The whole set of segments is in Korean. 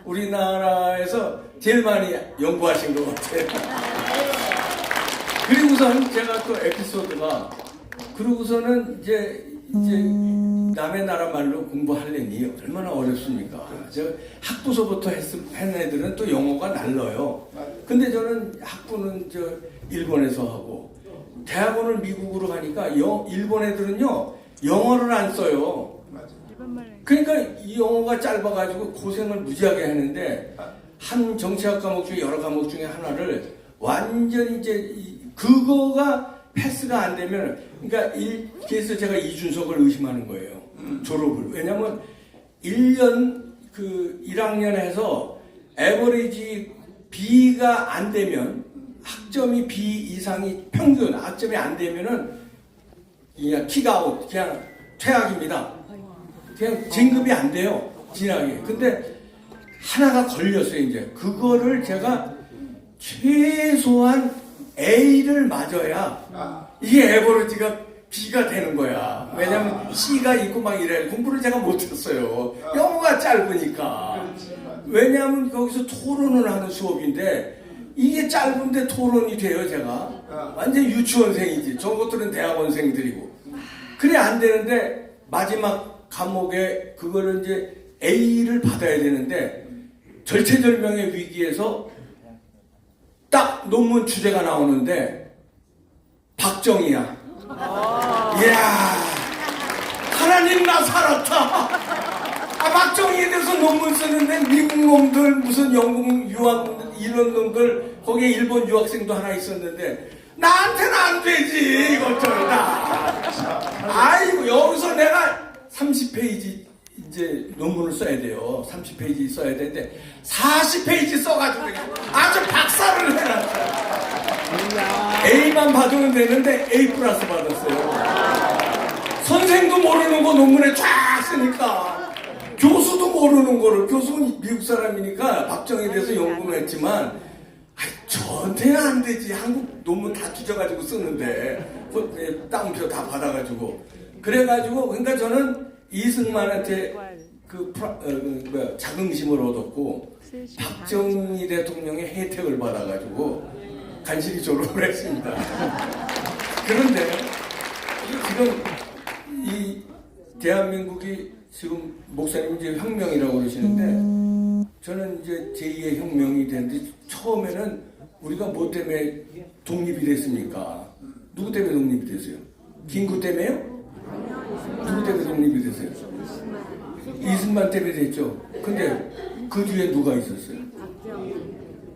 우리나라에서 제일 많이 연구하신 것 같아요. 그리고서는 제가 또 에피소드가, 그러고서는 이제 남의 나라 말로 공부하려니 얼마나 어렵습니까? 제가 학부서부터 한 애들은 또 영어가 날라요. 근데 저는 학부는 일본에서 하고, 대학원을 미국으로 가니까 일본 애들은요 영어를 안 써요. 그러니까 이 영어가 짧아가지고 고생을 무지하게 했는데, 한 정치학 과목 중에 여러 과목 중에 하나를 완전히 그거가 패스가 안 되면, 그러니까 그래서 제가 이준석을 의심하는 거예요. 졸업을. 왜냐면 1학년에서 에버리지 B가 안 되면, 학점이 B 이상이 평균 학점이 안 되면은 그냥 킥아웃, 그냥 퇴학입니다. 그냥 진급이 안 돼요, 진학이. 근데 하나가 걸렸어요. 이제 그거를 제가 최소한 A를 맞아야 이게 에버리지가 B가 되는 거야. 왜냐면 C가 있고 막 이래. 공부를 제가 못했어요. 영어가 짧으니까. 왜냐하면 거기서 토론을 하는 수업인데, 이게 짧은데 토론이 돼요, 제가. 완전 유치원생이지. 저것들은 대학원생들이고. 그래 안 되는데, 마지막 과목에 그거를 이제 A를 받아야 되는데, 절체절명의 위기에서 딱 논문 주제가 나오는데 박정희야. 이야, 하나님 나 살았다. 박정희에 대해서 논문 쓰는데 미국 놈들, 무슨 영국 유학 이런 놈들, 거기에 일본 유학생도 하나 있었는데 나한테는 안 되지 이것들 다. 아이고, 여기서 내가 30페이지 이제 논문을 써야 돼요. 30페이지 써야 되는데 40페이지 써가지고 그냥 아주 박사를 해놨어요. A만 받으면 되는데 A 플러스 받았어요. 선생도 모르는 거 논문에 쫙 쓰니까, 교수도 모르는 거를, 교수는 미국 사람이니까 박정희에 대해서 연구는 했지만 저한테는 안 되지. 한국 논문 다 뒤져가지고 쓰는데 따옴표 다 받아가지고. 그래가지고 그러니까 저는 이승만한테 자긍심을 얻었고, 박정희 대통령의 혜택을 받아가지고 간신히 졸업을 했습니다. 그런데 지금 이 대한민국이 지금 목사님이 이제 혁명이라고 그러시는데, 저는 이제 제2의 혁명이 됐는데, 처음에는 우리가 뭐 때문에 독립이 됐습니까? 누구 때문에 독립이 됐어요? 김구 때문에요? 누구 때문에 독립이 됐어요? 이승만 때문에 됐죠. 근데 그 뒤에 누가 있었어요?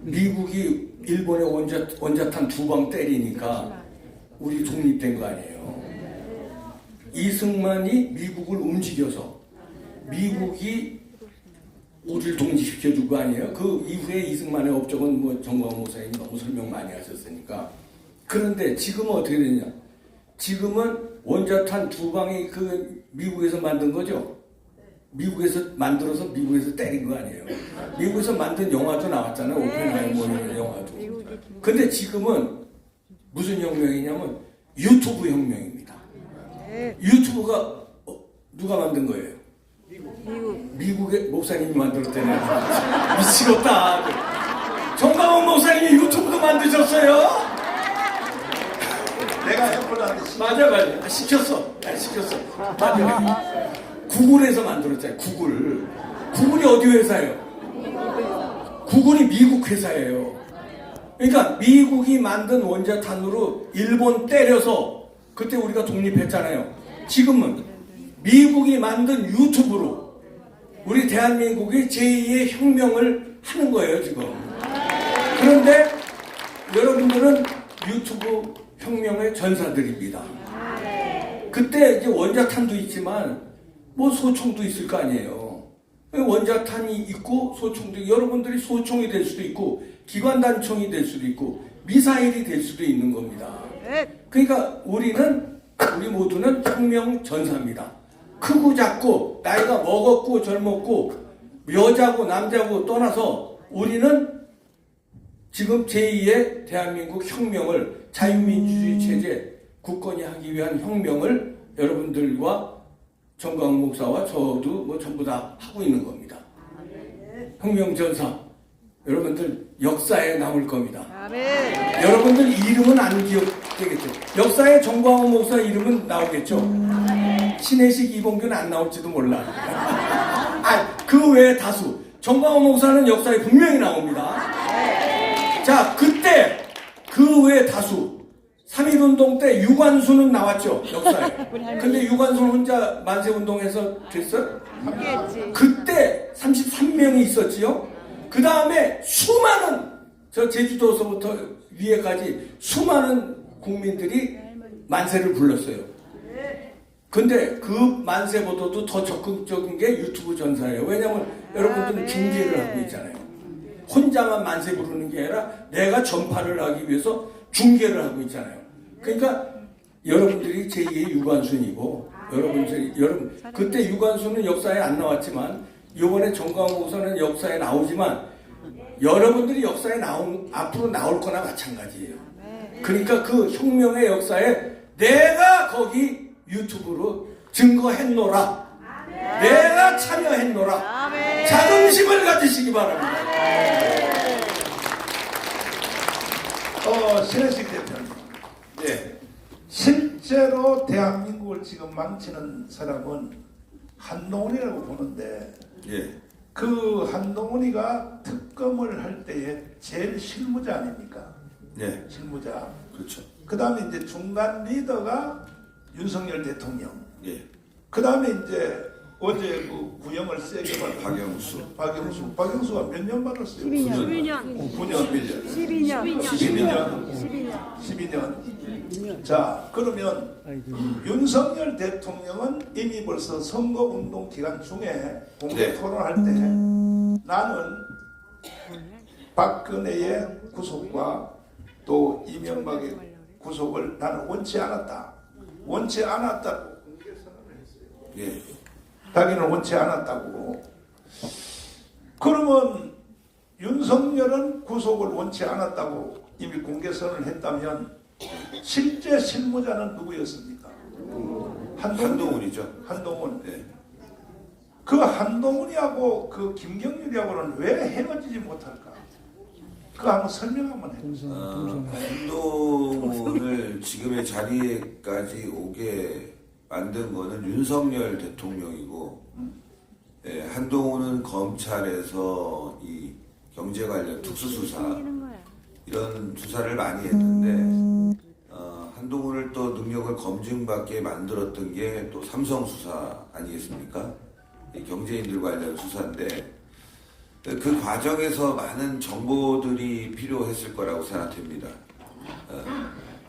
미국이 일본의 원자탄 2방 때리니까 우리 독립된 거 아니에요. 이승만이 미국을 움직여서 미국이 우리를 독립시켜준 거 아니에요. 그 이후에 이승만의 업적은 뭐 정광훈 목사님 너무 설명 많이 하셨으니까. 그런데 지금은 어떻게 되냐? 지금은 원자탄 2방이 미국에서 만든 거죠. 미국에서 만들어서 미국에서 때린 거 아니에요. 미국에서 만든 영화도 나왔잖아요. 오펜하이머 이런 영화도. 근데 지금은 무슨 혁명이냐면 유튜브 혁명입니다. 유튜브가 누가 만든 거예요? 미국의 목사님이 만들었대요. 미치겠다. 정광훈 목사님이 유튜브도 만드셨어요? 내가 해보려는데 맞아. 시켰어. 맞아. 구글에서 만들었잖아요. 구글이 어디 회사예요? 구글이 미국 회사예요. 그러니까 미국이 만든 원자탄으로 일본 때려서 그때 우리가 독립했잖아요. 지금은 미국이 만든 유튜브로 우리 대한민국이 제2의 혁명을 하는 거예요, 지금. 그런데 여러분들은 유튜브 혁명의 전사들입니다. 그때 이제 원자탄도 있지만 뭐 소총도 있을 거 아니에요. 원자탄이 있고 소총도, 여러분들이 소총이 될 수도 있고 기관단총이 될 수도 있고 미사일이 될 수도 있는 겁니다. 그러니까 우리 모두는 혁명 전사입니다. 크고 작고 나이가 먹었고 젊었고 여자고 남자고 떠나서 우리는 지금 제2의 대한민국 혁명을, 자유민주주의 체제 굳건히 하기 위한 혁명을 여러분들과 정광훈 목사와 저도 뭐 전부 다 하고 있는 겁니다. 혁명전사 여러분들 역사에 남을 겁니다. 아멘. 여러분들 이름은 안 기억되겠죠. 역사에 정광훈 목사 이름은 나오겠죠. 신혜식 이봉규는 안 나올지도 몰라. 그 외에 다수 정광훈 목사는 역사에 분명히 나옵니다. 자, 그때 그 외에 다수 3.1운동 때 유관순은 나왔죠, 역사에. 근데 유관순 혼자 만세운동에서 됐어요? 함께했지. 그때 33명이 있었지요. 그 다음에 수많은 저 제주도서부터 위에까지 수많은 국민들이 만세를 불렀어요. 근데 그 만세보다도 더 적극적인 게 유튜브 전사예요. 왜냐면 여러분들은 중계를 하고 있잖아요. 혼자만 만세 부르는 게 아니라 내가 전파를 하기 위해서 중계를 하고 있잖아요. 그러니까 여러분들이 제2의 유관순이고 여러분 그때 유관순은 역사에 안 나왔지만 이번에 정광훈 목사는 역사에 나오지만 여러분들이 역사에 앞으로 나올 거나 마찬가지예요. 그러니까 그 혁명의 역사에 내가 거기 유튜브로 증거했노라. 내가 참여했노라. 자긍심을 가지시기 바랍니다. 신혜식 대표님. 네. 실제로 대한민국을 지금 망치는 사람은 한동훈이라고 보는데 예. 그 한동훈이가 특검을 할 때에 제일 실무자 아닙니까? 예. 실무자. 그렇죠. 그 다음에 이제 중간 리더가 윤석열 대통령. 예. 그 다음에 이제 어제 그 구형을 세게 받은 박영수. 박영수가 몇 년 받았어요? 12년. 9년. 12년. 12년. 자, 그러면 윤석열 대통령은 이미 벌써 선거운동 기간 중에 공개 네. 토론할 때 나는 박근혜의 구속과 또 이명박의 구속을 나는 원치 않았다. 원치 않았다고 공개 선언을 했어요. 예. 자기는 원치 않았다고. 그러면 윤석열은 구속을 원치 않았다고 이미 공개 선언을 했다면 실제 실무자는 누구였습니까? 한동훈이죠. 한동훈. 예. 그 한동훈이하고 그 김경률이하고는 왜 헤어지지 못할까? 그거 한번 설명 한번 해주세요. 한동훈을 지금의 자리에까지 오게 만든 거는 윤석열 대통령이고, 예, 한동훈은 검찰에서 이 경제 관련 특수수사 이런 수사를 많이 했는데, 한동훈을 또 능력을 검증받게 만들었던 게 또 삼성 수사 아니겠습니까? 이 경제인들 관련 수사인데, 그 과정에서 많은 정보들이 필요했을 거라고 생각됩니다.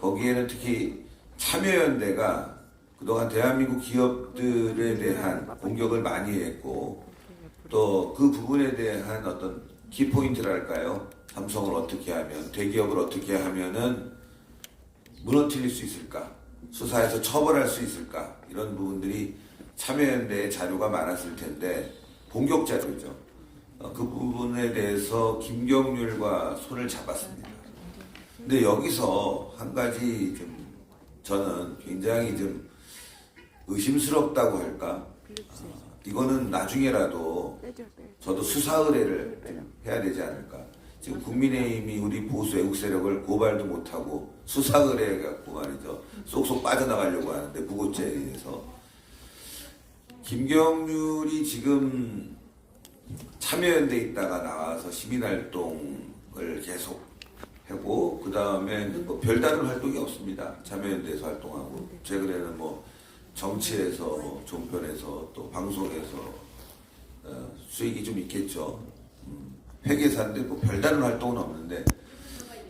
거기에는 특히 참여연대가 그동안 대한민국 기업들에 대한 공격을 많이 했고, 또 그 부분에 대한 어떤 키포인트랄까요? 삼성을 어떻게 하면, 대기업을 어떻게 하면은 무너뜨릴 수 있을까? 수사에서 처벌할 수 있을까? 이런 부분들이 참여연대의 자료가 많았을 텐데, 공격 자료죠. 그 부분에 대해서 김경률과 손을 잡았습니다. 근데 여기서 한 가지 좀 저는 굉장히 좀 의심스럽다고 할까? 이거는 나중에라도 저도 수사 의뢰를 해야 되지 않을까? 지금 국민의힘이 우리 보수 애국 세력을 고발도 못하고 수사 의뢰해갖고 말이죠. 쏙쏙 빠져나가려고 하는데 무고죄에 의해서 김경률이 지금 참여연대에 있다가 나와서 시민활동을 계속 하고 그 다음에 뭐 별다른 활동이 없습니다. 참여연대에서 활동하고 최근에는 뭐 정치에서 종편에서 또 방송에서 수익이 좀 있겠죠. 회계사인데 뭐 별다른 활동은 없는데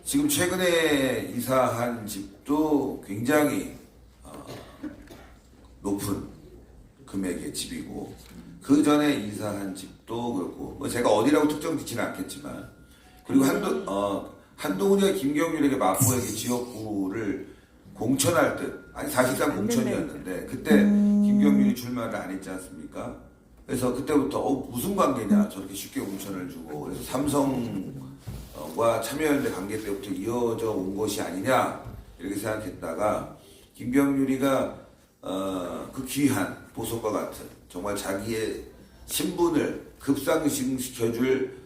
지금 최근에 이사한 집도 굉장히 높은 금액의 집이고 그 전에 이사한 집도 그렇고 뭐 제가 어디라고 특정 짓지는 않겠지만 그리고 한동훈이가 김경률에게 마포에게 지역구를 공천할 듯 아니 사실상 공천이었는데 그때 김경률이 출마를 안 했지 않습니까? 그래서 그때부터 무슨 관계냐 저렇게 쉽게 공천을 주고 그래서 삼성과 참여연대 관계 때부터 이어져 온 것이 아니냐 이렇게 생각했다가 김경률이가 그 귀한 보석과 같은 정말 자기의 신분을 급상승시켜줄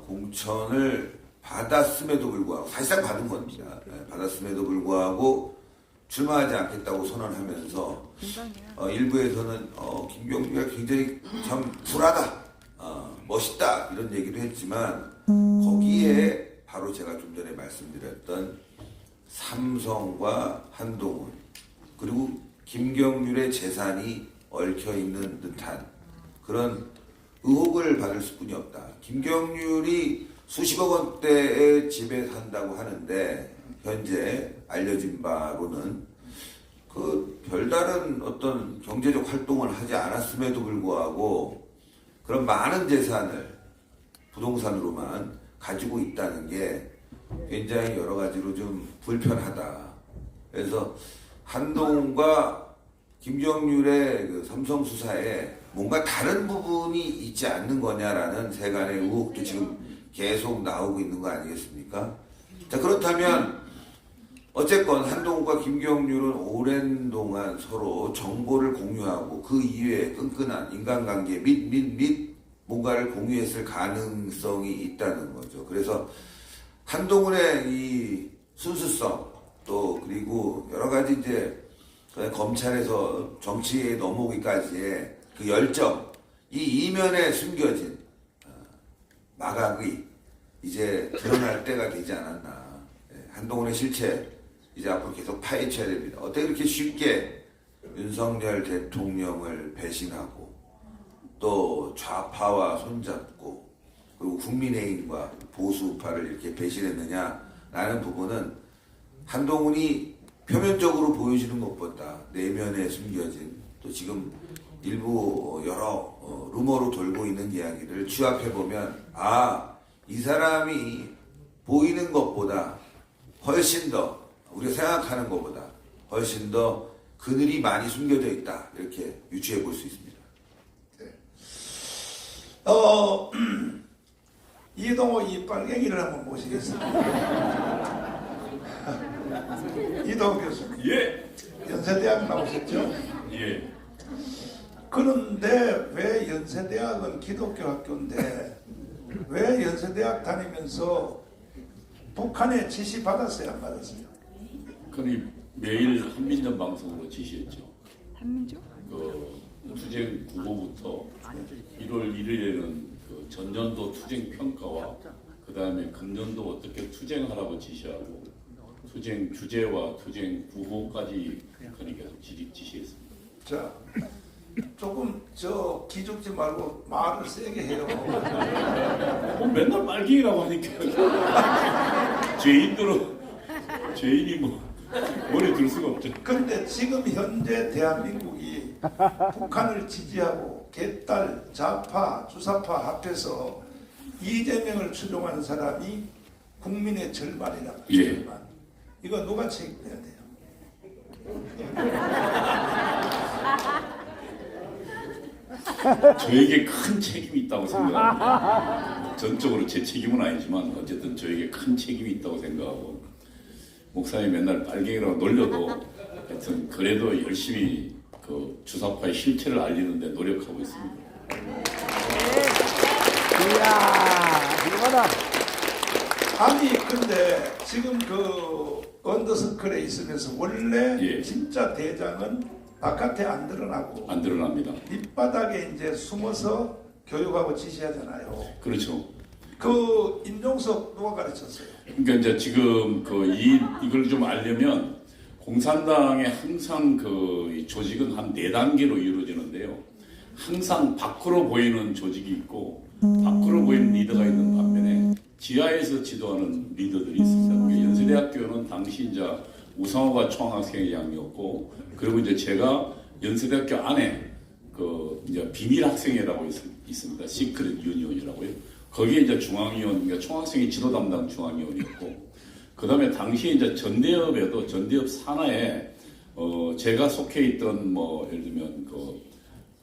공천을 받았음에도 불구하고 사실상 받은 겁니다. 받았음에도 불구하고 출마하지 않겠다고 선언하면서 일부에서는 김경주가 굉장히 참 불하다, 멋있다 이런 얘기도 했지만 거기에 바로 제가 좀 전에 말씀드렸던 삼성과 한동훈 그리고 김경률의 재산이 얽혀있는 듯한 그런 의혹을 받을 수뿐이 없다. 김경률이 수십억 원대의 집에 산다고 하는데 현재 알려진 바로는 그 별다른 어떤 경제적 활동을 하지 않았음에도 불구하고 그런 많은 재산을 부동산으로만 가지고 있다는 게 굉장히 여러 가지로 좀 불편하다. 그래서 한동훈과 김경률의 그 삼성 수사에 뭔가 다른 부분이 있지 않는 거냐라는 세간의 의혹도 지금 계속 나오고 있는 거 아니겠습니까? 자, 그렇다면 어쨌건 한동훈과 김경률은 오랜 동안 서로 정보를 공유하고 그 이외에 끈끈한 인간관계 및 뭔가를 공유했을 가능성이 있다는 거죠. 그래서 한동훈의 이 순수성 또 그리고 여러 가지 이제 검찰에서 정치에 넘어오기까지의 그 열정 이 이면에 숨겨진 마각이 이제 드러날 때가 되지 않았나. 한동훈의 실체 이제 앞으로 계속 파헤쳐야 됩니다. 어떻게 그렇게 쉽게 윤석열 대통령을 배신하고 또 좌파와 손잡고 그리고 국민의힘과 보수파를 이렇게 배신했느냐라는 부분은 한동훈이 표면적으로 보여지는 것보다 내면에 숨겨진 또 지금 일부 여러 루머로 돌고 있는 이야기를 취합해보면 이 사람이 보이는 것보다 훨씬 더 우리가 생각하는 것보다 훨씬 더 그늘이 많이 숨겨져 있다 이렇게 유추해 볼 수 있습니다. 이동호 이 빨갱이를 한번 모시겠습니다. 이동호 교수. 예. 연세대학 나오셨죠? 예. 그런데 왜 연세대학은 기독교 학교인데 왜 연세대학 다니면서 북한에 지시 받았어요, 안 받았어요? 그니 매일 한민전 방송으로 지시했죠. 한민족? 그 투쟁 구호부터 1월 1일에는 그 전년도 투쟁 평가와 그 다음에 금년도 어떻게 투쟁하라고 지시하고 투쟁 주제와 투쟁 구호까지 그러니까 지시했습니다. 자, 조금 저 기죽지 말고 말을 세게 해요. 맨날 빨갱이라고 하니까 죄인이 뭐 머리에 들 수가 없죠. 근데 지금 현재 대한민국이 북한을 지지하고 개딸, 좌파, 주사파 합해서 이재명을 추종하는 사람이 국민의 절반이라고. 예. 절반. 이거 누가 책임져야 돼요? 저에게 큰 책임이 있다고 생각합니다. 전적으로 제 책임은 아니지만 어쨌든 저에게 큰 책임이 있다고 생각하고 목사님 맨날 빨갱이라고 놀려도 하여튼 그래도 열심히 그 주사파의 실체를 알리는데 노력하고 있습니다. 이야, 훌륭하다. 아니 근데 지금 그 언더서클에 있으면서 원래 예. 진짜 대장은 바깥에 안 드러나고 안 드러납니다. 밑바닥에 이제 숨어서 교육하고 지시하잖아요. 그렇죠. 그 임종석 누가 가르쳤어요? 그러니까 이제 지금 이걸 좀 알려면 공산당의 항상 이 조직은 한 4단계로 이루어지는데요. 항상 밖으로 보이는 조직이 있고 밖으로 보이는 리더가 있는 반면에 지하에서 지도하는 리더들이 있었어요. 그러니까 연세대학교는 당시 이제 우상호가 총학생회장이었고 그리고 이제 제가 연세대학교 안에 이제 비밀 학생회라고 있습니다. 시크릿 유니온이라고요. 거기에 이제 중앙위원, 그러니까 총학생회 지도 담당 중앙위원이었고, 그 다음에 당시에 이제 전대협에도 전대협 산하에 제가 속해 있던 예를 들면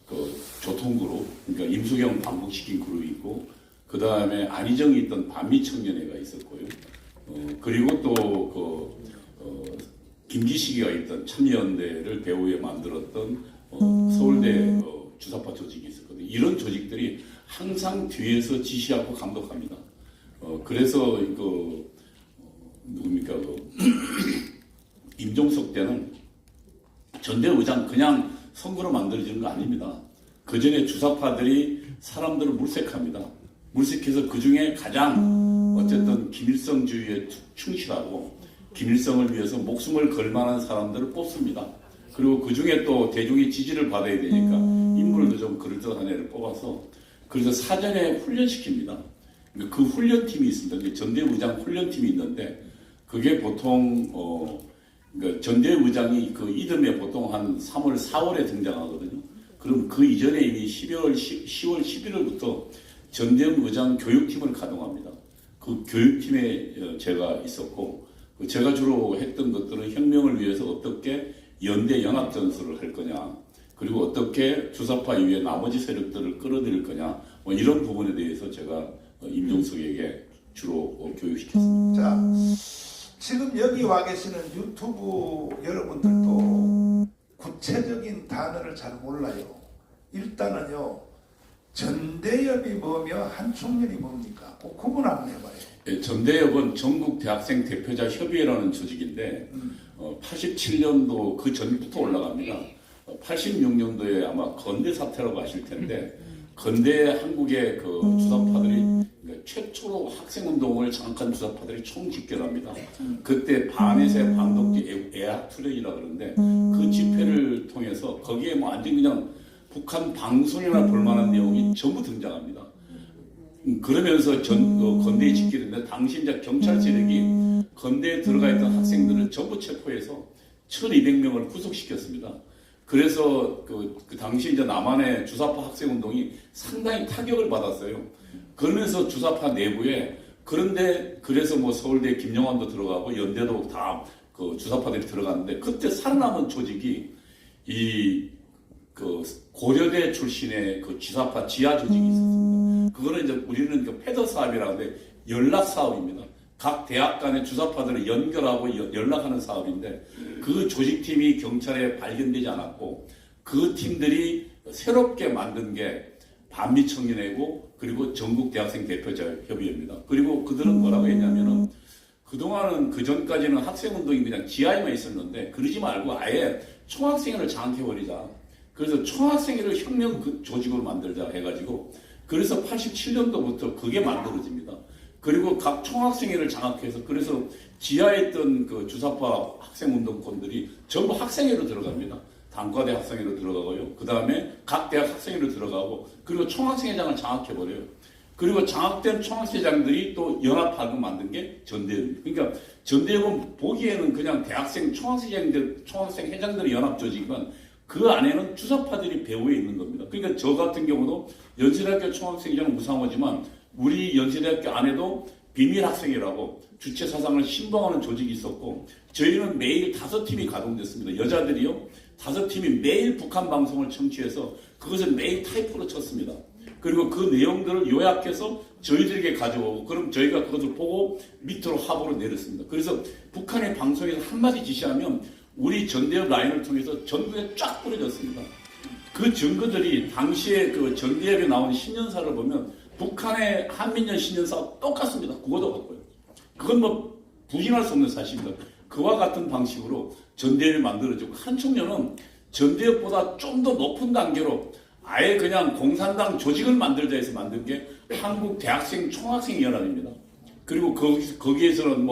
그 교통그룹, 그러니까 임수경 방북시킨 그룹이 있고, 그 다음에 안희정이 있던 반미청년회가 있었고요. 그리고 또 김기식이가 있던 참여연대를 배후에 만들었던 서울대 주사파 조직이 있었거든요. 이런 조직들이 항상 뒤에서 지시하고 감독합니다. 그래서 누굽니까 임종석 때는 전대의장 그냥 선거로 만들어지는 거 아닙니다. 그 전에 주사파들이 사람들을 물색합니다. 물색해서 그 중에 가장 어쨌든 김일성주의에 충실하고 김일성을 위해서 목숨을 걸 만한 사람들을 뽑습니다. 그리고 그 중에 또 대중의 지지를 받아야 되니까 인물도 좀 그럴듯한 애를 뽑아서 그래서 사전에 훈련시킵니다. 그 훈련팀이 있습니다. 전대의장 훈련팀이 있는데 그게 보통 그러니까 전대의장이 그 이듬해 보통 한 3월, 4월에 등장하거든요. 그럼 그 이전에 이미 10월, 11월부터 전대의장 교육팀을 가동합니다. 그 교육팀에 제가 있었고 제가 주로 했던 것들은 혁명을 위해서 어떻게 연대 연합 전술을 할 거냐, 그리고 어떻게 주사파 이외에 나머지 세력들을 끌어들일 거냐, 뭐 이런 부분에 대해서 제가 임종석에게 주로 교육시켰습니다. 자, 지금 여기 와 계시는 유튜브 여러분들도 구체적인 단어를 잘 몰라요. 일단은요, 전대협이 뭐며 한총련이 뭡니까? 꼭 구분 한번 해봐요. 네, 전대협은 전국 대학생 대표자 협의회라는 조직인데 87년도 그 전부터 올라갑니다. 86년도에 아마 건대 사태라고 아실 텐데 건대 한국의 그 주사파들이 최초로 학생운동을 장악한 주사파들이 총집결합니다. 그때 반의세 반독지 애학투력이라 그러는데 그 집회를 통해서 거기에 뭐 완전 그냥 북한 방송이나 볼만한 내용이 전부 등장합니다. 그러면서 건대에 집결했는데 당시 이제 경찰 세력이 건대에 들어가 있던 학생들을 전부 체포해서 1200명을 구속시켰습니다. 그래서 그 당시 이제 남한의 주사파 학생운동이 상당히 타격을 받았어요. 그러면서 주사파 내부에 그래서 뭐 서울대 김영환도 들어가고 연대도 다 그 주사파들이 들어갔는데 그때 살아남은 조직이 그 고려대 출신의 그 주사파 지하 조직이 있었습니다. 그거는 이제 우리는 그 패더 사업이라고 하는데 연락 사업입니다. 각 대학 간의 주사파들을 연결하고 연락하는 사업인데 그 조직팀이 경찰에 발견되지 않았고 그 팀들이 새롭게 만든 게 반미청년회고 그리고 전국 대학생 대표자 협의회입니다. 그리고 그들은 뭐라고 했냐면은 그동안은 그전까지는 학생운동이 그냥 지하에만 있었는데 그러지 말고 아예 총학생회를 장악해버리자. 그래서 총학생회를 혁명 그 조직으로 만들자 해가지고 그래서 87년도부터 그게 만들어집니다. 그리고 각 총학생회를 장악해서 그래서 지하에 있던 그 주사파 학생운동권들이 전부 학생회로 들어갑니다. 단과대 학생회로 들어가고요. 그 다음에 각 대학 학생회로 들어가고 그리고 총학생회장을 장악해버려요. 그리고 장악된 총학생회장들이 또 연합하고 만든 게 전대협입니다. 그러니까 전대협은 보기에는 그냥 대학생 총학생 회장들의 연합 조직이지만 그 안에는 주사파들이 배후에 있는 겁니다. 그러니까 저 같은 경우도 연세대학교 총학생회장은 무상호지만 우리 연세대학교 안에도 비밀학생회라고 주체 사상을 신봉하는 조직이 있었고 저희는 매일 5팀이 가동됐습니다. 여자들이요. 5팀이 매일 북한 방송을 청취해서 그것을 매일 타이프로 쳤습니다. 그리고 그 내용들을 요약해서 저희들에게 가져오고 그럼 저희가 그것을 보고 밑으로 합으로 내렸습니다. 그래서 북한의 방송에서 한마디 지시하면 우리 전대협 라인을 통해서 전국에 쫙 뿌려졌습니다. 그 증거들이 당시에 그 전대협에 나온 신년사를 보면 북한의 한민년 신년사와 똑같습니다. 국어도 같고요. 그건 뭐 부인할 수 없는 사실입니다. 그와 같은 방식으로 전대협이 만들어지고 한총련은 전대협보다 좀 더 높은 단계로 아예 그냥 공산당 조직을 만들자 해서 만든 게 한국 대학생 총학생 연합입니다. 그리고 거기에서는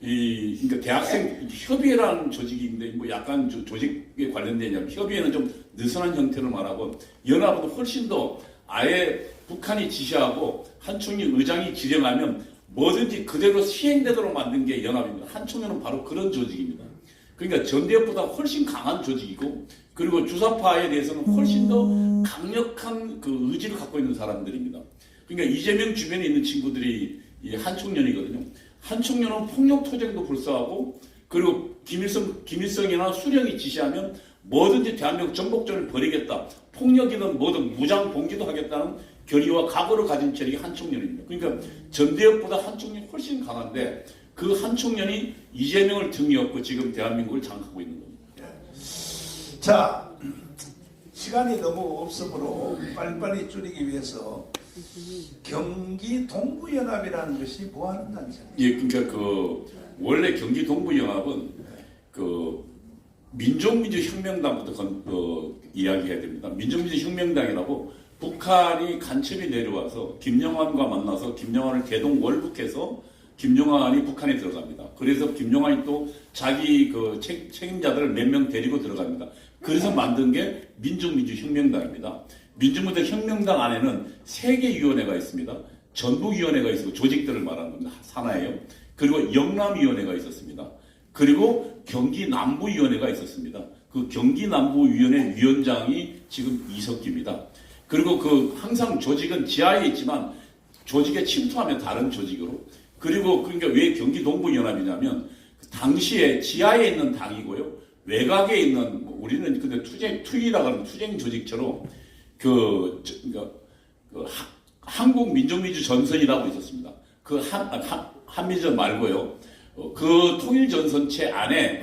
그러니까 대학생 협의회라는 조직이 있는데 뭐 약간 조직에 관련되냐면 협의회는 좀 느슨한 형태로 말하고 연합은 훨씬 더 아예 북한이 지시하고 한총련 의장이 지령하면 뭐든지 그대로 시행되도록 만든 게 연합입니다. 한총련은 바로 그런 조직입니다. 그러니까 전대협보다 훨씬 강한 조직이고 그리고 주사파에 대해서는 훨씬 더 강력한 그 의지를 갖고 있는 사람들입니다. 그러니까 이재명 주변에 있는 친구들이 이 한총련이거든요. 한총련은 폭력투쟁도 불사하고 그리고 김일성이나 수령이 지시하면 뭐든지 대한민국 전복전을 벌이겠다. 폭력이든 뭐든 무장 봉기도 하겠다는 결의와 각오를 가진 세력이 한총련입니다. 그러니까 전대협보다 한총련이 훨씬 강한데 그 한총련이 이재명을 등이었고 지금 대한민국을 장악하고 있는 겁니다. 자, 시간이 너무 없으므로 빨리빨리 줄이기 위해서 경기 동부연합이라는 것이 뭐 하는 단체입니까? 예, 그러니까 원래 경기 동부연합은 민족민주혁명당부터 이야기해야 됩니다. 민족민주혁명당이라고 북한이 간첩이 내려와서 김영환과 만나서 김영환을 대동 월북해서 김영환이 북한에 들어갑니다. 그래서 김영환이 또 자기 책임자들을 몇 명 데리고 들어갑니다. 그래서 만든 게 민족민주혁명당입니다. 민족민주혁명당 안에는 3개 위원회가 있습니다. 전북위원회가 있고 조직들을 말하는 겁니다. 산하예요. 그리고 영남위원회가 있었습니다. 그리고 경기남부위원회가 있었습니다. 그 경기남부위원회 위원장이 지금 이석기입니다. 그리고 항상 조직은 지하에 있지만 조직에 침투하면 다른 조직으로. 그리고 그러니까 왜 경기동부연합이냐면 당시에 지하에 있는 당이고요. 외곽에 있는 우리는 근데 투이라고 하는 투쟁 조직처럼 한국민족민주전선이라고 있었습니다. 한민전 말고요. 그 통일전선체 안에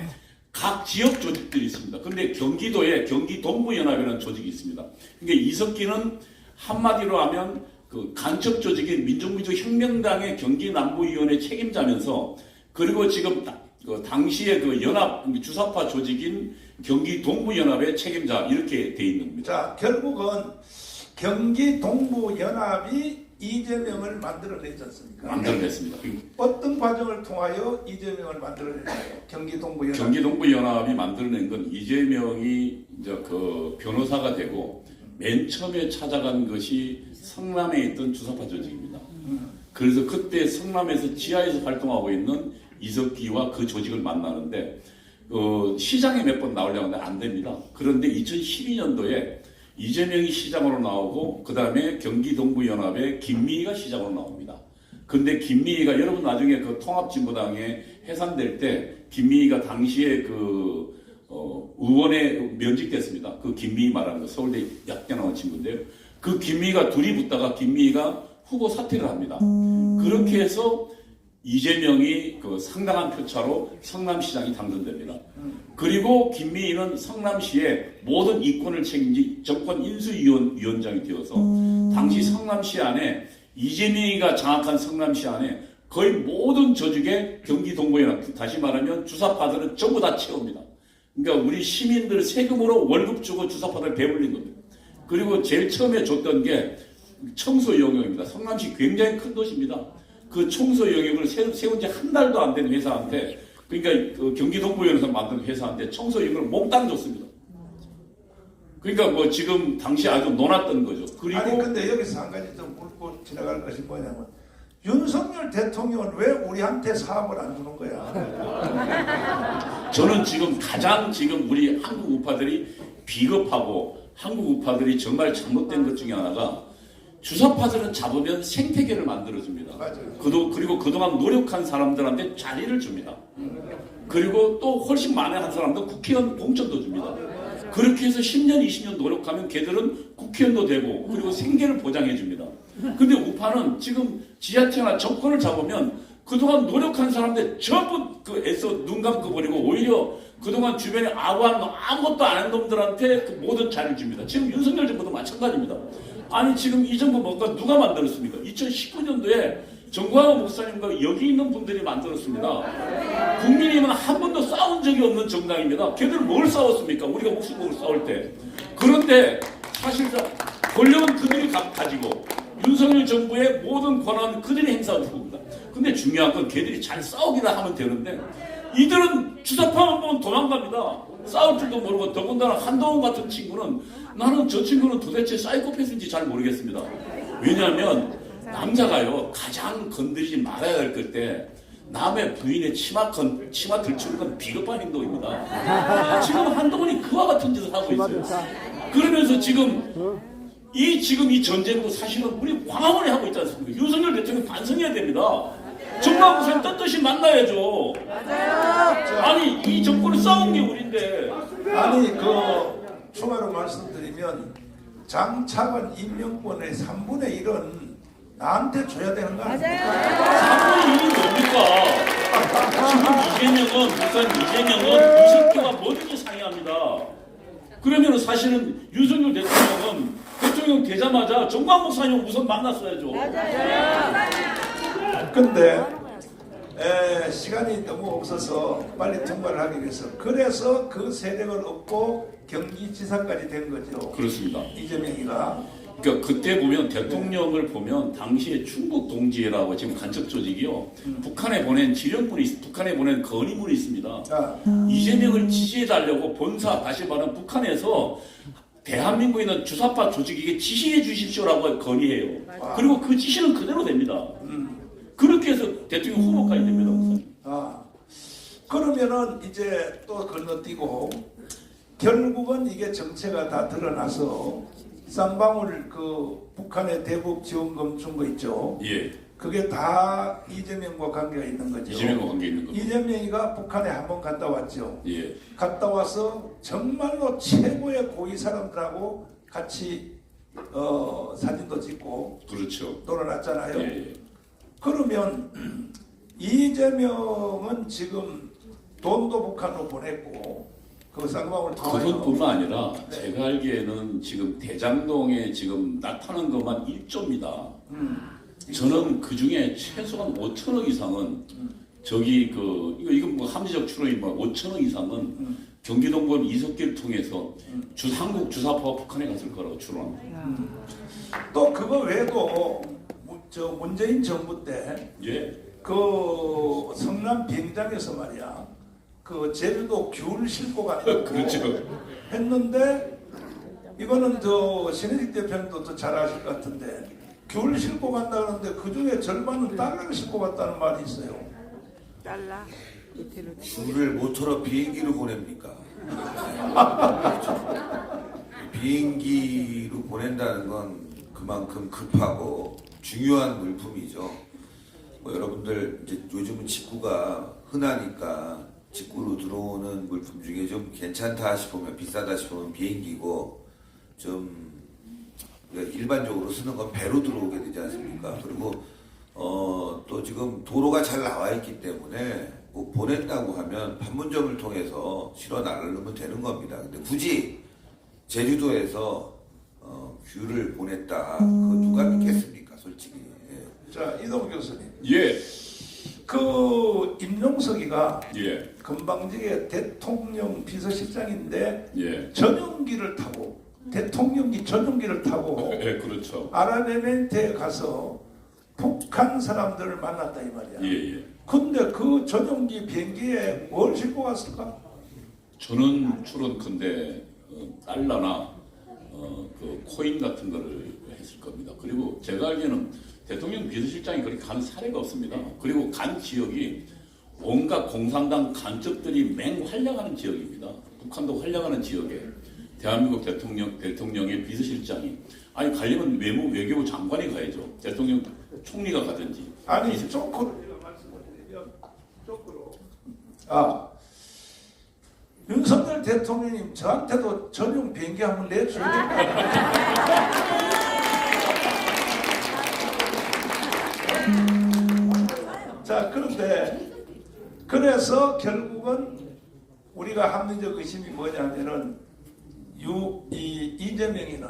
각 지역 조직들이 있습니다. 그런데 경기도에 경기동부연합이라는 조직이 있습니다. 그러니까 이석기는 한마디로 하면 간첩 조직인 민족민주혁명당의 경기남부위원회 책임자면서 그리고 지금 당시에 연합 주사파 조직인 경기동부연합의 책임자 이렇게 돼 있는 겁니다. 자, 결국은 경기동부연합이 이재명을 만들어내지 않습니까? 만들어냈습니다. 어떤 과정을 통하여 이재명을 만들어냈나요? 경기동부연합. 경기동부연합이 만들어낸 건 이재명이 이제 변호사가 되고 맨 처음에 찾아간 것이 성남에 있던 주사파 조직입니다. 그래서 그때 성남에서 지하에서 활동하고 있는 이석기와 그 조직을 만나는데 시장에 몇 번 나오려고 하는데 안 됩니다. 그런데 2012년도에 이재명이 시장으로 나오고 그 다음에 경기동부연합의 김미희가 시장으로 나옵니다. 근데 김미희가 여러분 나중에 통합진보당에 해산될 때 김미희가 당시에 의원에 면직됐습니다. 그 김미희 말하는 거 서울대 약대 나온 친구인데요. 그 김미희가 둘이 붙다가 김미희가 후보 사퇴를 합니다. 그렇게 해서 이재명이 상당한 표차로 성남시장이 당선됩니다. 그리고 김미희는 성남시의 모든 이권을 책임진 정권 인수위원장이 되어서 당시 성남시 안에 이재명이가 장악한 성남시 안에 거의 모든 조직의 경기동부연합, 다시 말하면 주사파들은 전부 다 채웁니다. 그러니까 우리 시민들 세금으로 월급 주고 주사파들 배불린 겁니다. 그리고 제일 처음에 줬던 게 청소 영역입니다. 성남시 굉장히 큰 도시입니다. 그 청소 영역을 세운 지 한 달도 안 된 회사한테, 그러니까 경기동부연에서 만든 회사한테 청소 영역을 몽땅 줬습니다. 그러니까 지금 당시 아주 논았던 거죠. 그리고 아니 근데 여기서 한 가지 좀 묻고 지나갈 것이 뭐냐면 윤석열 대통령은 왜 우리한테 사업을 안 주는 거야? 저는 지금 가장 우리 한국 우파들이 비겁하고 한국 우파들이 정말 잘못된 것 중에 하나가 주사파들은 잡으면 생태계를 만들어줍니다. 맞아요. 그리고 그동안 노력한 사람들한테 자리를 줍니다. 그리고 또 훨씬 많이 한 사람도 국회의원 공천도 줍니다. 그렇게 해서 10년, 20년 노력하면 걔들은 국회의원도 되고 그리고 생계를 보장해 줍니다. 근데 우파는 지금 지자체나 정권을 잡으면 그동안 노력한 사람들 전부 애써 눈 감고 버리고 오히려 그동안 주변에 아무것도 안 한 놈들한테 모든 자리를 줍니다. 지금 윤석열 정부도 마찬가지입니다. 아니 지금 이 정부 누가 만들었습니까? 2019년도에 정광호 목사님과 여기 있는 분들이 만들었습니다. 국민의힘은 한 번도 싸운 적이 없는 정당입니다. 걔들은 뭘 싸웠습니까? 우리가 목숨을 싸울 때. 그런데 사실상 권력은 그들이 가지고 윤석열 정부의 모든 권한은 그들이 행사하는 겁니다. 근데 중요한 건 걔들이 잘 싸우기나 하면 되는데 이들은 주사파만 보면 도망갑니다. 싸울 줄도 모르고 더군다나 한동훈 같은 친구는 나는 저 친구는 도대체 사이코패스인지 잘 모르겠습니다. 왜냐하면 남자가요 가장 건드리지 말아야 할 때 남의 부인의 치마 들추는 건 비겁한 행동입니다. 지금 한동훈이 그와 같은 짓을 하고 있어요. 그러면서 지금 이 전쟁도 사실은 우리 광화문에 하고 있지 않습니까? 윤석열 대통령 반성해야 됩니다. 정말 무슨 떳떳이 만나야죠. 아니 이 정권을 싸운 게 우리인데. 아니 추가로 말씀드리면 장차관 임명권의 3분의 1은 나한테 줘야 되는 거 아닙니까? 3분의 1이 뭡니까? 지금 이재명은 이석기가 뭐든지 상의합니다. 그러면 사실은 윤석열 대통령은 대통령 되자마자 정광 목사님 우선 만났어야죠. 근데 시간이 너무 없어서 빨리 통과를 하기 위해서 그래서 그 세력을 얻고 경기지사까지 된 거죠. 그렇습니다. 이재명이가. 그러니까 그때 보면 대통령을 보면 당시에 충북 동지회라고 지금 간첩 조직이요. 북한에 보낸 지령문이 북한에 보낸 건의문이 있습니다. 이재명을 지지해달라고 본사 다시 말하면 북한에서 대한민국에 있는 주사파 조직에게 지시해 주십시오라고 건의해요. 그리고 그 지시는 그대로 됩니다. 그렇게 해서 대통령 후보까지 됩니다. 목사님. 그러면은 이제 또 건너뛰고 결국은 이게 정체가 다 드러나서 쌍방울 그 북한의 대북 지원금 준 거 있죠. 예. 그게 다 이재명과 관계가 있는 거죠. 이재명과 관계 있는 겁니다. 이재명이가 북한에 한번 갔다 왔죠. 예. 갔다 와서 정말로 최고의 고위 사람들하고 같이 사진도 찍고 그렇죠. 놀아놨잖아요. 예. 그러면 이재명은 지금 돈도 북한으로 보냈고 그 쌍방울 그것뿐만 아니라 네. 제가 알기에는 지금 대장동에 지금 나타난 것만 1조입니다. 저는 그 중에 최소한 5천억 이상은 저기 그 이건 뭐 함지적 추론이지만 5천억 이상은 경기동본 이석기를 통해서 한국 주사파와 북한에 갔을 거라고 추론합니다. 또 그거 외에도 저 문재인 정부 때 예. 그 성남 비행장에서 말이야 그 제주도 귤 싣고 갔다고 그렇죠. 했는데 이거는 저 신혜직 대표님도 더 잘 아실 것 같은데 귤 싣고 간다 그러는데 그 중에 절반은 달러를 싣고 갔다는 말이 있어요. 달라. 귤을 모처럼 비행기로 보냅니까? 비행기로 보낸다는 건 그만큼 급하고 중요한 물품이죠. 뭐 여러분들 이제 요즘은 직구가 흔하니까 직구로 들어오는 물품 중에 좀 괜찮다 싶으면 비싸다 싶으면 비행기고 좀 일반적으로 쓰는 건 배로 들어오게 되지 않습니까? 그리고 또 지금 도로가 잘 나와 있기 때문에 꼭 보낸다고 하면 판문점을 통해서 실어 나르면 되는 겁니다. 근데 굳이 제주도에서 귤을 보냈다. 그거 누가 믿겠습니까, 솔직히. 예. 자 이동 교수님. 예. 그 임종석이가 예. 건방지게 대통령 비서실장인데 예. 전용기를 타고 대통령기 전용기를 타고 예, 그렇죠. 아랍에미레이트에 가서 북한 사람들을 만났다 이 말이야. 예, 예. 근데 그 전용기 비행기에 뭘 싣고 갔을까? 저는 추론컨대 달러나 그 코인 같은 거를 했을 겁니다. 그리고 제가 알기에는 대통령 비서실장이 그렇게 간 사례가 없습니다. 그리고 간 지역이 온갖 공산당 간첩들이 맹활약하는 지역입니다. 북한도 활약하는 지역에 대한민국 대통령의 비서실장이 아니 가려면 외교부 장관이 가야죠. 대통령 총리가 가든지. 아니 쪼크로 제가 말씀을 드리면 쪼크로 윤석열 대통령님 저한테도 전용 비행기 한번 내주세요. 자 그런데 그래서 결국은 우리가 합리적 의심이 뭐냐면은 이재명이는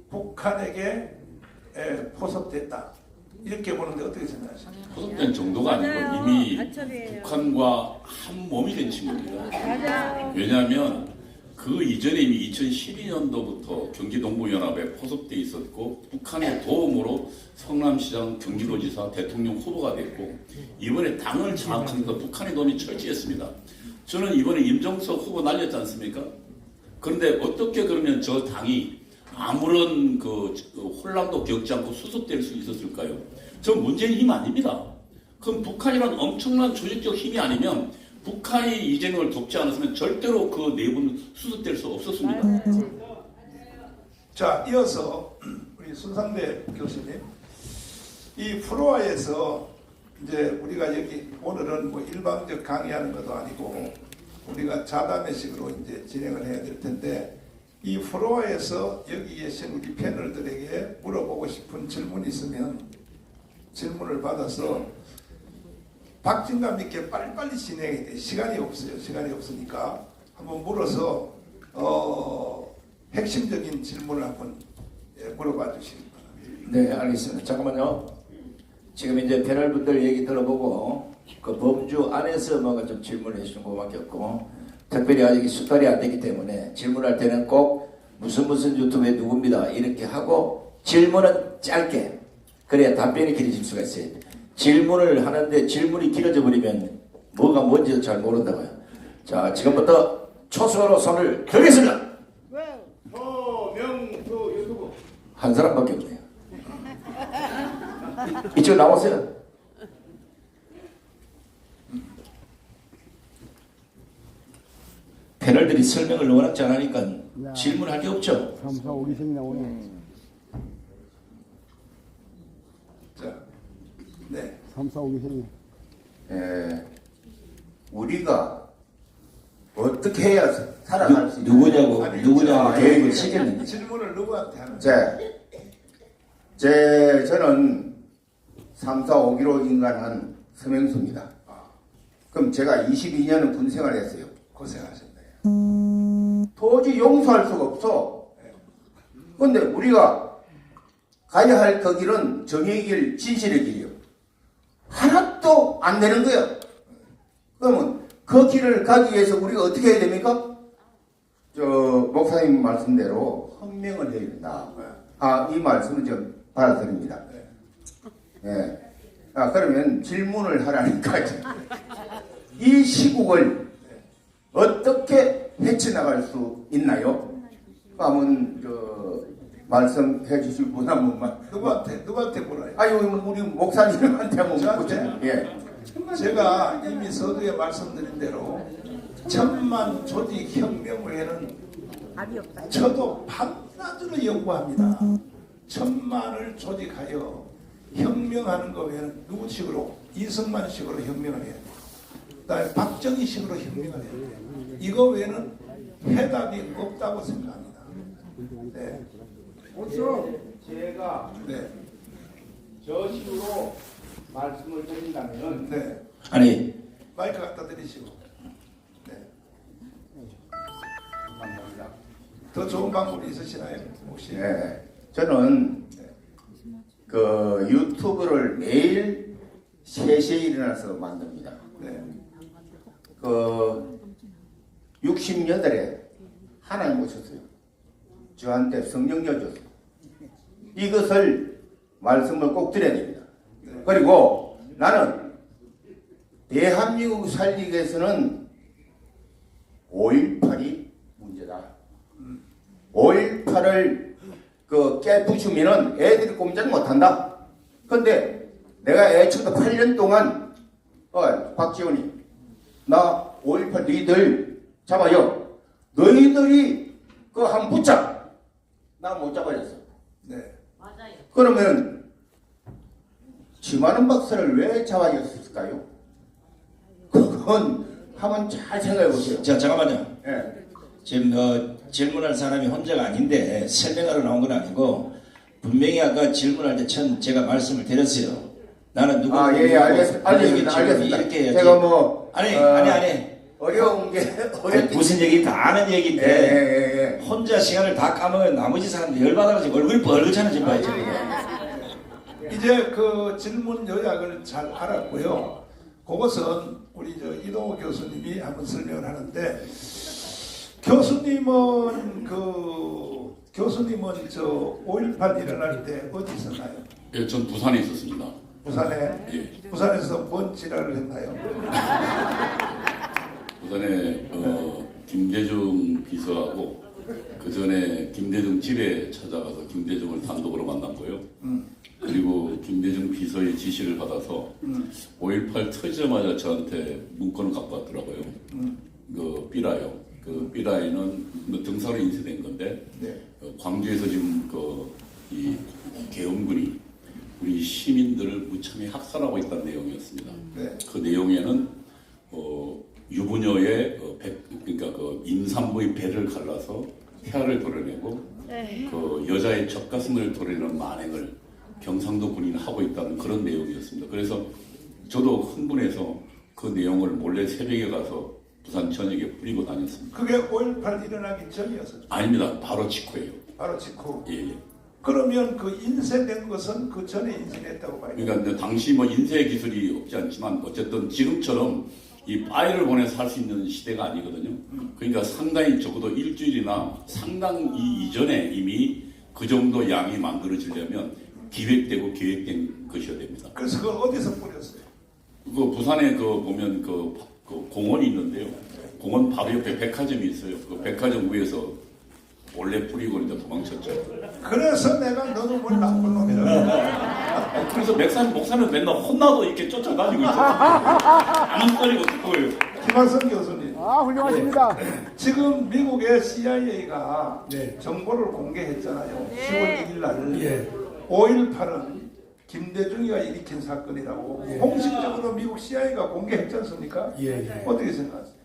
북한에게 포섭됐다 이렇게 보는데 어떻게 생각하십니까? 포섭된 정도가 아니고 이미 북한과 한 몸이 된 친구입니다. 왜냐하면 그 이전에 이미 2012년도부터 경기동부연합에 포섭돼 있었고 북한의 도움으로 성남시장, 경기도지사, 대통령 후보가 됐고 이번에 당을 장악하면서 북한의 도움이 철저했습니다. 저는 이번에 임종석 후보 날렸지 않습니까? 그런데 어떻게 그러면 저 당이 아무런 그 혼란도 겪지 않고 수습될 수 있었을까요? 저 문재인 힘 아닙니다. 그럼 북한이란 엄청난 조직적 힘이 아니면 북한이 이재명을 돕지 않았으면 절대로 그 내부는 수습될 수 없었습니다. 자 이어서 우리 손상대 교수님 이 프로아에서 이제 우리가 여기 오늘은 뭐 일방적 강의하는 것도 아니고 우리가 자담회식으로 이제 진행을 해야 될 텐데 이 프로아에서 여기 계신 우리 패널들에게 물어보고 싶은 질문이 있으면 질문을 받아서 박진감 있게 빨리빨리 진행해야 돼. 시간이 없어요. 시간이 없으니까 한번 물어서 핵심적인 질문을 한번 물어봐 주시기 바랍니다. 네, 알겠습니다. 잠깐만요. 지금 이제 패널 분들 얘기 들어보고 그 범주 안에서 뭐가 좀 질문을 해주는 것밖에 없고 특별히 아직 숙달이 안 됐기 때문에 질문할 때는 꼭 무슨 유튜브에 누굽니다 이렇게 하고 질문은 짧게 그래야 답변이 길어질 수가 있어요. 질문을 하는데 질문이 길어져 버리면 뭐가 뭔지도 잘 모른다고요. 자, 지금부터 초수로 손을 들겠습니다. 명수 유튜브. 한 사람밖에 없네요. 이쪽 나오세요. 패널들이 설명을 워낙 잘하니까 질문할 게 없죠. 3, 4, 5, 2생이 나오네. 자, 네. 3, 4, 5, 2생이. 우리가 어떻게 해야 살아갈 수 있는 누구냐고 자, 계획을 시켰는데. 질문을 누구한테 하는? 저는 3, 4, 5기로 인간한 서명수입니다. 그럼 제가 22년은 군 생활했어요. 고생하셨네요. 도저히 용서할 수가 없어. 근데 우리가 가야 할 그 길은 정의의 길, 진실의 길이요. 하나도 안 되는 거야. 그러면 그 길을 가기 위해서 우리가 어떻게 해야 됩니까? 목사님 말씀대로 헌명을 해야 된다. 이 말씀은 좀 받아들입니다. 예. 그러면 질문을 하라니까. 이 시국을 어떻게 헤쳐나갈 수 있나요? 한번 말씀해 주실 분 한 분만. 누구한테 물어요? 우리 목사님한테 한번 저한테? 묻자. 예. 제가 이미 서두에 말씀드린 대로 1000만 조직 혁명회는 저도 밤낮으로 연구합니다. 1000만을 조직하여 혁명하는 거 외에는 누구식으로? 이승만식으로 혁명을 해야 돼요. 그다음에 박정희식으로 혁명을 해야 돼요. 이거 외에는 해답이 없다고 생각합니다. 네. 제가 네. 저 식으로 말씀을 드린다면 네. 아니 마이크 갖다 드리시고. 네. 감사합니다. 더 좋은 방법이 있으시나요? 혹시? 네. 저는 그 유튜브를 매일 3시에 일어나서 만듭니다. 네. 68에 하나님 오셨어요. 저한테 성령여 줬어요. 이것을 말씀을 꼭 드려야 됩니다. 그리고 나는 대한민국 살리기 위해서는 5.18이 문제다. 5.18을 깨부수면은 애들이 꼼짝 못한다. 근데 내가 애초도 8년 동안 박지원이 나 5.18 너희들 잡아요. 너희들이 한 붙잡. 나 못 잡아줬어. 네. 그러면 지만은 박사를 왜 잡아줬을까요? 그건 한번 잘 생각해 보세요. 자, 잠깐만요. 예. 지금 질문할 사람이 혼자가 아닌데 설명하러 나온 건 아니고 분명히 아까 질문할 때 전 제가 말씀을 드렸어요. 나는 누구 알겠습니다. 이렇게 해야지. 제가 아니 어려운 게 무슨 얘기 다 아는 얘기인데 예. 혼자 시간을 다 까먹으면 나머지 사람들 열받아가지고 얼굴이 뻘겋잖아 지금 봐야지. 이제 그 질문 요약을 잘 알았고요. 그것은 우리 이동호 교수님이 한번 설명을 하는데 교수님은 5.18 일어날 때 어디 있었나요? 예, 전 부산에 있었습니다. 부산에? 예. 부산에서 뭔 지랄을 했나요? 부산에 김대중 비서하고 그 전에 김대중 집에 찾아가서 김대중을 단독으로 만났고요. 그리고 김대중 비서의 지시를 받아서 5.18 터지자마자 저한테 문건을 갖고 왔더라고요. 그 삐라요. 그 삐라이는 등사로 인쇄된 건데 네. 광주에서 지금 이 계엄군이 우리 시민들을 무참히 학살하고 있다는 내용이었습니다. 네. 그 내용에는 유부녀의 그러니까 임산부의 배를 갈라서 태아를 도려내고 그 여자의 젖가슴을 도려내는 만행을 경상도 군인이 하고 있다는 그런 내용이었습니다. 그래서 저도 흥분해서 그 내용을 몰래 새벽에 가서 부산 전역에 뿌리고 다녔습니다. 그게 5.18 일어나기 전이었었죠. 아닙니다. 바로 직후예요. 바로 직후. 예, 예. 그러면 그 인쇄된 것은 그 전에 인쇄했다고 봐요. 그러니까 근데 당시 뭐 인쇄 기술이 없지 않지만 어쨌든 지금처럼 이 파일을 보내서 할 수 있는 시대가 아니거든요. 그러니까 상당히 적어도 일주일이나 상당 이전에 이미 그 정도 양이 만들어지려면 기획되고 계획된 것이어야 됩니다. 그래서 그걸 어디서 뿌렸어요? 그 부산에 그 보면 그 공원이 있는데요. 공원 바로 옆에 백화점이 있어요. 그 백화점 위에서 원래 뿌리고 이제 도망쳤죠. 그래서 내가 너는 뭘 나쁜 놈이라고. 그래서 목사는 맨날 혼나도 이렇게 쫓아다니고 있어요. 아무 소리가 듣고요. 김한선 교수님. 훌륭하십니다. 지금 미국의 CIA가 네. 정보를 공개했잖아요. 10월 1일 날. 예. 5.18은 김대중이가 일으킨 사건이라고 예. 공식적으로 미국 CIA가 공개했지 않습니까? 예, 예. 어떻게 생각하세요?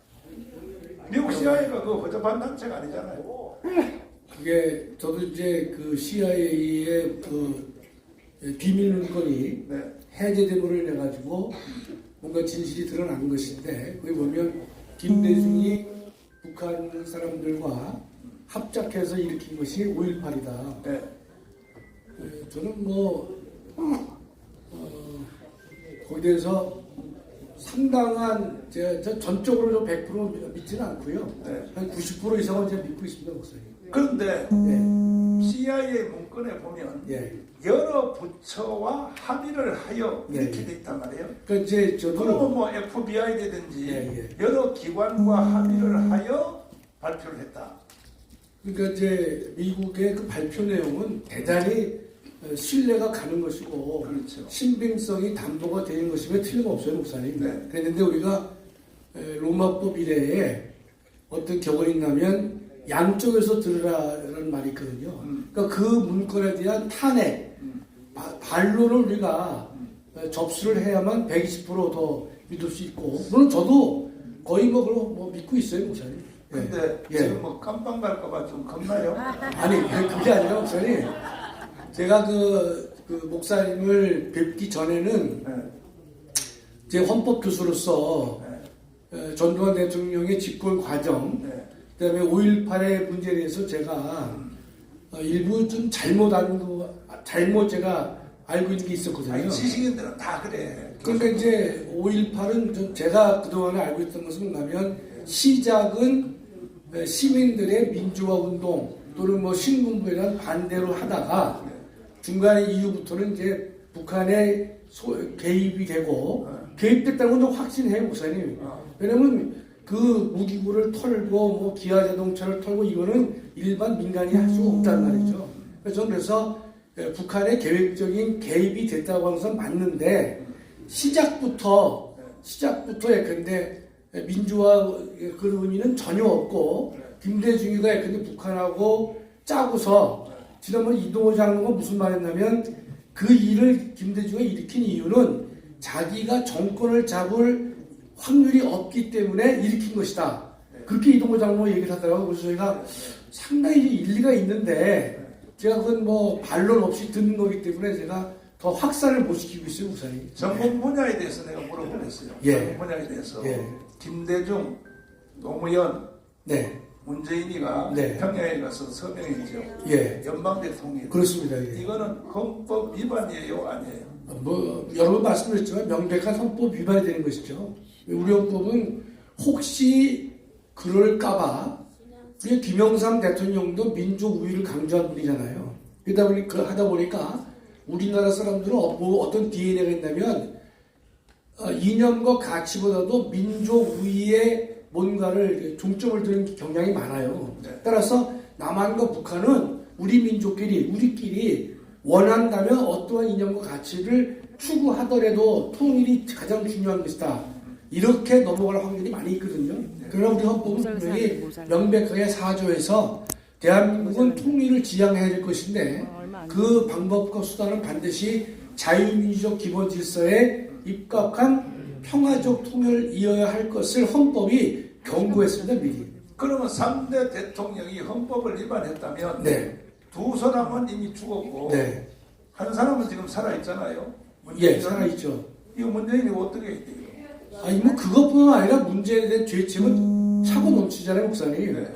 미국 CIA가 그 허접한 단체가 아니잖아요. 그게 저도 이제 그 CIA의 그 비밀 문건이 네. 해제되고를 내 가지고 뭔가 진실이 드러난 것인데 거기 보면 김대중이 북한 사람들과 합작해서 일으킨 것이 5.18이다. 네. 저는 뭐 거기에 대해서 상당한 저 전적으로 100% 믿지는 않고요. 네. 한 90% 이상은 제가 믿고 있습니다, 목사님. 그런데 예. CIA 문건에 보면 예. 여러 부처와 합의를 하여 예, 이렇게 예. 돼 있단 말이에요. 그러니까 이제 저도 그러면 뭐 FBI라든지 예, 예. 여러 기관과 합의를 하여 발표를 했다. 그러니까 이제 미국의 그 발표 내용은 대단히 신뢰가 가는 것이고 그렇죠. 신빙성이 담보가 되는 것이면 틀림없어요, 목사님. 네. 그런데 우리가 로마법 이래에 어떤 격언이 있냐면 양쪽에서 들으라는 말이 있거든요. 그러니까 그 문건에 대한 탄핵, 반론을 우리가 접수를 해야만 120%더 믿을 수 있고, 물론 저도 거의 뭐 그걸 뭐 믿고 있어요, 목사님. 근데 예. 지금 뭐 깜빵 갈까봐 좀 겁나요? 아니 그게 아니라 목사님, 제가 그 목사님을 뵙기 전에는 네. 제 헌법 교수로서 전두환 대통령의 집권 과정, 네. 그다음에 5.18의 문제에 대해서 제가 일부 좀 잘못 제가 알고 있는 게 있었거든요. 아니, 지식인들은 다 그래. 그러니까 이제 5.18은 좀 제가 그동안에 알고 있던 것은 뭐냐면 시작은 시민들의 민주화 운동 또는 뭐 신군부에 대한 반대로 하다가 중간에 이후부터는 이제 북한에 개입이 되고 개입됐다는 건 좀 확신해요, 목사님. 왜냐면 그 무기고를 털고 뭐 기아 자동차를 털고 이거는 일반 민간이 할 수가 없단 말이죠. 그래서 저는 그래서 북한의 계획적인 개입이 됐다고 하는 것은 맞는데 시작부터 예컨대 민주화 그 의미는 전혀 없고 김대중이가 예컨대 북한하고 짜고서 지난번 이동호 장로가 무슨 말했냐면 그 일을 김대중이 일으킨 이유는 자기가 정권을 잡을 확률이 없기 때문에 일으킨 것이다. 그렇게 이동호 장로가 얘기를 하더라고요. 그래서 저희가 상당히 일리가 있는데 제가 그건 뭐 반론 없이 듣는 거기 때문에 제가 더 확산을 못 시키고 있어요, 목사님. 전문 분야에 대해서 내가 물어보겠어요. 예. 전문 분야에 대해서 예. 김대중, 노무현, 네, 문재인이가 네. 평양에 가서 서명했죠. 예, 연방 대통령. 그렇습니다. 예. 이거는 헌법 위반이에요, 아니에요? 뭐 여러 번 말씀드렸지만 명백한 헌법 위반이 되는 것이죠. 우리 헌법은 혹시 그럴까봐 우리 김영삼 대통령도 민족 우위를 강조한 분이잖아요. 하다 보니까 우리나라 사람들은 어떤 DNA가 있냐면 이념과 가치보다도 민족 우위에 뭔가를 중점을 두는 경향이 많아요. 따라서 남한과 북한은 우리끼리 원한다면 어떠한 이념과 가치를 추구하더라도 통일이 가장 중요한 것이다. 이렇게 넘어갈 확률이 많이 있거든요. 그러나 우리 헌법은 분명히 명백하게 4조에서 대한민국은 통일을 지향해야 될 것인데 그 방법과 수단은 반드시 자유민주적 기본 질서에 입각한 평화적 통일을 이어야 할 것을 헌법이 경고했습니다, 미리. 그러면 3대 대통령이 헌법을 위반했다면 네. 두 사람은 이미 죽었고 네. 한 사람은 지금 살아있잖아요. 예, 살아있죠. 이거 문재인이 어떻게 해야 돼요? 아니 뭐 그것뿐만 아니라 문제에 대한 죄책은 차고 넘치잖아요, 목사님. 네.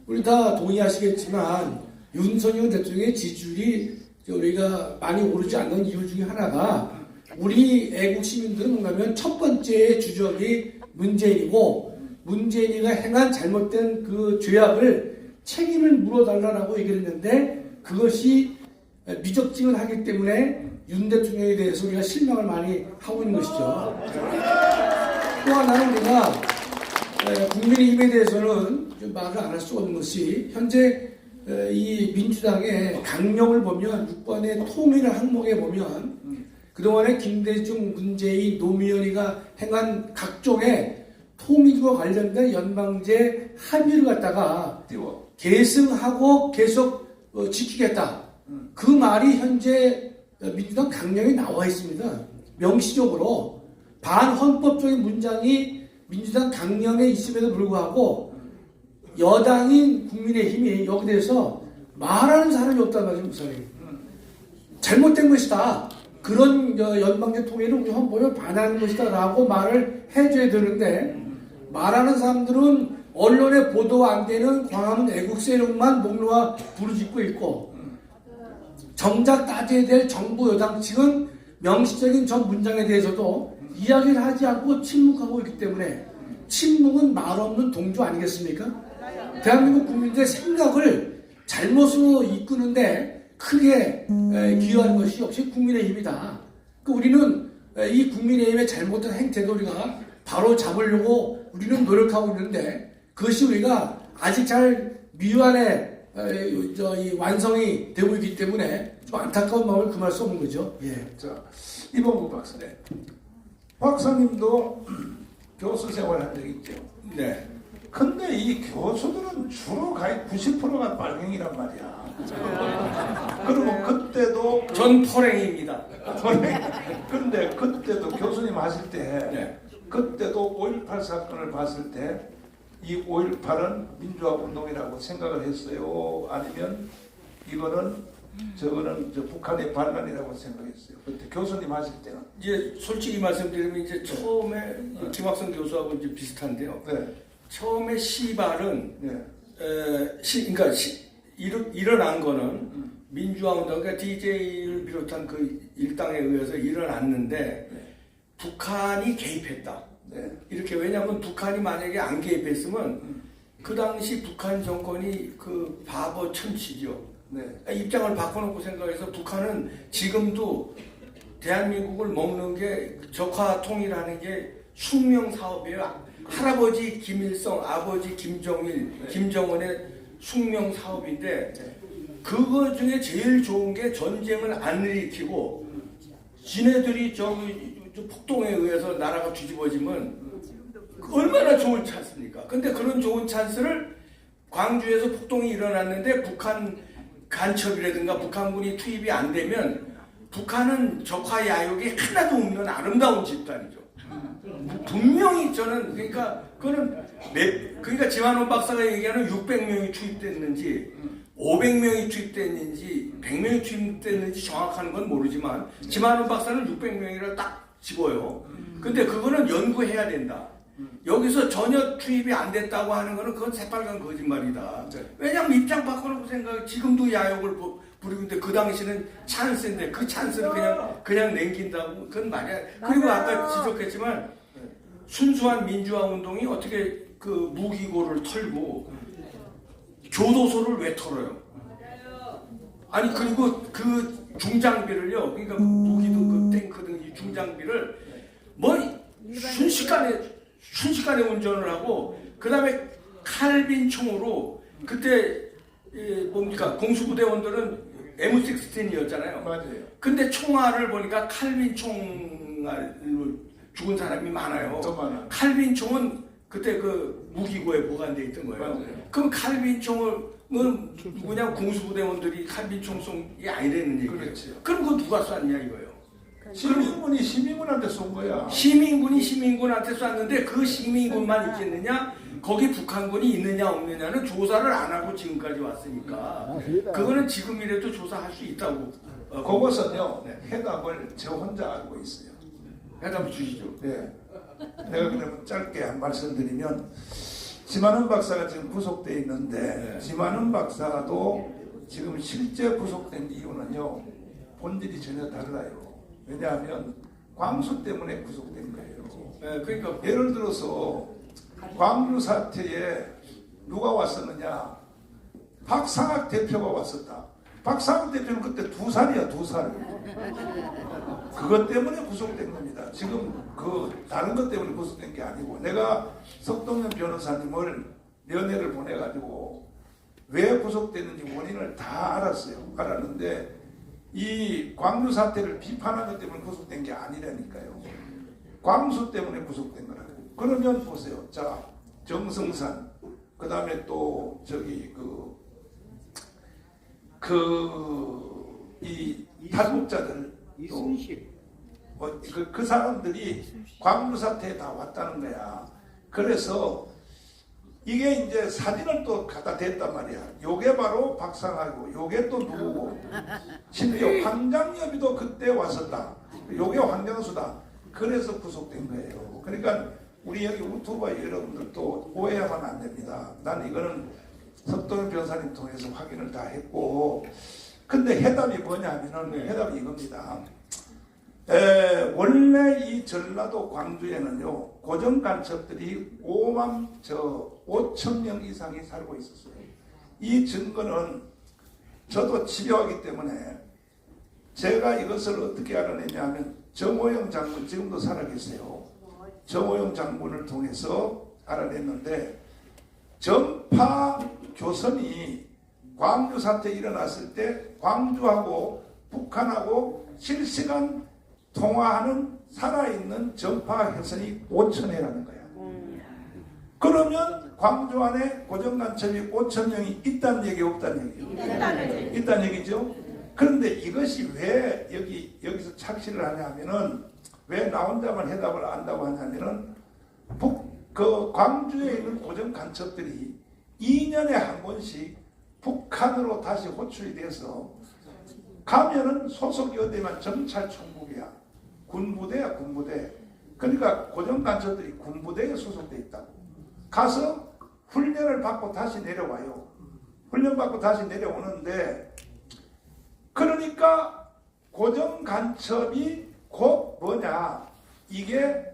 우리 다 동의하시겠지만 윤석열 대통령의 지지율이 우리가 많이 오르지 않는 이유 중에 하나가 우리 애국 시민들은 뭔가면 첫 번째 주적이 문재인이고 문재인이가 행한 잘못된 그 죄악을 책임을 물어달라고 얘기를 했는데 그것이 미적지근 하기 때문에 윤 대통령에 대해서 우리가 실망을 많이 하고 있는 것이죠. 또 하나는 우리가 국민의힘에 대해서는 좀 말을 안 할 수 없는 것이 현재 이 민주당의 강령을 보면 6번의 통일 항목에 보면 그동안에 김대중, 문재인, 노무현이가 행한 각종의 통일과 관련된 연방제 합의를 갖다가 계승하고 계속 지키겠다. 그 말이 현재 민주당 강령에 나와 있습니다. 명시적으로 반헌법적인 문장이 민주당 강령에 있음에도 불구하고 여당인 국민의힘이 여기 대해서 말하는 사람이 없단 말이에요, 목사님. 잘못된 것이다. 그런 연방제 통일을 우리 헌법에 반하는 것이다 라고 말을 해줘야 되는데 말하는 사람들은 언론에 보도 안 되는 광화문 애국 세력만 목놓아 부르짖고 있고 정작 따져야 될 정부 여당 측은 명시적인 전 문장에 대해서도 이야기를 하지 않고 침묵하고 있기 때문에 침묵은 말 없는 동조 아니겠습니까? 대한민국 국민들의 생각을 잘못으로 이끄는데 크게 기여하는 것이 역시 국민의힘이다. 우리는 이 국민의힘의 잘못된 행태도 우리가 바로 잡으려고 우리는 노력하고 있는데 그것이 우리가 아직 잘 미완의 완성이 되고 있기 때문에 좀 안타까운 마음을 금할 수 없는 거죠. 예. 자, 이봉구 박사님. 박사님도 교수 생활한 적 있죠? 네. 근데 이 교수들은 주로 거의 90%가 빨갱이란 말이야. 그리고 그때도 전 포랭입니다. 그런데 그때도 교수님 하실 때 네. 그때도 5.18 사건을 봤을 때 이 5.18은 민주화 운동이라고 생각을 했어요? 아니면 이거는 저거는 북한의 반란이라고 생각했어요? 그때 교수님 하실 때는? 이제 솔직히 말씀드리면 이제 처음에 김학성 교수하고 이제 비슷한데요. 네. 처음에 시발은 네. 그러니까 일어난 거는 민주화 운동, 그러니까 DJ를 비롯한 그 일당에 의해서 일어났는데 북한이 개입했다. 네. 이렇게 왜냐하면 북한이 만약에 안 개입했으면 그 당시 북한 정권이 그 바보 천치죠. 네. 입장을 바꿔놓고 생각해서 북한은 지금도 대한민국을 먹는 게 적화 통일하는 게 숙명 사업이에요. 할아버지 김일성, 아버지 김정일, 김정은의 숙명 사업인데 그거 중에 제일 좋은 게 전쟁을 안 일으키고 지네들이 저기 폭동에 의해서 나라가 뒤집어지면 얼마나 좋은 찬스입니까? 근데 그런 좋은 찬스를 광주에서 폭동이 일어났는데 북한 간첩이라든가 북한군이 투입이 안 되면 북한은 적화 야욕이 하나도 없는 아름다운 집단이죠. 분명히 저는 그러니까 그러니까 지만원 박사가 얘기하는 600명이 투입됐는지 500명이 투입됐는지 100명이 투입됐는지 정확한 건 모르지만 지만원 박사는 600명이라 딱 집어요. 근데 그거는 연구해야 된다. 여기서 전혀 투입이 안 됐다고 하는 거는 그건 새빨간 거짓말이다. 왜냐하면 입장 바꿔놓고 생각해. 지금도 야욕을 부리고 있는데 그 당시는 찬스인데 그 찬스를 그냥 남긴다고 그건 말이야. 그리고 아까 지적했지만 순수한 민주화 운동이 어떻게 그 무기고를 털고 교도소를 왜 털어요? 아니 그리고 그 중장비를요. 그러니까 무기도 그 탱크 등 이 중장비를 뭐 순식간에 운전을 하고 그 다음에 칼빈 총으로 그때 뭡니까 공수부대원들은 M16였잖아요. 맞아요. 근데 총알을 보니까 칼빈 총알로 죽은 사람이 많아요. 더 많아. 칼빈 총은 그때 그 무기고에 보관돼 있던 거예요. 맞아요. 그럼 칼빈 총을 누구냐 공수부대원들이 칼빈 총 쏜 게 아니라는 얘기예요. 그렇죠. 그럼 그거 누가 쐈냐 이거예요. 시민군이 시민군한테 쏜 거야. 시민군이 시민군한테 쐈는데 그 시민군만 있겠느냐? 거기 북한군이 있느냐 없느냐는 조사를 안 하고 지금까지 왔으니까 그거는 지금이라도 조사할 수 있다고. 그것은요 네. 해답을 저 혼자 알고 있어요. 해답 주시죠. 네. 내가 그러면 짧게 한 말씀드리면 지만은 박사가 지금 구속돼 있는데 네. 지만은 박사도 지금 실제 구속된 이유는요 본질이 전혀 달라요. 왜냐하면 광수 때문에 구속된 거예요. 네, 그러니까 예를 들어서 광주 사태에 누가 왔었느냐? 박상학 대표가 왔었다. 박상학 대표는 그때 2살이야, 2살. 그것 때문에 구속된 겁니다. 지금 그 다른 것 때문에 구속된 게 아니고 내가 석동현 변호사님을 면회를 보내가지고 왜 구속됐는지 원인을 다 알았어요. 알았는데 이 광주 사태를 비판한 것 때문에 구속된 게 아니라니까요. 광수 때문에 구속된 거라고. 그러면 보세요. 자, 정승산, 그 다음에 또 저기 이 탈북자들 또 그 사람들이 광주 사태에 다 왔다는 거야. 그래서 이게 이제 사진을 또 갖다 댔단 말이야. 요게 바로 박상하고 요게 또 누구고 심지어 황장엽이도 그때 왔었다. 요게 황장수다. 그래서 구속된 거예요. 그러니까 우리 여기 유튜버 여러분들도 오해하면 안 됩니다. 난 이거는 석동현 변호사님 통해서 확인을 다 했고 근데 해답이 뭐냐면은 해답이 이겁니다. 원래 이 전라도 광주에는요 고정 간첩들이 5천 명 이상이 살고 있었어요. 이 증거는 저도 치료하기 때문에 제가 이것을 어떻게 알아내냐면 정호영 장군 지금도 살아계세요. 정호영 장군을 통해서 알아냈는데 전파 교선이 광주 사태 일어났을 때 광주하고 북한하고 실시간 통화하는 살아있는 전파 회선이 5,000회라는 거야. 그러면 광주 안에 고정간첩이 5,000명이 있다는 얘기 없다는 얘기예요? 있다는 얘기죠. 그런데 이것이 왜 여기서 착시를 하냐면은 왜 나 혼자만 해답을 안다고 하냐면은 그 광주에 있는 고정 간첩들이 2년에 한 번씩 북한으로 다시 호출이 돼서 가면은 소속이 어디만 정찰총국이야. 군부대야 군부대. 그러니까 고정 간첩들이 군부대에 소속돼 있다고. 가서 훈련을 받고 다시 내려와요. 훈련 받고 다시 내려오는데 그러니까 고정 간첩이 곧 뭐냐 이게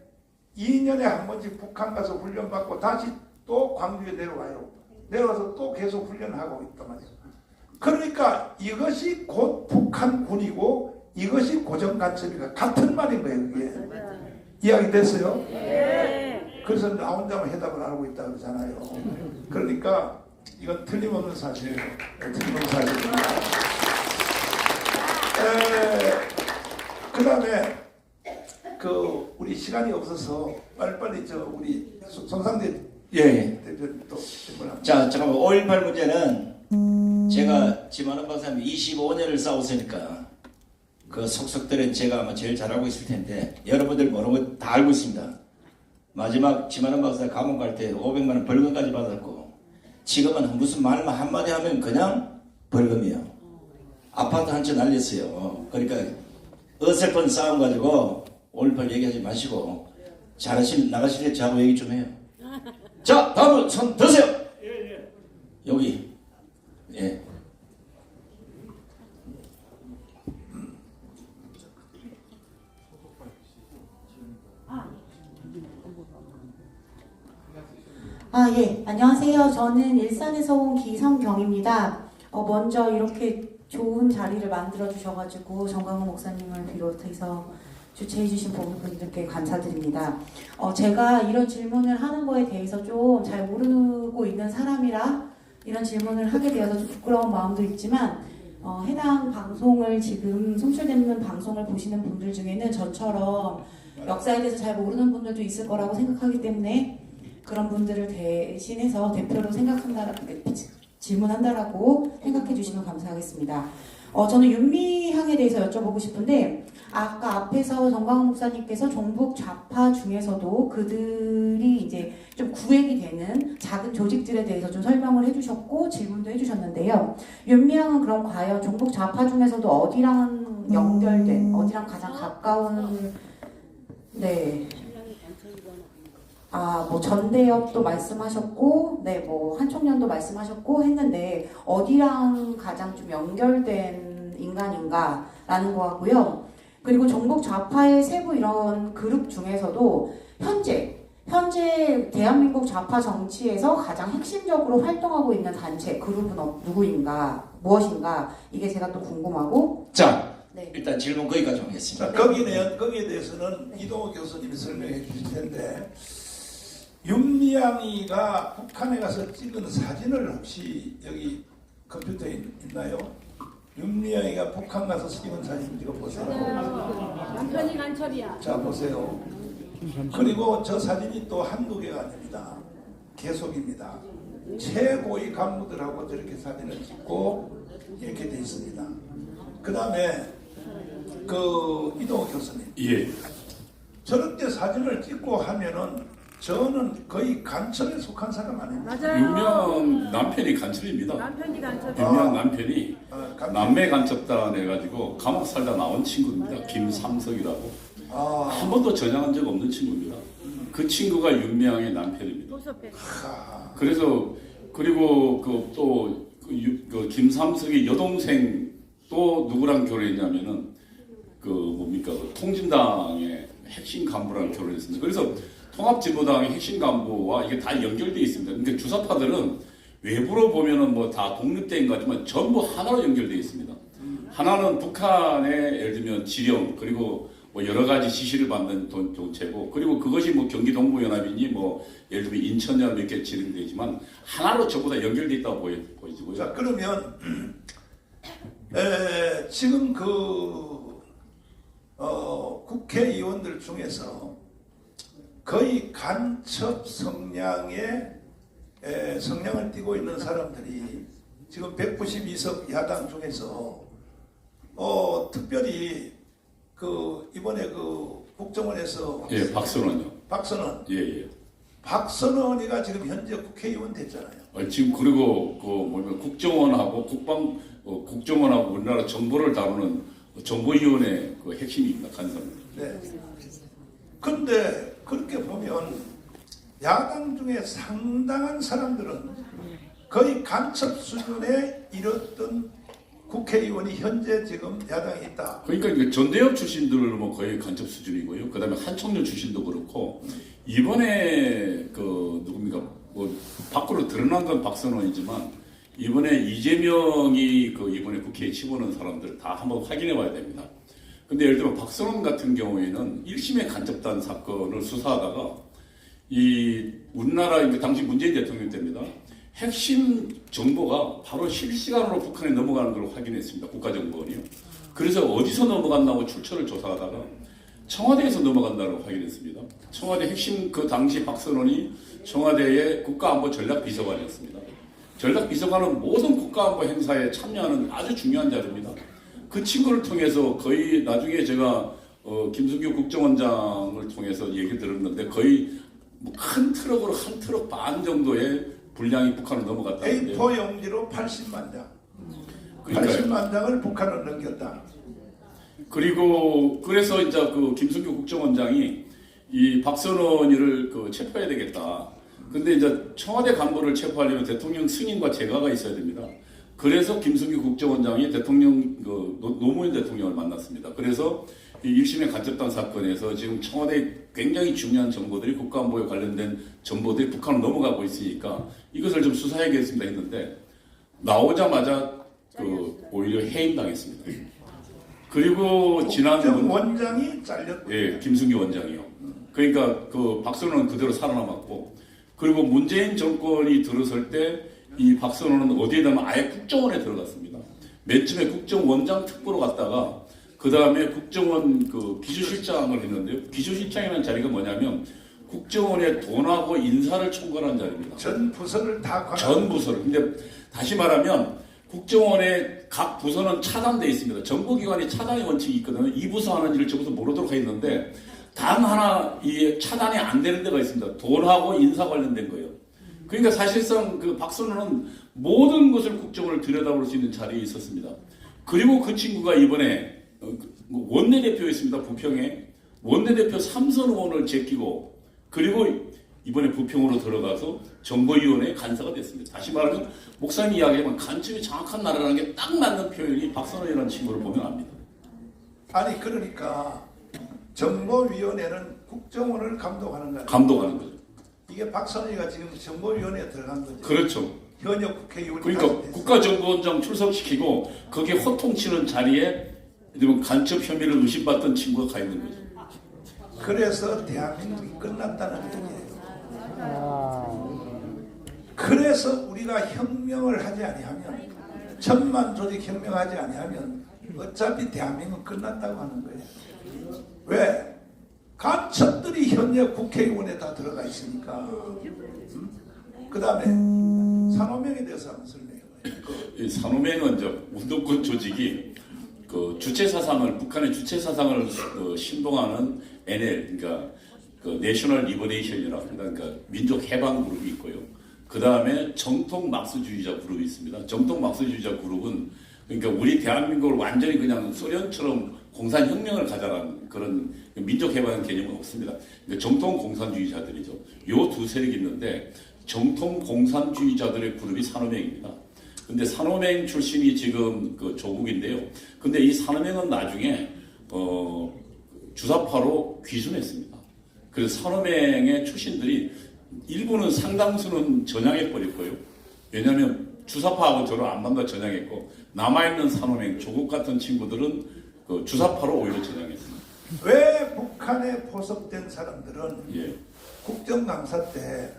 2년에 한 번씩 북한 가서 훈련 받고 다시 또 광주에 내려와요. 내려와서 또 계속 훈련하고 있단 말이에요. 그러니까 이것이 곧 북한군이고 이것이 고정 간첩이가 같은 말인 거예요. 그게 이야기 됐어요? 그래서 나 혼자만 해답을 알고 있다고 그러잖아요. 그러니까 이건 틀림없는 사실이에요. 틀림없는 사실입니다. 그 다음에 우리 시간이 없어서 빨리빨리 우리 손상대 대표님 또 질문합니다. 자, 잠깐만. 5.18 문제는 제가 지만원 박사님 25년을 싸웠으니까 그 속속들은 제가 아마 제일 잘하고 있을 텐데 여러분들 모르는 거 다 알고 있습니다. 마지막 지만원 박사 감옥 갈 때 500만 원 벌금까지 받았고 지금은 무슨 말만 한마디 하면 그냥 벌금이에요. 아파트 한 채 날렸어요. 그러니까 어설픈 싸움 가지고 5.18 얘기하지 마시고 나가실 때 저하고 얘기 좀 해요. 자, 다음은 손 드세요. 여기. 예. 예. 안녕하세요. 저는 일산에서 온 기성경입니다. 먼저 이렇게 좋은 자리를 만들어 주셔가지고 정광훈 목사님을 비롯해서 주최해주신 부분들께 감사드립니다. 제가 이런 질문을 하는 거에 대해서 좀 잘 모르고 있는 사람이라 이런 질문을 하게 되어서 좀 부끄러운 마음도 있지만 해당 방송을 지금 송출되는 방송을 보시는 분들 중에는 저처럼 역사에 대해서 잘 모르는 분들도 있을 거라고 생각하기 때문에 그런 분들을 대신해서 대표로 질문한다라고 생각해 주시면 감사하겠습니다. 저는 윤미향에 대해서 여쭤보고 싶은데 아까 앞에서 정광훈 목사님께서 종북 좌파 중에서도 그들이 이제 좀 구획이 되는 작은 조직들에 대해서 좀 설명을 해주셨고 질문도 해주셨는데요. 윤미향은 그럼 과연 종북 좌파 중에서도 어디랑 연결된, 어디랑 가장 가까운 네. 뭐 전대협도 말씀하셨고, 네, 뭐 한총련도 말씀하셨고 했는데 어디랑 가장 좀 연결된 인간인가라는 거 같고요. 그리고 전국 좌파의 세부 이런 그룹 중에서도 현재 대한민국 좌파 정치에서 가장 핵심적으로 활동하고 있는 단체 그룹은 누구인가, 무엇인가, 이게 제가 또 궁금하고. 자, 네. 일단 질문 거기까지 하겠습니다. 자, 거기에 대해서는 이동호 교수님이 설명해 주실 텐데, 윤미향이가 북한에 가서 찍은 사진을 혹시 여기 컴퓨터에 있나요? 윤미향이가 북한 가서 찍은 사진 이거 보세요. 남편이 간첩이야. 자, 보세요. 그리고 저 사진이 또 한두 개가 아닙니다. 계속입니다. 최고위 간부들하고 저렇게 사진을 찍고 이렇게 돼 있습니다. 그 다음에 이동호 교수님, 예. 저렇게 사진을 찍고 하면은 저는 거의 간첩에 속한 사람 아닙니까? 맞아요. 유명 남편이 간첩입니다. 남편이 간첩. 유명 남편이 간첩. 남매 간첩단 해가지고 감옥 살다 나온 친구입니다. 김삼석이라고. 한 번도 전향한 적 없는 친구입니다. 그 친구가 윤미향의 남편입니다. 그래서 그리고 그 김삼석의 여동생 또 누구랑 결혼했냐면은 그 통진당의 핵심 간부랑 결혼했습니다. 그래서 통합진보당의 핵심 간부와 이게 다 연결되어 있습니다. 근데 주사파들은 외부로 보면은 뭐 다 독립된 거지만 전부 하나로 연결되어 있습니다. 하나는 북한의 예를 들면 지령 그리고 뭐 여러 가지 지시를 받는 동체고, 그리고 그것이 뭐 경기 동부연합이니 뭐 예를 들면 인천이나 몇 개 진행되지만 하나로 전부 다 연결되어 있다고 보이고요. 자, 그러면 지금 국회의원들 중에서 거의 간첩 성향을 띠고 있는 사람들이 지금 192석 야당 중에서 특별히 이번에 국정원에서 예, 박선원요. 박선원. 예. 박선원이가 지금 현재 국회의원 됐잖아요. 지금 그리고 국정원하고 국정원하고 우리나라 정보를 다루는 정보위원회 핵심입니다. 간사입니다. 네. 근데 그렇게 보면 야당 중에 상당한 사람들은 거의 간첩 수준에 이르렀던 국회의원이 현재 지금 야당에 있다. 그러니까 이게 전대협 출신들은 뭐 거의 간첩 수준이고요. 그다음에 한총련 출신도 그렇고, 이번에 누굽니까? 뭐 밖으로 드러난 건 박선원이지만 이번에 이재명이 이번에 국회에 집어넣은 사람들 다 한번 확인해 봐야 됩니다. 근데 예를 들어 박선원 같은 경우에는 1심의 간첩단 사건을 수사하다가 우리나라 당시 문재인 대통령 때입니다. 핵심 정보가 바로 실시간으로 북한에 넘어가는 걸 확인했습니다. 국가정보원이요. 그래서 어디서 넘어갔나고 출처를 조사하다가 청와대에서 넘어간다고 확인했습니다. 청와대 핵심 당시 박선원이 청와대의 국가안보 전략비서관이었습니다. 전략비서관은 모든 국가안보 행사에 참여하는 아주 중요한 자료입니다. 그 친구를 통해서 거의 나중에 제가 김승규 국정원장을 통해서 얘기 들었는데 거의 큰 트럭으로 한 트럭 반 정도의 분량이 북한으로 넘어갔다는데요. A4 용지로 80만 장. 80만 장을 북한으로 넘겼다. 그리고 그래서 이제 김승규 국정원장이 이 박선원이를 체포해야 되겠다. 근데 이제 청와대 간부를 체포하려면 대통령 승인과 재가가 있어야 됩니다. 그래서 김승규 국정원장이 대통령 노무현 대통령을 만났습니다. 그래서 이 1심의 간첩단 사건에서 지금 청와대 굉장히 중요한 정보들이 국가안보에 관련된 정보들이 북한으로 넘어가고 있으니까 이것을 좀 수사해야겠습니다 했는데 나오자마자 오히려 해임당했습니다. 그리고 지난번 원장이 잘렸고, 예, 김승규 원장이요. 그러니까 박선원은 그대로 살아남았고, 그리고 문재인 정권이 들어설 때 이 박선원은 어디에 가면 아예 국정원에 들어갔습니다. 맨 처음에 국정원장 특보로 갔다가 그 다음에 국정원 비서실장을 했는데요. 비서실장이라는 자리가 뭐냐면 국정원의 돈하고 인사를 총괄하는 자리입니다. 전 부서를 다 전 부서를. 근데 다시 말하면 국정원의 각 부서는 차단되어 있습니다. 정보기관이 차단의 원칙이 있거든요. 이 부서 하는 일을 저 부서 모르도록 해 있는데 단 하나 이 차단이 안 되는 데가 있습니다. 돈하고 인사 관련된 거예요. 그러니까 사실상 박선원은 모든 것을 국정원을 들여다볼 수 있는 자리에 있었습니다. 그리고 그 친구가 이번에 원내대표였습니다. 부평에 원내대표 3선 의원을 제끼고 그리고 이번에 부평으로 들어가서 정보위원회 간사가 됐습니다. 다시 말하면 목사님 이야기하면 간첩이 정확한 나라라는 게 딱 맞는 표현이 박선원이라는 친구를 보면 압니다. 아니 그러니까 정보위원회는 국정원을 감독하는 거예요. 감독하는 거죠. 이게 박선희가 지금 정보위원회에 들어간 거죠. 그렇죠. 현역 국회의원이 그러니까 국가정보원장 출석시키고 거기에 호통치는 자리에 간첩 혐의를 의심받던 친구가 가 있는 거죠. 그래서 대한민국이 끝났다는 얘기예요. 그래서 우리가 혁명을 하지 아니하면 천만 조직 혁명하지 아니하면 어차피 대한민국 끝났다고 하는 거예요. 왜? 간첩들이 현역 국회의원에 다 들어가 있으니까. 그 다음에 산호명에 대해서 한번 설명해봐요. 이 산호맹은 이제 운동권 조직이 그 주체 사상을 북한의 주체 사상을 신봉하는 NL 그러니까 그 내셔널 리버레이션이라고 합니다. 그러니까 민족 해방 그룹이 있고요. 그 다음에 정통 막스주의자 그룹이 있습니다. 정통 막스주의자 그룹은 그러니까 우리 대한민국을 완전히 그냥 소련처럼 공산혁명을 가져간 그런 민족 해방 개념은 없습니다. 그러니까 정통 공산주의자들이죠. 요 두 세력이 있는데 정통 공산주의자들의 그룹이 산호맹입니다. 근데 산호맹 출신이 지금 그 조국인데요. 근데 이 산호맹은 나중에 주사파로 귀순했습니다. 그래서 산호맹의 출신들이 일부는 상당수는 전향해 버렸고요. 왜냐하면 주사파하고 저를 안 만나 전향했고 남아있는 산호맹 조국 같은 친구들은 그 주사파로 오히려 전향했습니다. 왜 북한에 포섭된 사람들은 예. 국정감사 때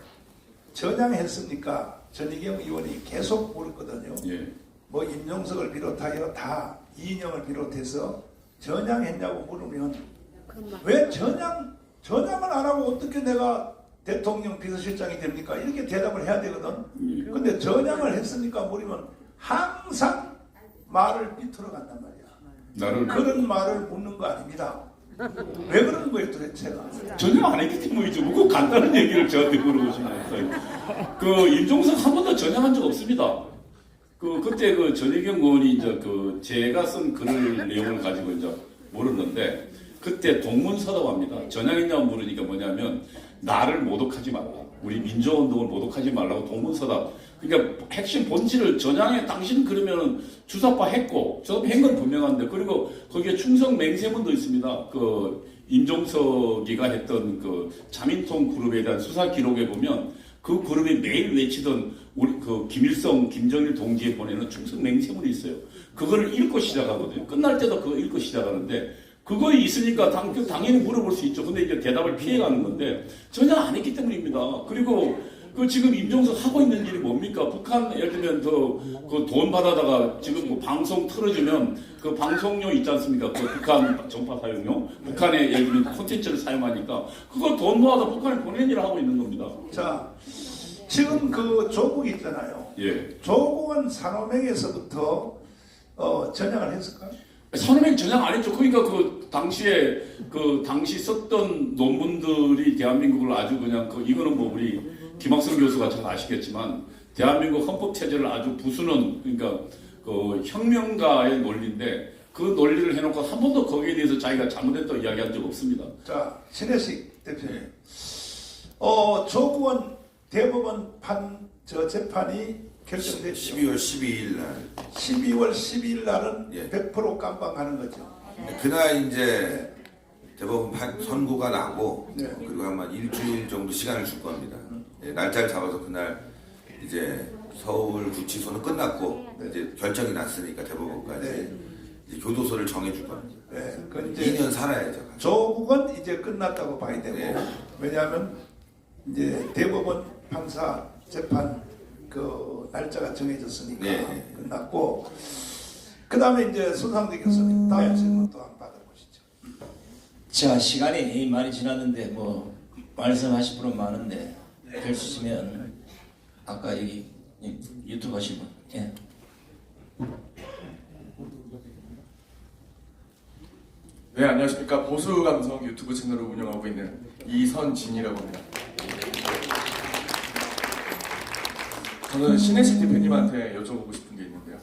전향했습니까? 전희경 의원이 계속 물었거든요. 예. 뭐 임종석을 비롯하여 다 이인영을 비롯해서 전향했냐고 물으면 왜 전향을 안 하고 어떻게 내가 대통령 비서실장이 됩니까? 이렇게 대답을 해야 되거든. 근데 전향을 했습니까? 물으면 항상 말을 비틀어 간단 말이야. 그런 말을 묻는 거 아닙니다. 왜 그러는 거예요 도대체가? 전혀 안 했기 때문이죠. 뭐 간단한 얘기를 저한테 물어보시면 그 임종석 한 번도 전향한 적 없습니다. 그때 그 전희경 의원이 이제 그 제가 쓴 글을 내용을 가지고 이제 물었는데 그때 동문서다고 합니다. 전향했냐고 물으니까 뭐냐면 나를 모독하지 말라. 우리 민주화운동을 모독하지 말라고 동문서답. 그러니까 핵심 본질을 전향해 당신 그러면은 주사파 했고 저도 한 건 분명한데 그리고 거기에 충성 맹세문도 있습니다. 그 임종석이가 했던 그 자민통 그룹에 대한 수사 기록에 보면 그 그룹이 매일 외치던 우리 그 김일성, 김정일 동지에 보내는 충성 맹세문이 있어요. 그거를 읽고 시작하거든요. 끝날 때도 그거 읽고 시작하는데 그거 있으니까 당연히 물어볼 수 있죠. 근데 이제 대답을 피해가는 건데 전혀 안 했기 때문입니다. 그리고 그 지금 임종석 하고 있는 일이 뭡니까? 북한 예를 들면 그 돈 받아다가 지금 뭐 방송 틀어주면 그 방송료 있지 않습니까? 그 북한 전파 사용료 북한에 예를 들면 콘텐츠를 사용하니까 그거 돈 모아서 북한에 보내는 일을 하고 있는 겁니다. 자 지금 그 조국 있잖아요. 예. 조국은 산호맹에서부터 전향을 했을까요? 산호맹 전향 안 했죠. 그러니까 그 당시에 그 당시 썼던 논문들이 대한민국을 아주 그냥 이거는 뭐 우리 김학성 교수가 잘 아시겠지만 대한민국 헌법 체제를 아주 부수는 그러니까 그 혁명가의 논리인데 그 논리를 해놓고 한 번도 거기에 대해서 자기가 잘못했다고 이야기한 적 없습니다. 자 신혜식 대표님, 조국은 대법원 재판이 결정됐죠. 12월 12일 날. 12월 12일 날은 예. 100% 깜빵하는 거죠. 그날 이제 대법원 선고가 나고 네. 그리고 아마 일주일 정도 시간을 줄 겁니다. 예, 날짜를 잡아서 그날 이제 서울 구치소는 끝났고 이제 결정이 났으니까 대법원까지 네. 이제 교도소를 정해줄 겁니다. 네, 그 이제 2년 살아야죠. 조국은 이제 끝났다고 봐야 되고 네. 왜냐하면 이제 대법원 판사 재판 그 날짜가 정해졌으니까 네. 끝났고 그 다음에 이제 손상대 교수님 다음 질문 또 한번 받아보시죠. 자, 시간이 많이 지났는데 뭐 말씀하실 분은 많은데 될 수 있으면 아까 여기 유튜브 하신 분 예. 네, 안녕하십니까. 보수감성 유튜브 채널을 운영하고 있는 이선진이라고 합니다. 저는 신혜식 대표님한테 여쭤보고 싶은 게 있는데요.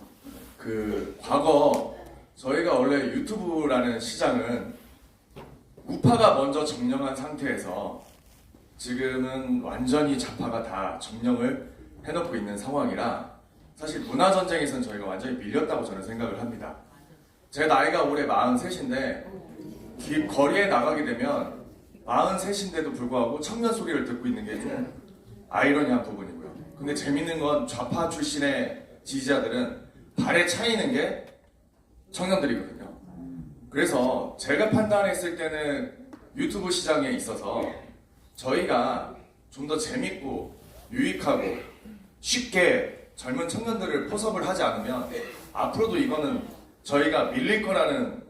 과거 저희가 원래 유튜브라는 시장은 우파가 먼저 점령한 상태에서 지금은 완전히 좌파가 다 점령을 해놓고 있는 상황이라 사실 문화전쟁에서는 저희가 완전히 밀렸다고 저는 생각을 합니다. 제 나이가 올해 43인데 거리에 나가게 되면 43인데도 불구하고 청년 소리를 듣고 있는 게 좀 아이러니한 부분이고요. 근데 재밌는 건 좌파 출신의 지지자들은 발에 차이는 게 청년들이거든요. 그래서 제가 판단했을 때는 유튜브 시장에 있어서 저희가 좀 더 재밌고 유익하고 쉽게 젊은 청년들을 포섭을 하지 않으면 앞으로도 이거는 저희가 밀릴 거라는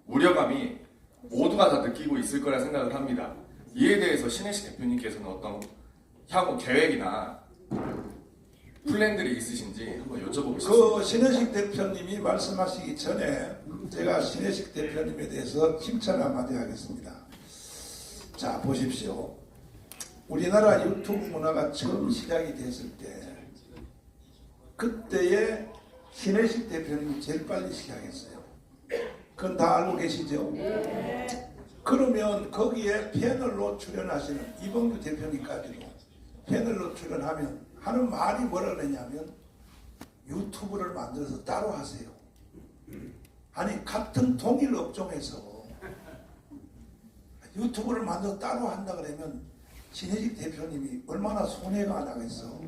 우려감이 모두가 다 느끼고 있을 거라 생각을 합니다. 이에 대해서 신혜식 대표님께서는 어떤 향후 계획이나 플랜들이 있으신지 한번 여쭤보고 싶습니다. 그 신혜식 대표님이 말씀하시기 전에 제가 신혜식 대표님에 대해서 칭찬 한마디 하겠습니다. 자, 보십시오. 우리나라 유튜브 문화가 처음 시작이 됐을 때 그때의 신혜식 대표님이 제일 빨리 시작했어요. 그건 다 알고 계시죠? 그러면 거기에 패널로 출연하시는 이봉규 대표님까지도 패널로 출연하면 하는 말이 뭐라 그러냐면 유튜브를 만들어서 따로 하세요. 아니 같은 동일 업종에서 유튜브를 만들어서 따로 한다 그러면 신혜식 대표님이 얼마나 손해가 나겠어.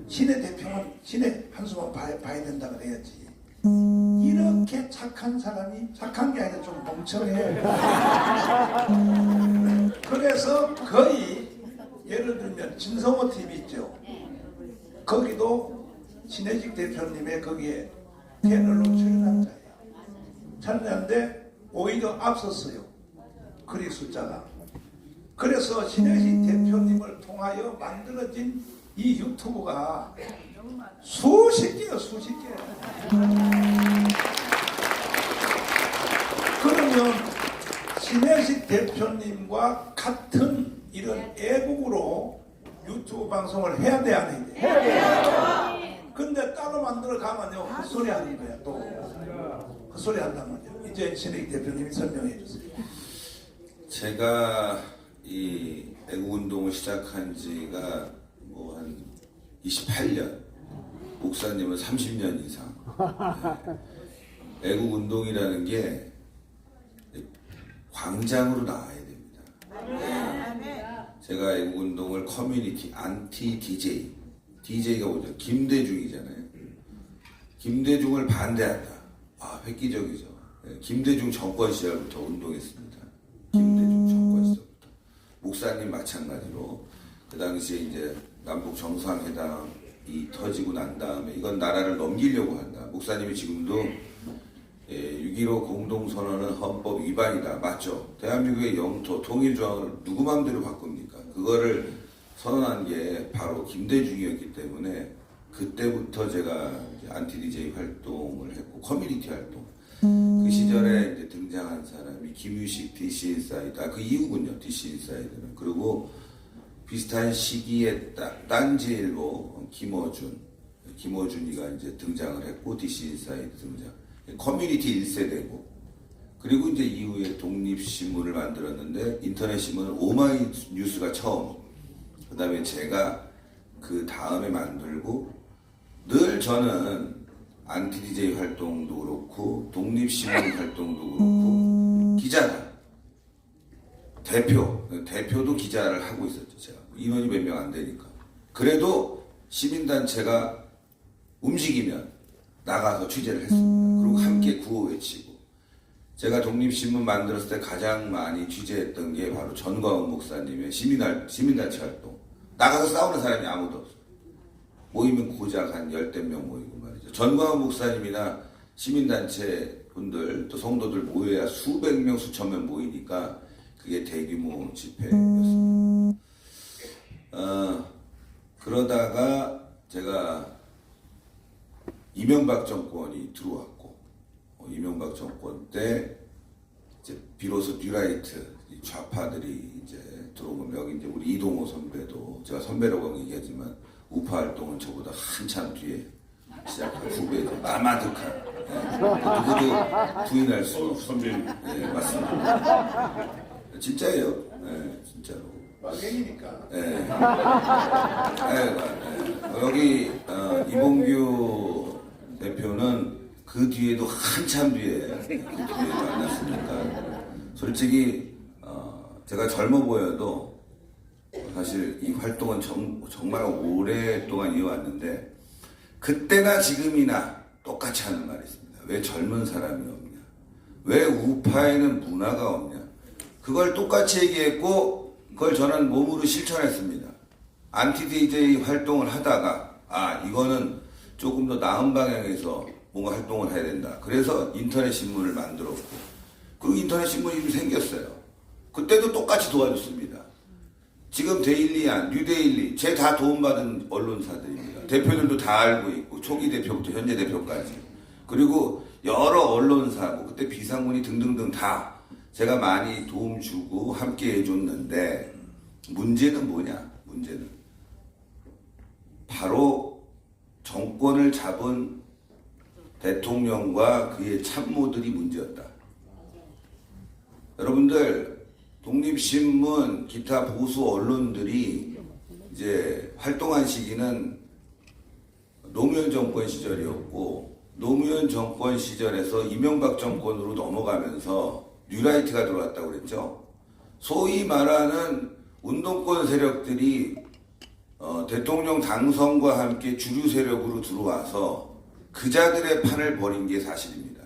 신혜 대표는 신혜 한수만 봐야 된다 그래야지. 이렇게 착한 사람이 착한 게 아니라 좀 멍청해. 그래서 거의 예를 들면 진성호 TV 있죠. 거기도 신혜식 대표님의 거기에 패널로 출연한 자예요. 참여한데 오히려 앞섰어요. 클릭 숫자가. 그래서 신혜식 대표님을 통하여 만들어진 이 유튜브가 수십 개요, 수십 개. 그러면 신혜식 대표님과 같은 이런 애국으로 유튜브 방송을 해야 돼, 안 해야 돼? 해야 돼요. 근데 따로 만들어 가면요, 헛소리 하는 거야, 또. 헛소리 한단 말이야. 이제 신혜식 대표님이 설명해 주세요. 제가 이 애국운동을 시작한 지가 뭐 한 28년, 목사님은 30년 이상. 네. 애국운동이라는 게 광장으로 나와야 됩니다. 네. 제가 애국운동을 커뮤니티, 안티 DJ, DJ가 뭐죠? 김대중이잖아요. 김대중을 반대한다. 아, 획기적이죠. 네. 김대중 정권 시절부터 운동했습니다. 김대중 정권 시절부터. 목사님 마찬가지로 그 당시에 이제 남북 정상회담이 터지고 난 다음에 이건 나라를 넘기려고 한다. 목사님이 지금도 6.15 공동선언은 헌법 위반이다. 맞죠? 대한민국의 영토 통일조항을 누구 마음대로 바꿉니까? 그거를 선언한 게 바로 김대중이었기 때문에 그때부터 제가 안티 DJ 활동을 했고 커뮤니티 활동. 그 시절에 이제 등장한 사람이 김유식 DC 인사이드, 그 이후군요. DC 인사이드는. 그리고 비슷한 시기에 딴지일보 김어준이가 이제 등장을 했고 DC 인사이드 등장. 커뮤니티 1세대고. 그리고 이제 이후에 독립신문을 만들었는데 인터넷 신문은 오마이뉴스가 처음. 그 다음에 제가 그 다음에 만들고 늘 저는 안티 DJ 활동도 그렇고 독립신문 활동도 그렇고 기자다. 대표도 기자를 하고 있었죠. 제가 인원이 몇 명 안 되니까. 그래도 시민단체가 움직이면 나가서 취재를 했습니다. 그리고 함께 구호 외치고. 제가 독립신문 만들었을 때 가장 많이 취재했던 게 바로 전광훈 목사님의 시민단체 활동. 나가서 싸우는 사람이 아무도 없어요. 모이면 고작 한 10대 명 모이고 말이죠. 전광훈 목사님이나 시민단체 분들 또 성도들 모여야 수백 명 수천 명 모이니까 그게 대규모 집회였습니다. 그러다가 제가 이명박 정권이 들어왔고 이명박 정권 때 이제 비로소 뉴라이트 좌파들이 이제 들어오면 여기 이제 우리 이동호 선배도 제가 선배라고 얘기하지만 우파 활동은 저보다 한참 뒤에 시작한 후배죠. 나마득한. 네. 누구도 부인할 수 없습니다. 네, 맞습니다. 진짜예요. 네, 진짜로. 빨갱이니까. 네. 여기 이봉규 대표는 그 뒤에도 한참 뒤에 만났으니까 솔직히 제가 젊어 보여도 사실 이 활동은 정말 오랫동안 이어왔는데 그때나 지금이나 똑같이 하는 말이 있습니다. 왜 젊은 사람이 없냐? 왜 우파에는 문화가 없냐? 그걸 똑같이 얘기했고 그걸 저는 몸으로 실천했습니다. 안티-DJ 활동을 하다가 이거는 조금 더 나은 방향에서 뭔가 활동을 해야 된다. 그래서 인터넷 신문을 만들었고 그 인터넷 신문이 이미 생겼어요. 그때도 똑같이 도와줬습니다. 지금 데일리안, 뉴데일리 제 다 도움받은 언론사들입니다. 대표들도 다 알고 있고 초기 대표부터 현재 대표까지 그리고 여러 언론사 뭐 그때 비상문이 등등등 다 제가 많이 도움 주고 함께 해줬는데 문제는 뭐냐? 문제는 바로 정권을 잡은 대통령과 그의 참모들이 문제였다. 여러분들 독립신문 기타 보수 언론들이 이제 활동한 시기는 노무현 정권 시절이었고 노무현 정권 시절에서 이명박 정권으로 넘어가면서 뉴라이트가 들어왔다고 그랬죠. 소위 말하는 운동권 세력들이 대통령 당선과 함께 주류 세력으로 들어와서 그자들의 판을 벌인 게 사실입니다.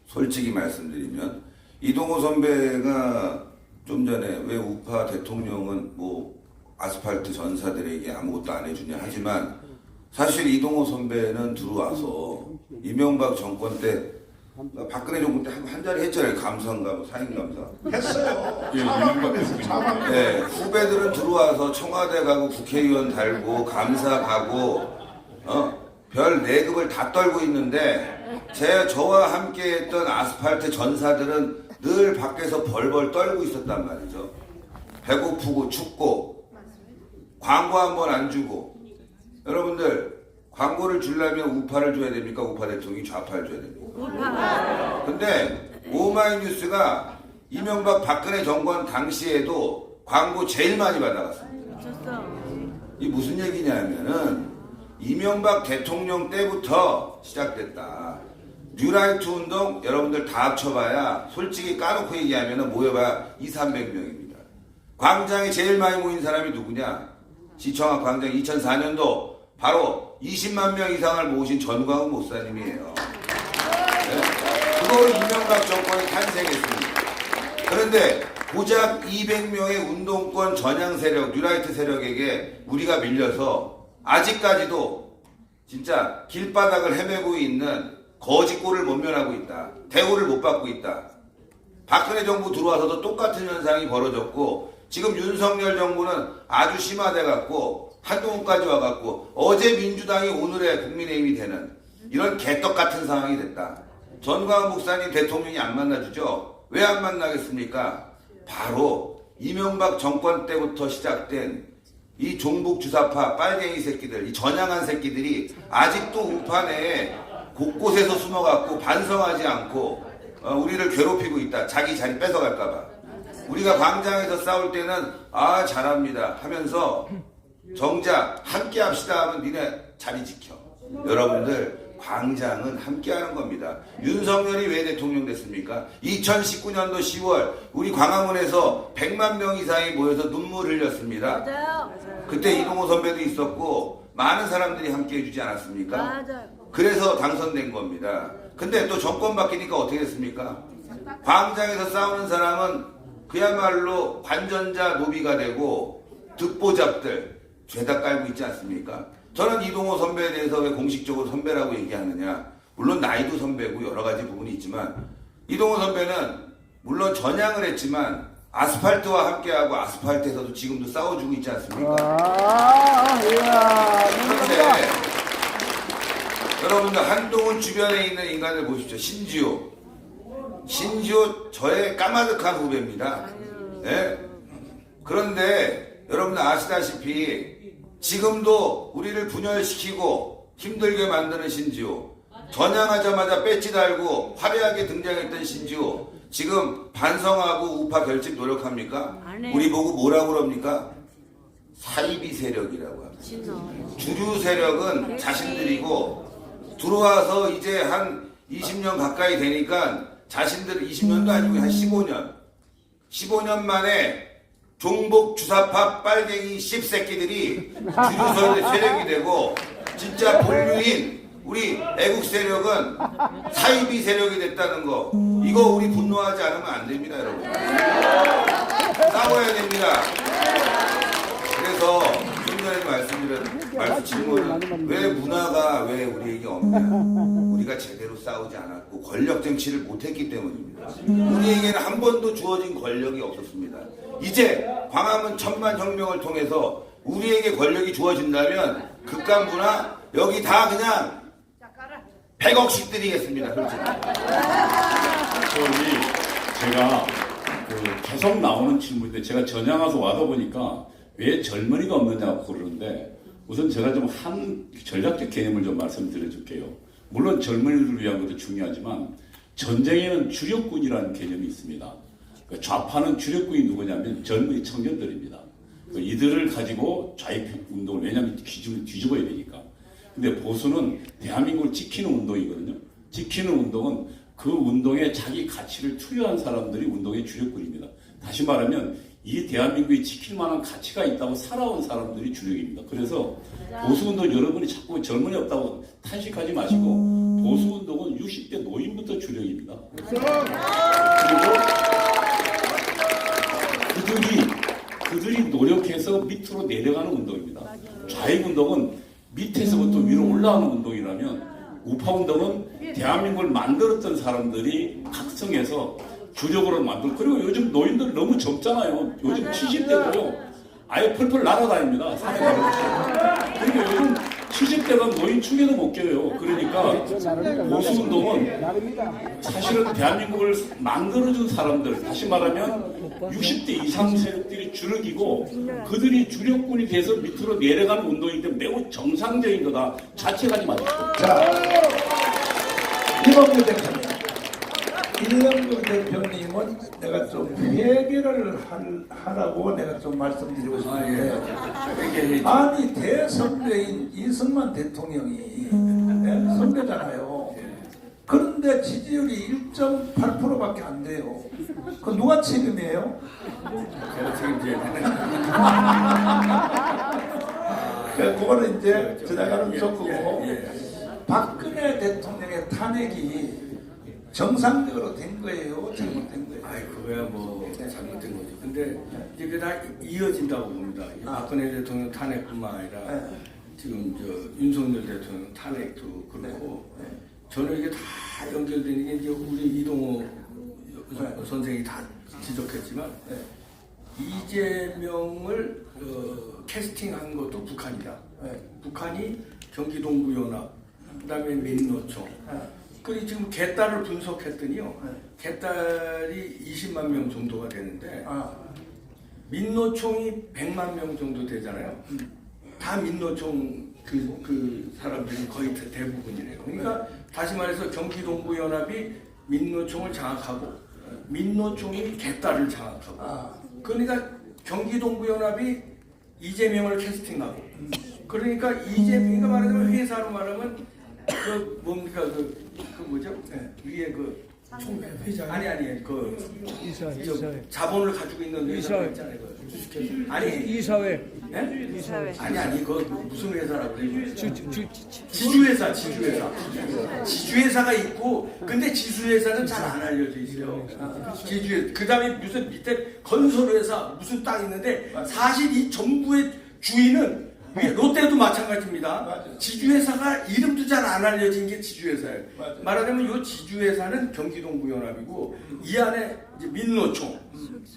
솔직히 말씀드리면 이동호 선배가 좀 전에 왜 우파 대통령은 뭐 아스팔트 전사들에게 아무것도 안 해주냐 하지만 사실 이동호 선배는 들어와서 이명박 정권 때 박근혜 정권 때 한 자리 했잖아요. 감사인가 뭐 사인감사 했어요. 예, 차관급에서 차관급. 네, 후배들은 들어와서 청와대 가고 국회의원 달고 감사 가고 별 4급을 다 떨고 있는데 저와 함께 했던 아스팔트 전사들은 늘 밖에서 벌벌 떨고 있었단 말이죠. 배고프고 춥고 광고 한 번 안 주고 여러분들 광고를 주려면 우파를 줘야 됩니까? 우파 대통령이 좌파를 줘야 됩니까? 근데 오마이뉴스가 이명박 박근혜 정권 당시에도 광고 제일 많이 받아갔습니다. 이 무슨 얘기냐면은 이명박 대통령 때부터 시작됐다. 뉴라이트 운동 여러분들 다 합쳐봐야 솔직히 까놓고 얘기하면 모여봐야 200~300명입니다. 광장에 제일 많이 모인 사람이 누구냐? 시청 앞 광장 2004년도 바로 20만 명 이상을 모으신 전광훈 목사님이에요. 네? 그걸 이명박 정권이 탄생했습니다. 그런데 고작 200명의 운동권 전향 세력, 뉴라이트 세력에게 우리가 밀려서 아직까지도 진짜 길바닥을 헤매고 있는 거짓골을 못 면하고 있다. 대우를 못 받고 있다. 박근혜 정부 들어와서도 똑같은 현상이 벌어졌고 지금 윤석열 정부는 아주 심화돼갖고 한동훈까지 와갖고 어제 민주당이 오늘의 국민의힘이 되는 이런 개떡 같은 상황이 됐다. 전광훈 목사님 대통령이 안 만나주죠? 왜 안 만나겠습니까? 바로 이명박 정권 때부터 시작된 이 종북 주사파 빨갱이 새끼들, 이 전향한 새끼들이 아직도 우파 내에 곳곳에서 숨어갖고 반성하지 않고 우리를 괴롭히고 있다. 자기 자리 뺏어갈까봐. 우리가 광장에서 싸울 때는 잘합니다 하면서 정작 함께 합시다 하면 니네 자리 지켜. 여러분들 광장은 함께 하는 겁니다. 윤석열이 왜 대통령 됐습니까? 2019년도 10월 우리 광화문에서 100만 명 이상이 모여서 눈물 흘렸습니다. 맞아요. 그때 이동호 선배도 있었고 많은 사람들이 함께 해주지 않았습니까? 맞아요. 그래서 당선된 겁니다. 근데 또 정권 바뀌니까 어떻게 됐습니까? 광장에서 싸우는 사람은 그야말로 관전자 노비가 되고 듣보잡들 죄다 깔고 있지 않습니까? 저는 이동호 선배에 대해서 왜 공식적으로 선배라고 얘기하느냐. 물론 나이도 선배고 여러 가지 부분이 있지만 이동호 선배는 물론 전향을 했지만 아스팔트와 함께하고 아스팔트에서도 지금도 싸워주고 있지 않습니까? 그런데 여러분들 한동훈 주변에 있는 인간들 보십시오. 신지호 저의 까마득한 후배입니다. 네? 그런데 여러분들 아시다시피 지금도 우리를 분열시키고 힘들게 만드는 신지호, 전향하자마자 배지 달고 화려하게 등장했던 신지호, 지금 반성하고 우파 결집 노력합니까? 안 해요. 우리 보고 뭐라고 그럽니까? 사이비 세력이라고 합니다. 주류 세력은 자신들이고 들어와서 이제 한 20년 가까이 되니까 자신들 20년도 아니고 한 15년 만에 종북 주사파 빨갱이 씹새끼들이 주류 세력이 되고 진짜 본류인 우리 애국 세력은 사이비 세력이 됐다는 거 이거 우리 분노하지 않으면 안 됩니다 여러분. 싸워야 됩니다. 그래서 좀 전에 말씀드린 질문은 왜 문화가 왜 우리에게 없냐. 우리가 제대로 싸우지 않았고 권력 정치를 못했기 때문입니다. 우리에게는 한 번도 주어진 권력이 없었습니다. 이제 광화문 천만혁명을 통해서 우리에게 권력이 주어진다면 극간부나 여기 다 그냥 100억씩 드리겠습니다. 솔직히. 제가 계속 나오는 질문인데 제가 전향 와서 와다 보니까 왜 젊은이가 없느냐고 그러는데 우선 제가 좀 한 전략적 개념을 좀 말씀드려 줄게요. 물론 젊은이들을 위한 것도 중요하지만 전쟁에는 주력군이라는 개념이 있습니다. 좌파는 주력군이 누구냐면 젊은이 청년들입니다. 이들을 가지고 좌익 운동을 왜냐하면 기준을 뒤집어야 되니까. 근데 보수는 대한민국을 지키는 운동이거든요. 지키는 운동은 그 운동에 자기 가치를 투여한 사람들이 운동의 주력군입니다. 다시 말하면 이 대한민국이 지킬 만한 가치가 있다고 살아온 사람들이 주력입니다. 그래서 보수운동 여러분이 자꾸 젊은이 없다고 탄식하지 마시고 보수운동은 60대 노인부터 주력입니다. 그리고 그들이 노력해서 밑으로 내려가는 운동입니다. 좌익운동은 밑에서부터 위로 올라가는 운동이라면 우파운동은 대한민국을 만들었던 사람들이 각성해서 주력으로 만들고 그리고 요즘 노인들 너무 젊잖아요. 요즘 70대도요. 아예 펄펄 날아다닙니다. 그리고 요즘 70대가 노인 축에도 못 껴요. 그러니까 보수운동은 사실은 대한민국을 만들어준 사람들, 다시 말하면 60대 이상 세력들이 주력이고 그들이 주력군이 돼서 밑으로 내려가는 운동인데 매우 정상적인 거다. 자책하지 마십시오. 자, 이범규 대표님. 이범규 대표님은 내가 좀 회개를 하라고 내가 좀 말씀드리고 싶은데 아니 대선배인 이승만 대통령이 선배잖아요. 그런데 지지율이 1.8%밖에 안 돼요. 그 누가 책임이에요? 제가 책임져야 되는 그거는 이제 지나가는 조건이고 박근혜 대통령의 탄핵이 정상적으로 된 거예요? 잘못된 거예요? 아이 그거야 뭐 잘못된 거죠. 근데 이제 그게 다 이어진다고 봅니다. 박근혜 대통령 탄핵뿐만 아니라 지금 저 윤석열 대통령 탄핵도 그렇고 저는 이게 다 연결되는 게 이제 우리 이동호 선생이 다 지적했지만 이재명을 캐스팅한 것도 북한이다. 북한이 경기동부연합, 그다음에 민노총. 그리고 지금 개딸을 분석했더니요. 개딸이 20만 명 정도가 되는데 민노총이 100만 명 정도 되잖아요. 다 민노총 그 사람들이 거의 대부분이래요. 그러니까 다시 말해서 경기동부연합이 민노총을 장악하고 민노총이 개딸을 장악하고 그러니까 경기동부연합이 이재명을 캐스팅하고 그러니까 이재명이가 말하자면 회사로 말하면 그 뭡니까 그 뭐죠? 위에 그 회장. 아니 그 자본을 가지고 있는 회사가 있잖아요. 아니 이사회. 네? 이사회. 아니 그 무슨 회사라고 그래요? 지주회사. 지주회사가 있고 근데 지주회사는 잘 안 알려져 있어요. 지주회. 그다음에 무슨 밑에 건설회사 무슨 땅 있는데 사실 이 정부의 주인은 롯데도 마찬가지입니다. 지주회사가 이름도 잘 안 알려진 게 지주회사예요. 말하자면 이 지주회사는 경기동부연합이고 이 안에 이제 민노총,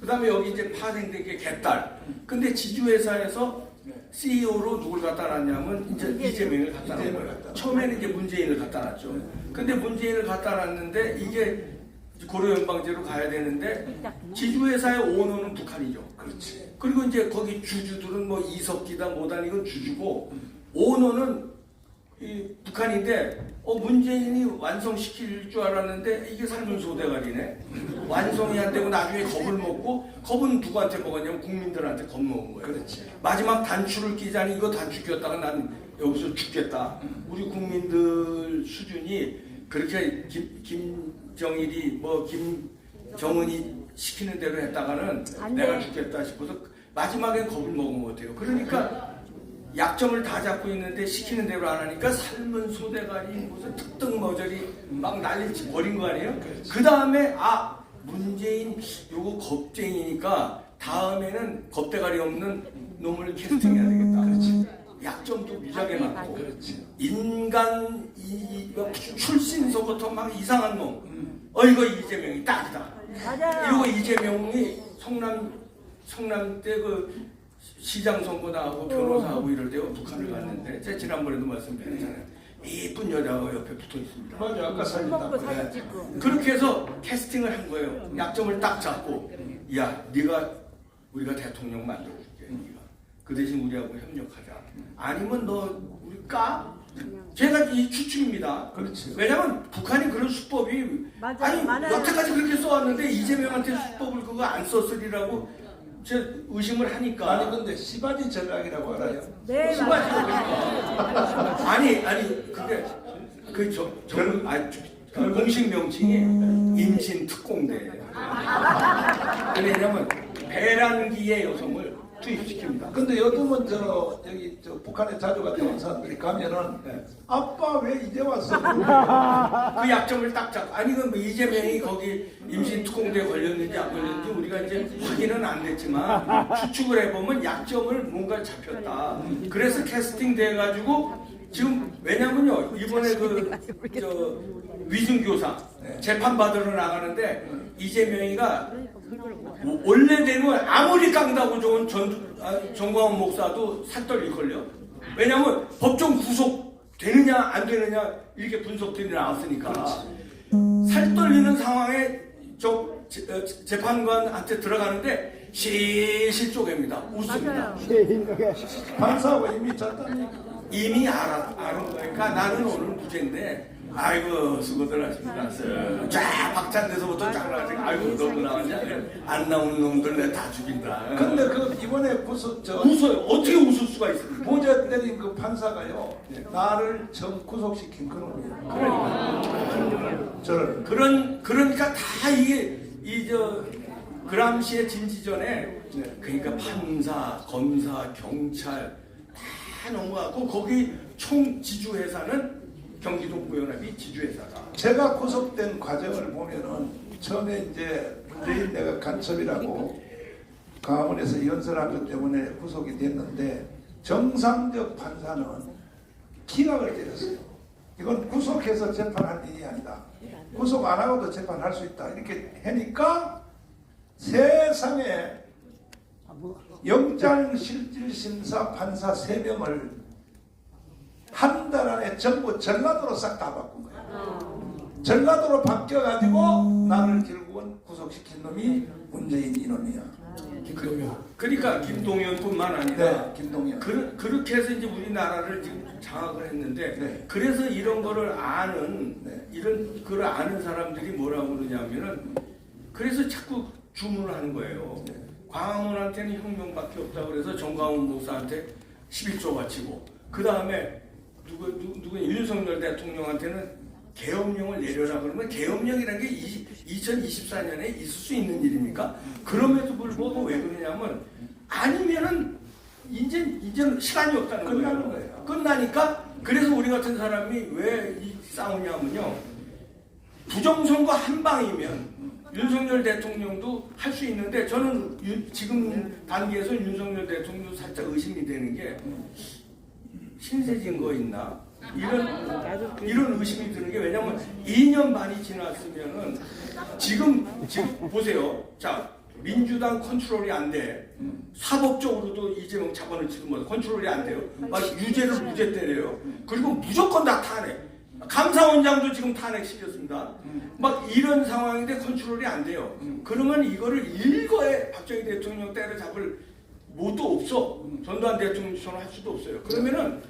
그 다음에 여기 이제 파생된 게 개딸. 근데 지주회사에서 CEO로 누굴 갖다 놨냐면 이제 이재명을 갖다 놨는 거예요. 처음에는 이제 문재인을 갖다 놨죠. 근데 문재인을 갖다 놨는데 이게 고려연방제로 가야 되는데 지주회사의 오너는 북한이죠. 그렇지. 그리고 이제 거기 주주들은 뭐 이석기다 뭐다 이건 주주고 오너는 이 북한인데 문재인이 완성시킬 줄 알았는데 이게 삶은 소대가리네. 완성이 안 되고 나중에 겁을 먹고, 겁은 누구한테 먹었냐면 국민들한테 겁먹은 거예요. 그렇지. 마지막 단추를 끼자니 이거 단추 꼈다가 난 여기서 죽겠다. 우리 국민들 수준이 그렇게 김정일이 김정은이 시키는 대로 했다가는 안 내가 돼. 죽겠다 싶어서 마지막엔 겁을 먹은 것 같아요. 그러니까 약점을 다 잡고 있는데 시키는 대로 안 하니까 삶은 소대가리 무슨 특등머저리 막 난리 버린 거 아니에요? 그 다음에 문재인 요거 겁쟁이니까 다음에는 겁대가리 없는 놈을 캐스팅해야 되겠다. 그렇지. 약점도 무지하게 많고, 그렇지. 인간 출신서부터 막 이상한 놈. 이거 이재명이 딱이다. 맞아요. 이거 이재명이 성남 때 그 시장 선거 나하고 변호사하고 이럴 때 북한을 갔는데 제가 지난번에도 말씀드렸잖아요. 이쁜 여자가 옆에 붙어 있습니다. 맞아, 아까 사진 먹고 딱 사진 찍고. 그렇게 해서 캐스팅을 한 거예요. 약점을 딱 잡고, 야, 네가 우리가 대통령 만들어줄게. 네가 그 대신 우리하고 협력하자. 아니면 너 우리 까? 제가 이 추측입니다. 그렇지. 왜냐면 북한이 그런 수법이 맞아요. 많아요. 여태까지 그렇게 써왔는데 이재명한테 수법을 그거 안 썼으리라고 제 의심을 하니까. 아니 근데 시바지 전략이라고 알아요? 네, 수바지로 맞아요. 그러니까. 아니 그게 공식 명칭이 임신 특공대예요. 왜냐면 배란기의 여성을 투입시킵니다. 근데 요즘은 여기 북한에 자주 갔다 온 사람들이 가면은 네. 아빠 왜 이제 왔어? 그 약점을 딱 잡고, 아니 그 이재명이 거기 임신 특공대에 걸렸는지 안 걸렸는지 우리가 이제 확인은 안 됐지만 추측을 해보면 약점을 뭔가 잡혔다. 그래서 캐스팅 돼가지고 지금 왜냐면요 이번에 위중교사 재판 받으러 나가는데 이재명이가 원래대로 아무리 깡다고 좋은 정광훈 목사도 살떨릴걸요. 왜냐면 법정 구속 되느냐 안 되느냐 이렇게 분석들이 나왔으니까 살떨리는 상황에 재판관한테 들어가는데 실실 쪼갭니다. 웃습니다. 판사하고 이미 잤다니까. 이미 아는 거니까 나는 오늘 무죄인데 아이고 수고들 하십니다. 쫙 박찬대서부터 쫙 나가지고 아이고 너도 나왔냐? 안 나오는 놈들 내 다 죽인다. 근데 이번에 웃어요. 어떻게 웃을 수가 있습니까? 보좌 때린 그 판사가요 나를 구속시킨 그놈이에요. 저를 그러니까 다 이게 그람시의 진지전에 그러니까 판사, 검사, 경찰 다 넘어가고 거기 총 지주회사는 경기동부연합이 지주회사다. 제가 구속된 과정을 보면은 처음에 이제 문재인 내가 간첩이라고 강화문에서 연설한 것 때문에 구속이 됐는데 정상적 판사는 기각을 때렸어요. 이건 구속해서 재판할 일이 아니다. 구속 안 하고도 재판할 수 있다. 이렇게 하니까 세상에 영장실질심사 판사 3명을 한 달 안에 전부 전라도로 싹 다 바꾼 거예요. 전라도로 바뀌어가지고 나를 결국은 구속시킨 놈이 문재인 이놈이야. 그러니까 김동연뿐만 아니라 네, 김동연. 그렇게 해서 이제 우리나라를 지금 장악을 했는데 네. 그래서 이런 거를 아는 그걸 아는 사람들이 뭐라고 그러냐면은 그래서 자꾸 주문을 하는 거예요. 광화문한테는 혁명밖에 없다 그래서 정광훈 목사한테 11조 바치고 그 다음에 누구 윤석열 대통령한테는 계엄령을 내려라 그러면 계엄령이라는 게 2024년에 있을 수 있는 일입니까? 그럼에도 불구하고 왜 그러냐면 아니면은 이제는 시간이 없다는 거예요. 끝나는 거예요. 끝나니까 그래서 우리 같은 사람이 왜 싸우냐면요. 부정선거 한 방이면 윤석열 대통령도 할 수 있는데 저는 지금 단계에서 윤석열 대통령도 살짝 의심이 되는 게 신세 증거 있나? 이런 의심이 드는 게 왜냐면 2년 반이 지났으면은 지금 보세요. 자, 민주당 컨트롤이 안 돼. 사법적으로도 이재명 잡아놓지도 못해. 컨트롤이 안 돼요. 막 유죄를 무죄 때려요. 그리고 무조건 다 탄핵. 감사원장도 지금 탄핵시켰습니다. 막 이런 상황인데 컨트롤이 안 돼요. 그러면 이거를 일거에 박정희 대통령 때려잡을 못도 없어. 전두환 대통령처럼 할 수도 없어요. 그러면은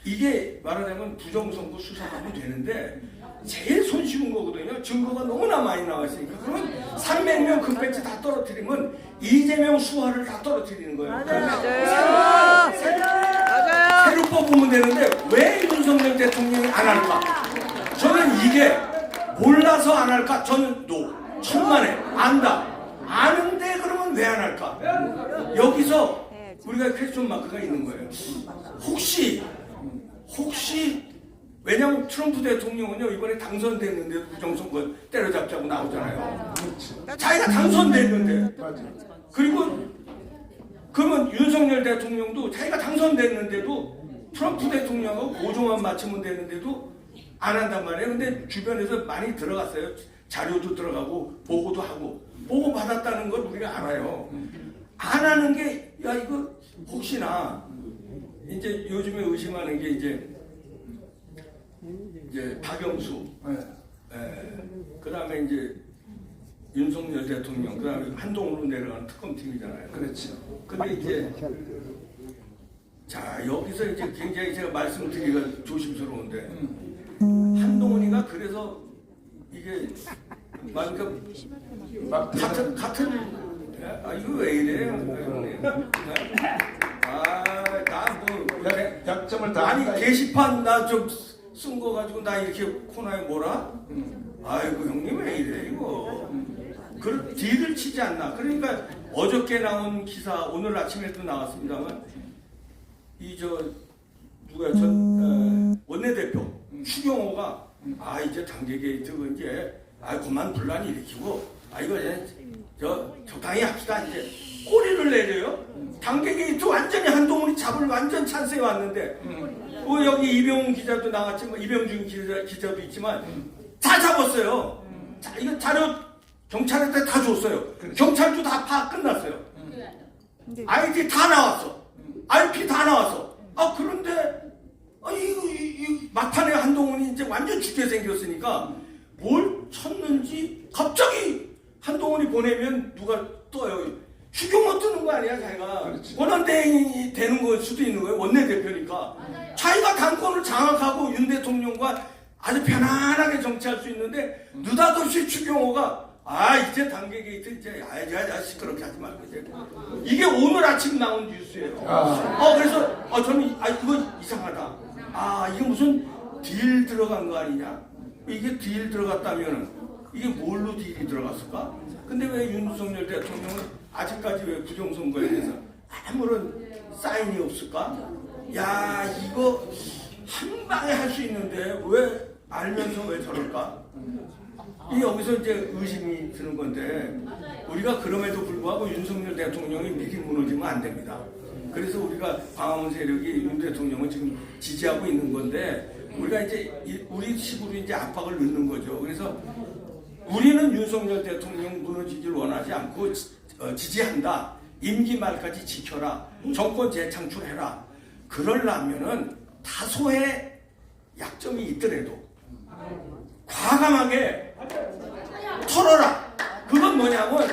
이게 말하자면 부정선거 수사하면 되는데 제일 손쉬운 거거든요. 증거가 너무나 많이 나와 있으니까. 그러면 300명 금배지 다 떨어뜨리면 이재명 수하를 다 떨어뜨리는 거예요. 맞아요. 새로 뽑으면 되는데 왜 윤석열 대통령이 안 할까? 저는 이게 몰라서 안 할까? 저는 천만에 안다. 아는데 그러면 왜 안 할까? 여기서 우리가 퀘스천 마크가 있는 거예요. 혹시 왜냐면 트럼프 대통령은요 이번에 당선됐는데도 부정선거 때려잡자고 나오잖아요. 자기가 당선됐는데 그리고 그러면 윤석열 대통령도 자기가 당선됐는데도 트럼프 대통령하고 보조만 맞추면 되는데도 안 한단 말이에요. 근데 주변에서 많이 들어갔어요. 자료도 들어가고 보고도 하고 보고 받았다는 걸 우리가 알아요. 안 하는 게 야 이거 혹시나 이제 요즘에 의심하는 게 이제 박영수, 그다음에 이제 윤석열 대통령, 그다음에 한동훈으로 내려가는 특검팀이잖아요. 그렇죠. 근데 이제 자 여기서 이제 굉장히 제가 말씀드리기가 조심스러운데 한동훈이가 그래서 이게 같은 이거 왜 이래요? 약점을 다 아니 게시판 나 좀 쓴 거 가지고 나 이렇게 코너에 뭐라? 아이고 형님 왜 이래 이거? 그 딜을 치지 않나? 그러니까 어저께 나온 기사 오늘 아침에도 나왔습니다만 누가 원내대표 추경호가 이제 당계 게이트 이제 그만 분란 일으키고 이거 적당히 합시다 이제 꼬리를 내려요. 당계 게이트 완전히 한동훈이 잡을 완전 찬스에 왔는데 여기 이병훈 기자도 나왔지만 이병준 기자도 있지만 다 잡았어요. 이거 자료 경찰한테 다 줬어요. 경찰도 다 파악 끝났어요. IT 다 나왔어. IP 다 나왔어. 그런데 이 막판에 한동훈이 이제 완전 죽게 생겼으니까 뭘 쳤는지 갑자기 한동훈이 보내면 누가 떠요. 추경호 뜨는 거 아니야 자기가. 권한대행이 되는 걸 수도 있는 거예요. 원내대표니까. 자기가 당권을 장악하고 윤 대통령과 아주 편안하게 정치할 수 있는데 느닷없이 추경호가 이제 단계 게이트 이제 시끄럽게 하지 말고 이게 오늘 아침 나온 뉴스예요. 그래서 저는 이거 이상하다. 이게 무슨 딜 들어간 거 아니냐? 이게 딜 들어갔다면은 이게 뭘로 딜이 들어갔을까? 근데 왜 윤석열 대통령은 아직까지 왜 부정선거에 대해서 아무런 사인이 없을까? 이거 한 방에 할 수 있는데 왜 알면서 왜 저럴까? 여기서 이제 의심이 드는 건데 우리가 그럼에도 불구하고 윤석열 대통령이 미리 무너지면 안 됩니다. 그래서 우리가 광화문 세력이 윤 대통령을 지금 지지하고 있는 건데 우리가 이제 우리 식으로 이제 압박을 넣는 거죠. 그래서 우리는 윤석열 대통령 무너지길 원하지 않고 지지한다. 임기 말까지 지켜라. 정권 재창출해라. 그러려면은 다소의 약점이 있더라도 과감하게 털어라. 그건 뭐냐면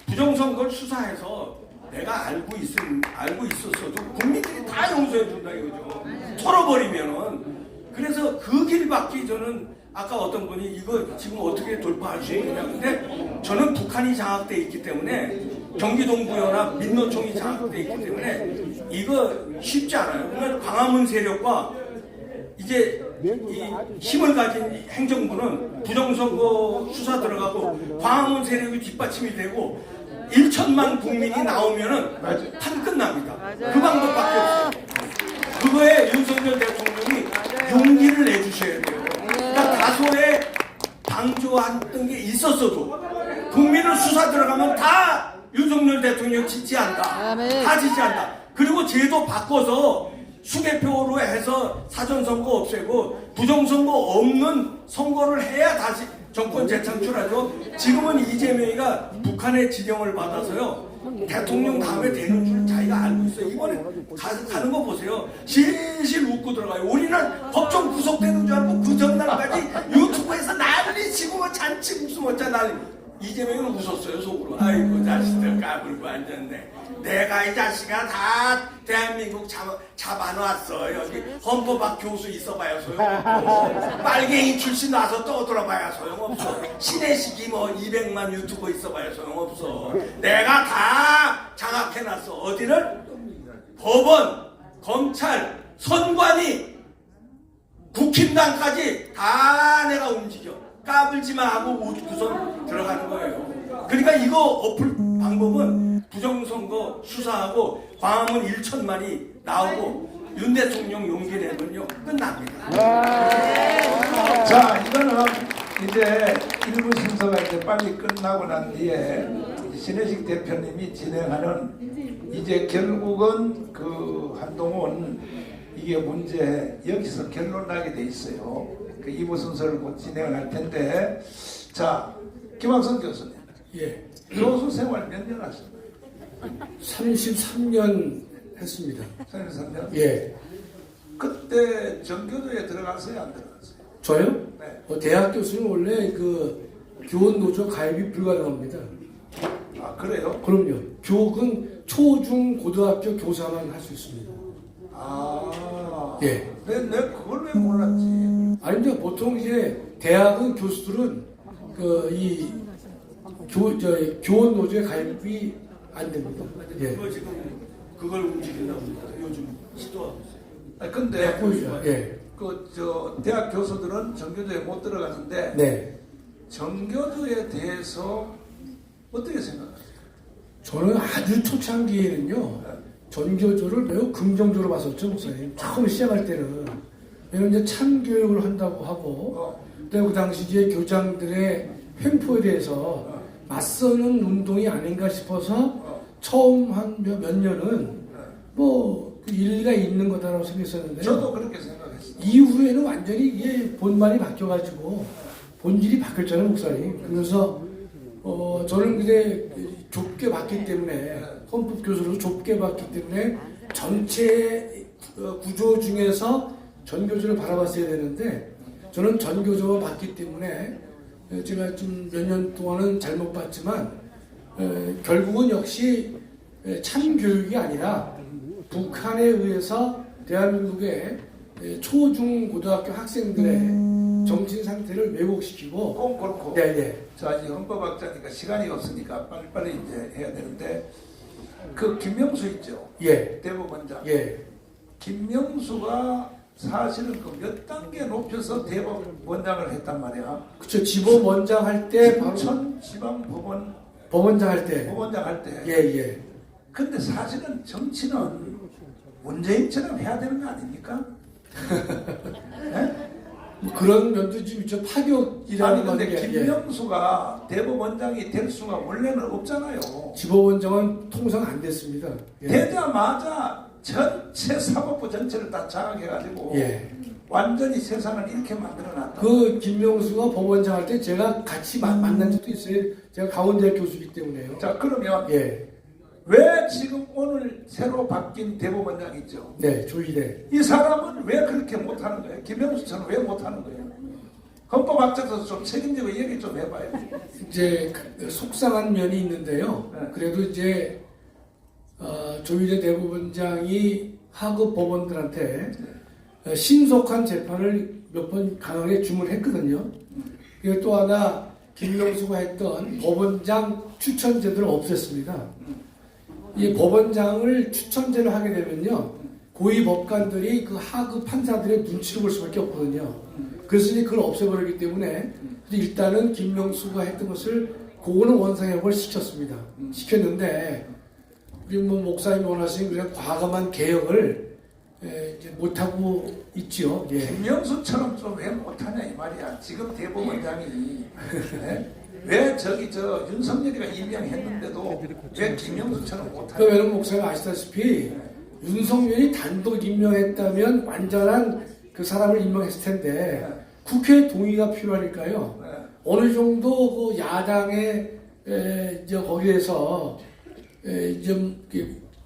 부정선거를 수사해서 내가 알고 있었어도 국민들이 다 용서해 준다 이거죠. 털어버리면은. 그래서 그 길밖에 저는 아까 어떤 분이 이거 지금 어떻게 돌파할 수 있느냐. 근데 저는 북한이 장악돼 있기 때문에 경기동부연합 민노총이 장악돼 있기 때문에 이거 쉽지 않아요. 그러면 광화문 세력과 이제 이 힘을 가진 행정부는 부정선거 수사 들어가고 광화문 세력이 뒷받침이 되고 1천만 국민이 나오면은 판 끝납니다. 그 방법밖에 없어요. 그거에 윤석열 대통령이 용기를 내주셔야 돼요. 그러니까 다소의 방조했던 게 있었어도 국민을 수사 들어가면 다 윤석열 대통령 지지한다. 다 지지한다. 그리고 제도 바꿔서 수개표로 해서 사전선거 없애고 부정선거 없는 선거를 해야 다시 정권 재창출하죠. 지금은 이재명이가 북한의 지령을 받아서요. 대통령 다음에 되는 줄 자기가 알고 있어요. 이번에 가는 거 보세요. 실실 웃고 들어가요. 우리는 법정 구속되는 줄 알고 그 전날까지 유튜브에서 난리 치고 잔치 웃음 어짜 난리. 이재명은 웃었어요 속으로. 아이고 자식들 까불고 앉았네. 내가 이 자식아 다 대한민국 잡아놨어. 여기 헌법학 교수 있어봐야 소용없고 빨갱이 출신 와서 떠들어봐야 소용없어. 신혜식이 뭐 200만 유튜버 있어봐야 소용없어. 내가 다 장악해놨어. 어디를? 법원, 검찰, 선관위, 국힘당까지 다 내가 움직여. 까불지마 하고 우선 들어가는 거예요. 그러니까 이거 엎을 방법은 부정선거 수사하고 광화문 1천만이 나오고 윤 대통령 용기 내면요 끝납니다. 자, 이거는 이제 일부 순서가 이제 빨리 끝나고 난 뒤에 신혜식 대표님이 진행하는 이제 결국은 그 한동훈 이게 문제 여기서 결론 나게 돼 있어요. 그 2부 순서를 곧 진행을 할 텐데, 자, 김학선 교수님, 예, 교수 생활 몇 년 하셨나요? 33년 했습니다. 33년? 예, 그때 전교조에 들어갔어요, 안 들어갔어요? 저요? 네. 대학 교수는 원래 그 교원 노조 가입이 불가능합니다. 아, 그래요? 그럼요. 교육은 초, 중, 고등학교 교사만 할 수 있습니다. 아, 예. 내가 그걸 왜 몰랐지? 아닙니다. 보통 이제 대학은 교수들은 교원 노조에 가입이 안 됩니다. 예. 그거 지금 그걸 움직이나 봅니다. 요즘 시도하고 있어요. 아, 근데 보이죠? 예. 대학 교수들은 전교조에 못 들어가는데 네. 전교조에 대해서 어떻게 생각하세요? 저는 아주 초창기에는요, 전교조를 매우 긍정적으로 봤었죠, 목사님. 처음 시작할 때는. 왜냐면 이제 참교육을 한다고 하고, 그다음에 그 당시 이제 교장들의 횡포에 대해서 맞서는 운동이 아닌가 싶어서 처음 한 몇 년은 뭐 그 일리가 있는 거다라고 생각했었는데, 저도 그렇게 생각했어요. 이후에는 완전히 이게 본말이 바뀌어가지고 본질이 바뀌었잖아요, 목사님. 그래서 저는 근데 좁게 봤기 때문에, 헌법 교수로 좁게 봤기 때문에 전체 구조 중에서 전교조를 바라봤어야 되는데, 저는 전교조만 봤기 때문에 제가 좀 몇 년 동안은 잘못 봤지만 결국은 역시 참교육이 아니라 북한에 의해서 대한민국의 초, 중, 고등학교 학생들의 정신 상태를 왜곡시키고. 꼭 그렇고. 네네. 자, 이제 헌법학자니까 시간이 없으니까 빨리빨리 이제 해야 되는데, 그 김명수 있죠? 예. 대법원장. 예. 김명수가 사실은 그 몇 단계 높여서 대법원장을 했단 말이야. 그쵸. 지법원장 할 때 바로 김천 지방법원 법원장 할 때. 법원장 할 때. 예, 예. 근데 사실은 정치는 문재인처럼 해야 되는 거 아닙니까? 네? 뭐 그런 면도 좀 있죠. 아니 파격이라는 근데 게. 김명수가 대법원장이 될 수가 원래는 없잖아요. 지법원장은 통상 안 됐습니다. 예. 되자마자 전체 사법부 전체를 다 장악해가지고 예. 완전히 세상을 이렇게 만들어놨다. 그 김명수가 법원장 할 때 제가 같이 만난 적도 있어요. 제가 강원대 교수이기 때문에요. 자, 그러면 예. 왜 지금 오늘 새로 바뀐 대법원장 있죠? 네, 조희대. 이 사람은 왜 그렇게 못하는 거예요? 김명수처럼 왜 못하는 거예요? 헌법학자도 좀 책임지고 얘기 좀 해봐요. 이제 속상한 면이 있는데요. 네. 그래도 이제 조희대 대법원장이 하급 법원들한테 신속한 재판을 몇 번 강하게 주문했거든요. 그리고 또 하나 김명수가 했던 법원장 추천제도를 없앴습니다. 이 법원장을 추천제로 하게 되면요, 고위 법관들이 그 하급 판사들의 눈치를 볼 수밖에 없거든요. 그래서 이제 그걸 없애버리기 때문에 일단은 김명수가 했던 것을 그거는 원상회복을 시켰습니다. 시켰는데 우리 뭐 목사님 원하시는 그냥 과감한 개혁을 이제 못하고 있지요. 예. 김명수처럼 좀 왜 못하냐 이 말이야. 지금 대법원장이 네? 왜 윤석열이가 임명했는데도 왜 김명수처럼 못하냐. 그 왜냐면 목사님 아시다시피 윤석열이 단독 임명했다면 완전한 그 사람을 임명했을 텐데 국회 동의가 필요하니까요. 어느 정도 그 야당의 이제 거기에서 좀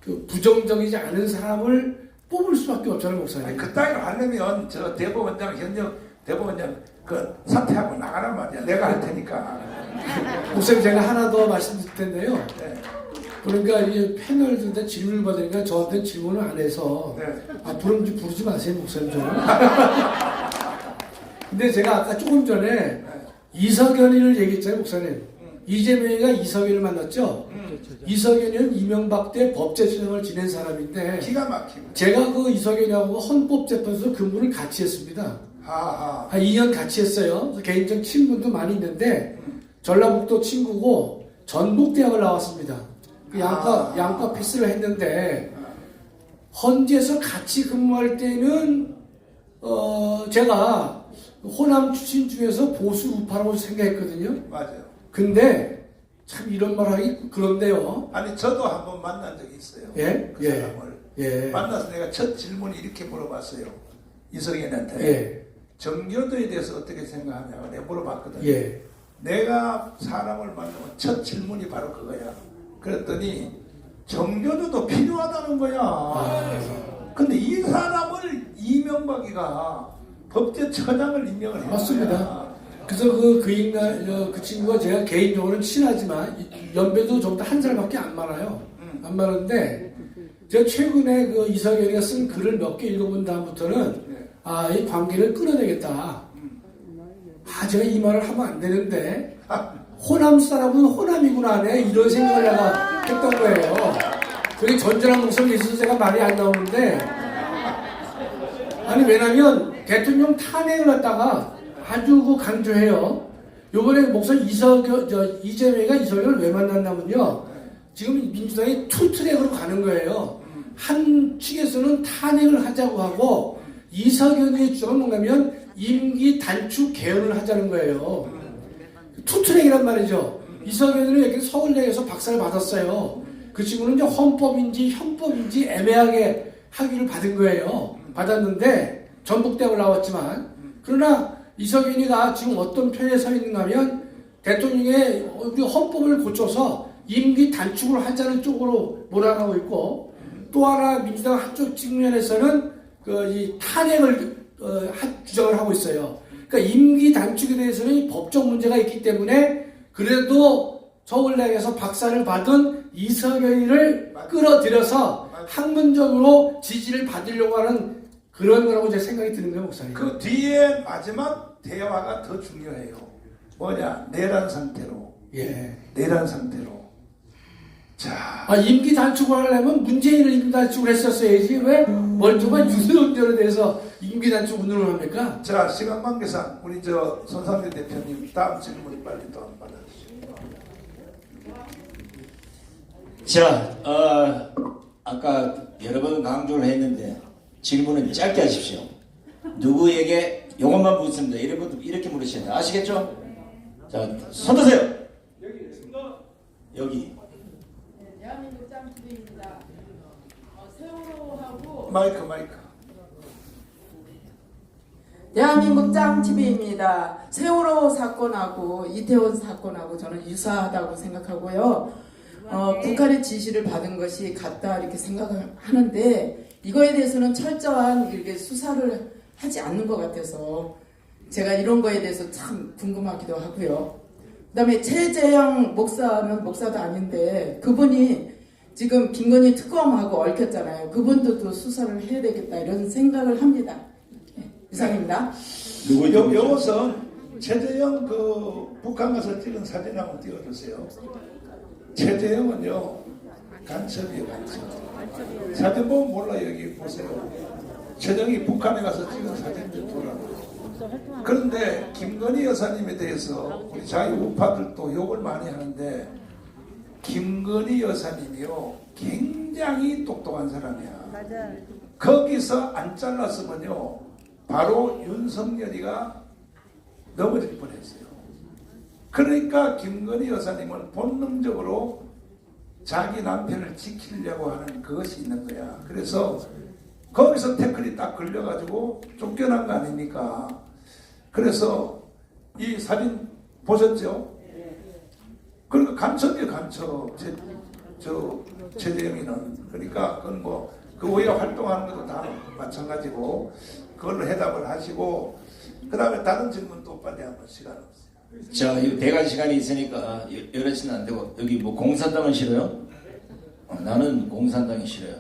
그 부정적이지 않은 사람을 뽑을 수밖에 없잖아요, 목사님. 아니, 그 따위로 하려면 저 대법원장 현역 대법원장 그 사퇴하고 나가란 말이야. 내가 할 테니까. 목사님 제가 하나 더 말씀드릴 텐데요. 네. 그러니까 이 패널들한테 질문을 받으니까 저한테 질문을 안 해서 네. 앞으로 부르지 마세요 목사님 저는. 근데 제가 아까 조금 전에 이석연이를 얘기했잖아요 목사님. 이재명이가 이석연을 만났죠. 이석연이는 이명박 때 법제처장을 지낸 사람인데 기가 막히고. 제가 그 이석연이하고 헌법재판소 근무를 같이 했습니다. 하하. 한 2년 같이 했어요. 그래서 개인적 친분도 많이 있는데 전라북도 친구고 전북대학을 나왔습니다. 그 양과 패스를 했는데 헌재에서 같이 근무할 때는 제가 호남 출신 중에서 보수 우파라고 생각했거든요. 맞아요. 근데 참 이런 말 하기 그런데요. 아니 저도 한번 만난 적이 있어요. 예? 그 사람을. 예. 만나서 내가 첫 질문이 이렇게 물어봤어요. 이석연한테. 예. 정교도에 대해서 어떻게 생각하냐고 내가 물어봤거든요. 예. 내가 사람을 만나면 첫 질문이 바로 그거야. 그랬더니 정교도도 필요하다는 거야. 근데 이 사람을 이명박이가 법제처장을 임명을 했어요. 맞습니다. 그래서 그 친구가 제가 개인적으로는 친하지만 연배도 저보다 한 살밖에 안 많아요. 안 많은데 제가 최근에 그 이석연이가 쓴 글을 몇 개 읽어본 다음부터는 이 관계를 끊어내겠다. 제가 이 말을 하면 안 되는데 호남 사람은 호남이구나 이런 생각을 내가 했던 거예요. 그게 전전한 목소리에 있어서 제가 말이 안 나오는데 아니 왜냐면 대통령 탄핵을 갖다가 아주 강조해요. 요번에 목사님 이재명이가 이석연을 왜 만났냐면요. 지금 민주당이 투트랙으로 가는 거예요. 한 측에서는 탄핵을 하자고 하고 이석연의 주장은 뭔가면 임기 단축 개헌을 하자는 거예요. 투트랙이란 말이죠. 이석연은 이렇게 서울대에서 박사를 받았어요. 그 친구는 이제 헌법인지 형법인지 애매하게 학위를 받은 거예요. 받았는데 전북대학을 나왔지만 그러나 이석연이가 지금 어떤 편에 서 있는가 하면 대통령의 우리 헌법을 고쳐서 임기 단축을 하자는 쪽으로 몰아가고 있고 또 하나 민주당 한쪽 측면에서는 이 탄핵을 주장을 하고 있어요. 그러니까 임기 단축에 대해서는 법적 문제가 있기 때문에 그래도 서울대학에서 박사를 받은 이석연이를 끌어들여서 학문적으로 지지를 받으려고 하는 그런 거라고 제 생각이 드는 거예요, 목사님. 그 뒤에 마지막 대화가 더 중요해요. 뭐냐? 내란 상태로. 예. 내란 상태로. 자. 임기 단축을 하려면 문재인을 임기 단축을 했었어야지 왜 멀쩡한 윤석열에 대해서 임기 단축 운동을 합니까? 자, 시간 관계상 우리 손상대 대표님 다음 질문 빨리 또 한번 받아주시죠. 자, 아까 여러 번 강조를 했는데 질문은 짧게 하십시오. 누구에게 이것만 묻습니다. 이렇게 물으시는데 아시겠죠? 자, 손 드세요. 여기 있습니다. 여기. 대한민국 짱TV입니다. 세월호하고 마이크. 대한민국 짱TV입니다. 세월호 사건하고 이태원 사건하고 저는 유사하다고 생각하고요. 북한의 지시를 받은 것이 같다 이렇게 생각을 하는데 이거에 대해서는 철저한 이렇게 수사를 하지 않는 것 같아서 제가 이런 거에 대해서 참 궁금하기도 하고요. 그다음에 최재형 목사는 목사도 아닌데 그분이 지금 김건희 특검하고 얽혔잖아요. 그분도 또 수사를 해야 되겠다 이런 생각을 합니다. 네, 이상입니다. 요것은 최재형 북한 가서 찍은 사진 한번 띄워주세요. 최재형은요 간첩이에요, 간첩. 사진 보면 몰라. 여기 보세요. 최재형이 북한에 가서 찍은 사진들 보라고요. 그런데 김건희 여사님에 대해서 우리 자유 우파들도 욕을 많이 하는데 김건희 여사님이요 굉장히 똑똑한 사람이야. 맞아요. 거기서 안 잘랐으면요 바로 윤석열이가 넘어질 뻔했어요. 그러니까 김건희 여사님은 본능적으로 자기 남편을 지키려고 하는 그것이 있는 거야. 그래서 거기서 태클이 딱 걸려가지고 쫓겨난 거 아닙니까? 그래서 이 사진 보셨죠? 그러니까 간첩이에요, 간첩. 최재형이는. 그러니까 그건 그 외에 활동하는 것도 다 마찬가지고 그걸로 해답을 하시고 그 다음에 다른 질문도 빨리 한번 시간 없어요. 자, 이 대관 시간이 있으니까 여럿이는 안 되고 여기 뭐 공산당은 싫어요? 나는 공산당이 싫어요.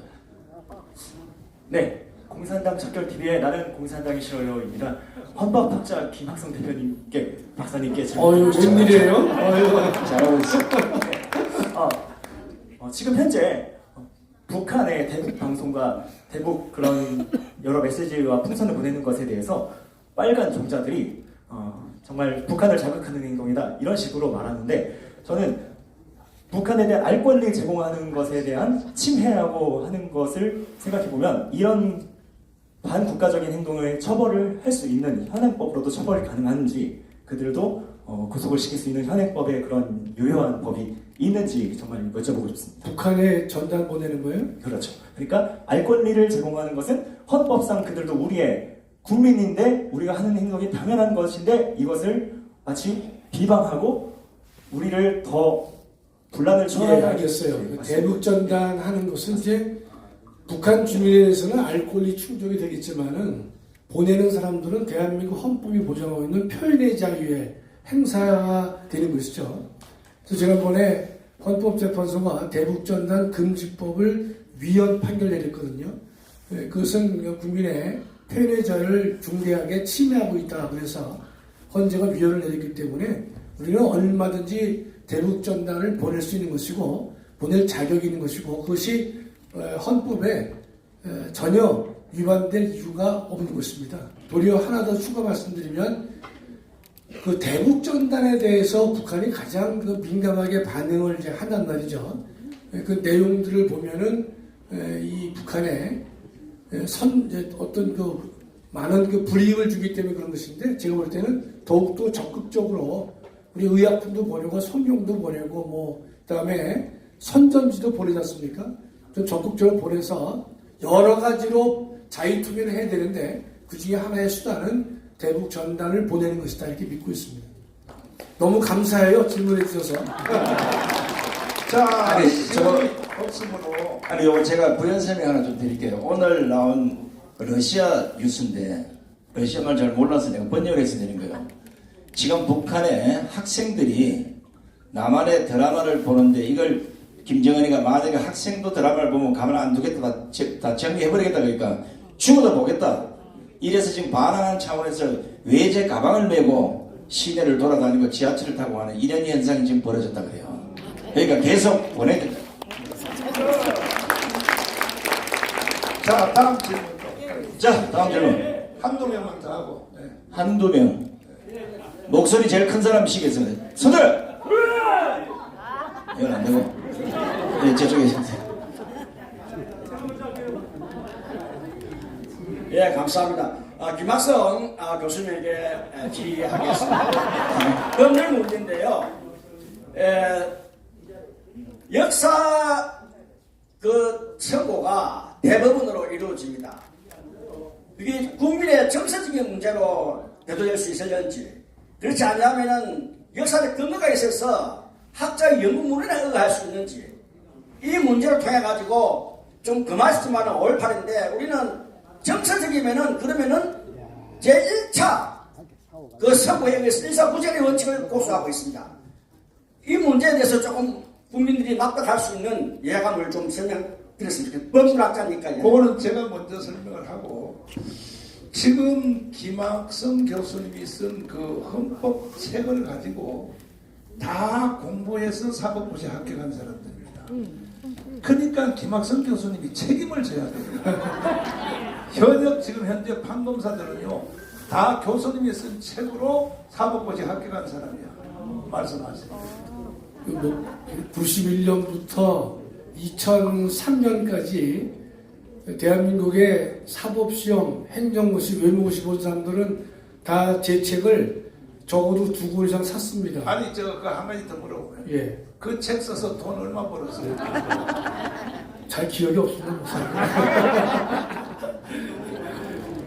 네, 공산당 적결TV의 나는 공산당이 싫어요입니다. 헌법학자 김학성 대표님께 박사님께 어휴, 웬일이에요? 어휴. 잘하고 있어. 지금 현재 북한의 대북 방송과 대북 그런 여러 메시지와 풍선을 보내는 것에 대해서 빨간 종자들이 정말 북한을 자극하는 행동이다 이런 식으로 말하는데, 저는 북한에 대한 알 권리 제공하는 것에 대한 침해라고 하는 것을 생각해보면 이런 반국가적인 행동을 처벌을 할 수 있는 현행법으로도 처벌이 가능한지, 그들도 구속을 시킬 수 있는 현행법의 그런 유효한 법이 있는지 정말 여쭤보고 싶습니다. 북한에 전단 보내는 거예요? 그렇죠. 그러니까 알 권리를 제공하는 것은 헌법상 그들도 우리의 국민인데 우리가 하는 행동이 당연한 것인데 이것을 마치 비방하고 우리를 더 분란을 주게 알겠어요. 대북 전단 하는 것은 이제 북한 주민에 대해서는 알 권리 충족이 되겠지만은 보내는 사람들은 대한민국 헌법이 보장하고 있는 표현의 자유의 행사가 되는 것이죠. 그래서 지난번에 헌법재판소가 대북전단 금지법을 위헌 판결 내렸거든요. 그것은 국민의 표현의 자유를 중대하게 침해하고 있다. 그래서 헌재가 위헌을 내렸기 때문에 우리는 얼마든지 대북전단을 보낼 수 있는 것이고 보낼 자격이 있는 것이고 그것이 헌법에 전혀 위반될 이유가 없는 것입니다. 도리어 하나 더 추가 말씀드리면 그 대북전단에 대해서 북한이 가장 그 민감하게 반응을 이제 한단 말이죠. 그 내용들을 보면은 이 북한에 어떤 그 많은 그 불이익을 주기 때문에 그런 것인데, 제가 볼 때는 더욱더 적극적으로 우리 의약품도 보내고 성용도 보내고 뭐 그다음에 선전지도 보내지 않습니까? 좀 적극적으로 보내서 여러 가지로 자유투명을 해야 되는데 그 중에 하나의 수단은 대북 전단을 보내는 것이다 이렇게 믿고 있습니다. 너무 감사해요 질문해 주셔서. 자, 아니, 없으므로 아니, 요거 제가 부연 설명 하나 좀 드릴게요. 오늘 나온 러시아 뉴스인데, 러시아 말 잘 몰라서 내가 번역을 해서 드린 거예요. 지금 북한의 학생들이 남한의 드라마를 보는데, 이걸 김정은이가 만약에 학생도 드라마를 보면 가만 안 두겠다, 다 정리해버리겠다, 그러니까 죽어도 보겠다. 이래서 지금 반항하는 차원에서 외제 가방을 메고 시내를 돌아다니고 지하철을 타고 하는 이런 현상이 지금 벌어졌다 그래요. 그러니까 계속 보내겠다. 자, 다음 질문. 자, 다음 질문. 한두 명만 더 하고. 네. 한두 명. 목소리 제일 큰 사람 시겠습니다. 손들! 이건 안 되고. 네, 저쪽에 계세요. 예, 감사합니다. 김학성 교수님에게 질의하겠습니다. 법률 문제인데요. 역사 그 선고가 대법원으로 이루어집니다. 이게 국민의 정서적인 문제로 대두될 수 있을는지, 그렇지 않냐면은 역사적 근거가 있어서 학자의 연구문헌에 의거할 수 있는지, 이 문제를 통해 가지고 좀 그 말씀하는 5.18인데 우리는 정서적이면은 그러면은 제1차 그 선고에 의해서 일사부재의 원칙을 고수하고 있습니다. 이 문제에 대해서 조금 국민들이 납득할 수 있는 예감을 좀 설명드렸으면 좋겠습니다. 법률학자니까요. 그거는 제가 먼저 설명을 하고, 지금 김학성 교수님이 쓴 그 헌법 책을 가지고 다 공부해서 사법고시 합격한 사람들입니다. 그러니까 김학성 교수님이 책임을 져야 돼요. 지금 현재 판검사들은요, 다 교수님이 쓴 책으로 사법고시 합격한 사람이야. 말씀하세요. 91년부터 2003년까지 대한민국의 사법시험, 행정고시, 외무고시 본 사람들은 다 제 책을 적어도 2권 이상 샀습니다. 아니, 그 한 가지 더 물어보면, 예. 그 책 써서 돈 얼마 벌었어요? 잘 기억이 없습니다.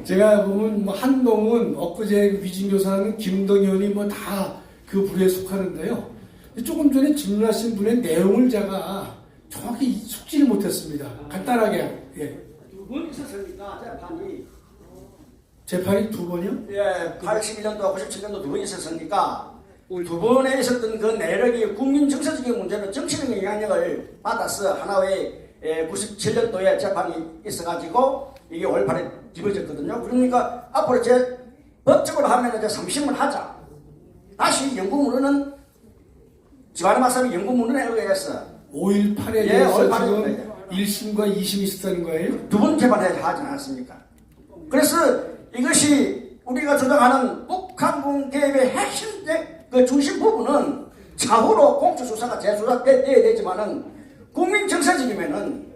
제가 보면 뭐 한동훈, 엊그제 위진교사는 김동연이 뭐 다 그 부류에 속하는데요. 조금 전에 질문하신 분의 내용을 제가 정확히 숙지를 못했습니다. 간단하게. 예. 두 분 있었으니까 재판이 재판이 두 번이요? 예, 81년도와 97년도 두 번 있었으니까 두 번에 있었던 그 내력이 국민 정서적인 문제로 정치적인 영향력을 받아서 하나의 97년도에 재판이 있어가지고 이게 5.18에 뒤집어졌거든요. 그러니까 앞으로 제 법적으로 하면 이제 3심을 하자. 다시 연구문헌은 지관의 박사님 연구문헌에 의해서 5.18에 대해서 지금 1심과 2심이 있었다는 거예요? 두 번 재판을 하지 않았습니까? 그래서 이것이 우리가 주장하는 북한군 개입의 핵심 그 중심 부분은 차후로 공수수사가 재수사돼야 되지만은 국민 정서적이면은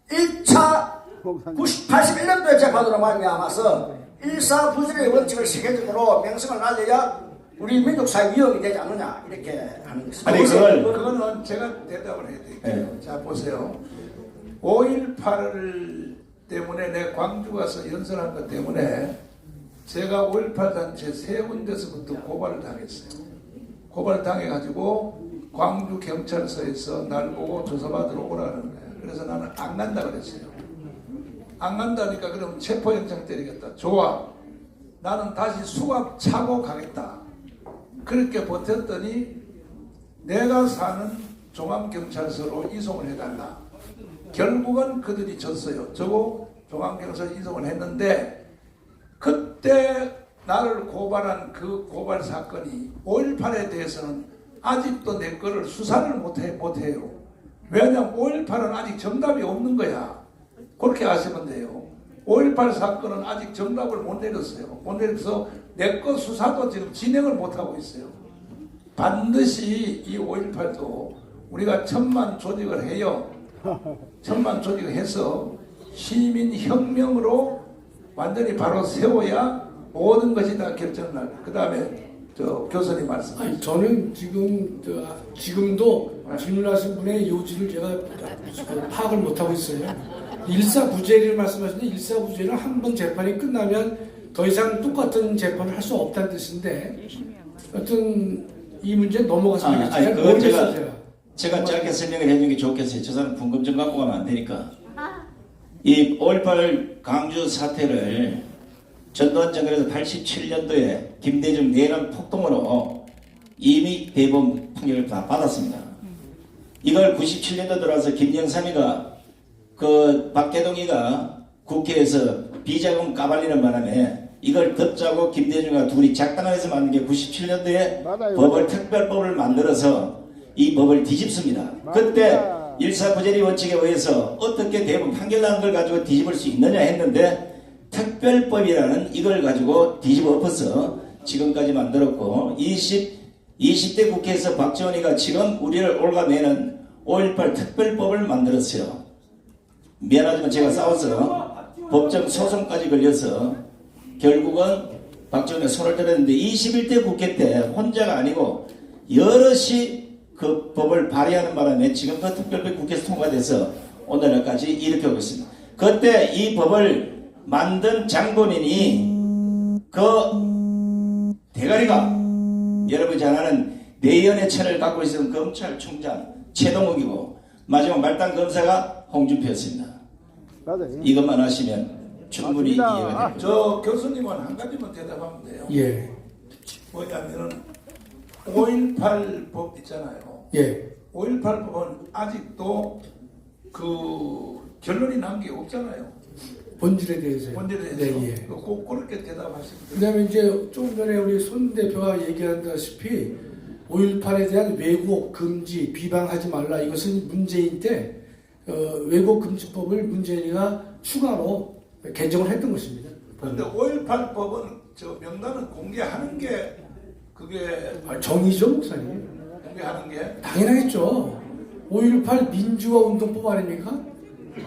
1차 81년도에 재판으로 말미암아서 일사부질의 원칙을 세계적으로 명성을 날려야 우리 민족사회 위협이 되지 않느냐 이렇게 하는 것입니다. 아니 그거는 제가 대답을 해야 되겠죠. 네. 자 보세요. 5.18을 때문에 내 광주 가서 연설한 것 때문에 제가 5.18 단체 세 군데서부터 고발을 당했어요. 고발을 당해가지고 광주 경찰서에서 날 보고 조사받으러 오라는 거예요. 그래서 나는 안 간다 그랬어요. 안 간다니까 그럼 체포영장 때리겠다. 좋아. 나는 다시 수갑 차고 가겠다. 그렇게 버텼더니 내가 사는 종암경찰서로 이송을 해달라. 결국은 그들이 졌어요. 저거 종암경찰서 이송을 했는데 그때 나를 고발한 그 고발 사건이 5.18에 대해서는 아직도 내 거를 수사를 못해요. 왜냐하면 5.18은 아직 정답이 없는 거야. 그렇게 아시면 돼요. 5.18 사건은 아직 정답을 못 내렸어요. 못 내려서 내 거 수사도 지금 진행을 못하고 있어요. 반드시 이 5.18도 우리가 천만 조직을 해요. 천만 조직을 해서 시민혁명으로 완전히 바로 세워야 모든 것이 다 결정을 날. 그 다음에 저 교수님 말씀. 아니, 저는 지금도 질문하신 분의 요지를 제가 파악을 못하고 있어요. 일사부재를 말씀하시는데 일사부재는 한 번 재판이 끝나면 더 이상 똑같은 재판을 할 수 없다는 뜻인데 하여튼 이 문제 넘어가서 아니 그건 제가 짧게 설명을 해주는 게 좋겠어요. 저 사람 궁금증 갖고 가면 안 되니까. 이 5.18 강주 사태를 전두환 정권에서 87년도에 김대중 내란 폭동으로 이미 대법원 판결을 다 받았습니다. 이걸 97년도 들어와서 김영삼이가 그 박계동이가 국회에서 비자금 까발리는 바람에 이걸 덮자고 김대중과 둘이 작당해서 만든 게 97년도에 법을 특별법을 만들어서 이 법을 뒤집습니다. 그때 일사부재리 원칙에 의해서 어떻게 대법원 판결 난 걸 가지고 뒤집을 수 있느냐 했는데 특별법이라는 이걸 가지고 뒤집어 엎어서 지금까지 만들었고 20대 국회에서 박지원이가 지금 우리를 올가매는 5.18 특별법을 만들었어요. 미안하지만 제가 싸워서 법정 소송까지 걸려서 결국은 박지원이 손을 들었는데 21대 국회 때 혼자가 아니고 여럿이 그 법을 발의하는 바람에 지금 그 특별법 국회에서 통과돼서 오늘날까지 이렇게 오고 있습니다. 그때 이 법을 만든 장본인이 그 대가리가 여러분이 잘 아는 내연의 천을 갖고 있었던 검찰총장 최동욱이고 마지막 말단 검사가 홍준표였습니다. 이것만 하시면 충분히 이해가 됩니다. 저 교수님은 한 가지만 대답하면 돼요. 예. 뭐냐면은 5.18 법 있잖아요. 예. 5.18 법은 아직도 그 결론이 난 게 없잖아요. 본질에 대해서요. 본질에 대해서. 네, 예. 꼭 그렇게 대답하시면 돼요. 그다음에 이제 조금 전에 우리 손 대표가 얘기한다시피 5.18에 대한 왜곡, 금지, 비방하지 말라 이것은 문재인 때 왜곡 금지법을 문재인이가 추가로 개정을 했던 것입니다. 그런데 5.18 법은 저 명단을 공개하는 게 그게 정의죠, 목사님. 공개하는 게 당연하겠죠. 5.18 민주화 운동법 아닙니까?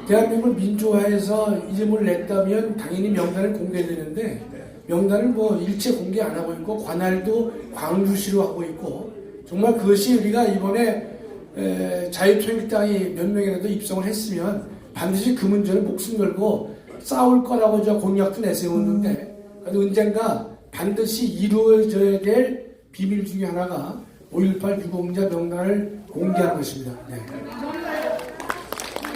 대한민국을 민주화해서 이름을 냈다면 당연히 명단을 공개되는데 명단을 뭐 일체 공개 안 하고 있고 관할도 광주시로 하고 있고 정말 그것이 우리가 이번에 자유통일당이 몇 명이라도 입성을 했으면 반드시 그 문제를 목숨 걸고 싸울 거라고 저 공약도 내세웠는데 언젠가 반드시 이루어져야 될 비밀 중에 하나가 5.18 유공자 명단을 공개하는 것입니다. 네.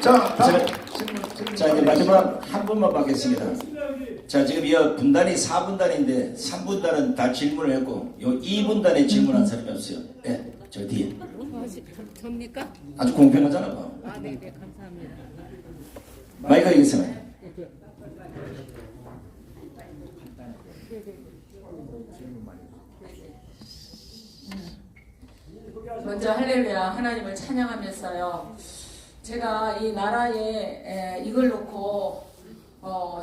자, 다음 질문. 자, 이제 마지막 한 분만 받겠습니다. 자, 지금 이 분단이 4분단인데 3분단은 다 질문을 했고 요 2분단에 질문한 사람이 없어요. 네, 저 뒤에. 접니까? 아주 공평하잖아. 봐. 아, 네, 감사합니다. 마이크가 여기 있어요. 먼저 할렐루야 하나님을 찬양하면서요. 제가 이 나라에 이걸 놓고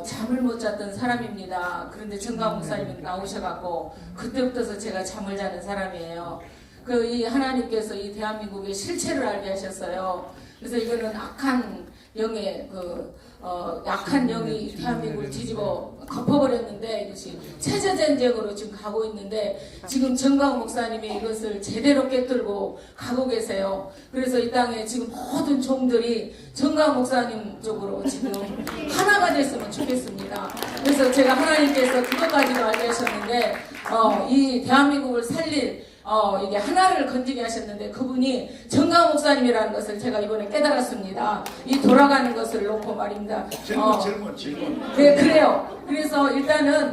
잠을 못 잤던 사람입니다. 그런데 정강 목사님이 나오셔갖고 그때부터 제가 잠을 자는 사람이에요. 이 하나님께서 이 대한민국의 실체를 알게 하셨어요. 그래서 이거는 악한 영의 약한 영이 대한민국을 뒤집어 덮어버렸는데 이것이 체제전쟁으로 지금 가고 있는데 지금 정강 목사님이 이것을 제대로 깨뚫고 가고 계세요. 그래서 이 땅에 지금 모든 종들이 정강 목사님 쪽으로 지금 하나가 됐으면 좋겠습니다. 그래서 제가 하나님께서 그것까지도 알게 하셨는데 이 대한민국을 살릴 이게 하나를 건지게 하셨는데 그분이 정강 목사님이라는 것을 제가 이번에 깨달았습니다. 이 돌아가는 것을 놓고 말입니다. 질문. 네, 그래요. 그래서 일단은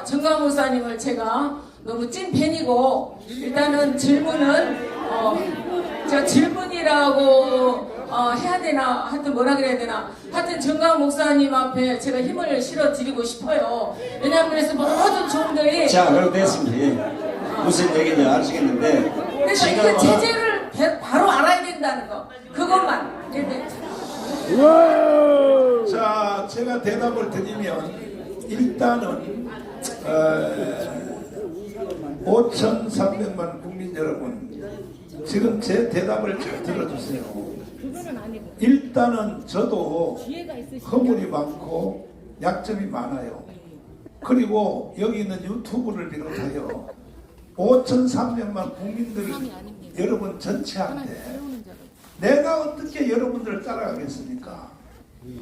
정강 목사님을 제가 너무 찐팬이고 일단은 질문은 제가 질문이라고 해야 되나 하여튼 뭐라 그래야 되나 하여튼 정강 목사님 앞에 제가 힘을 실어 드리고 싶어요. 왜냐하면 그래서 모든 종들이 자, 그럼 됐습니다. 예. 무슨 얘기인지 아시겠는데 그래서 이게 제재를 바로 알아야 된다는 거 그것만. 자, 제가 대답을 드리면 일단은 5,300만 국민 여러분 지금 제 대답을 잘 들어주세요. 일단은 저도 허물이 많고 약점이 많아요. 그리고 여기 있는 유튜브를 비롯하여 5,300만 국민들 여러분 전체한테 내가 어떻게 여러분들을 따라가겠습니까?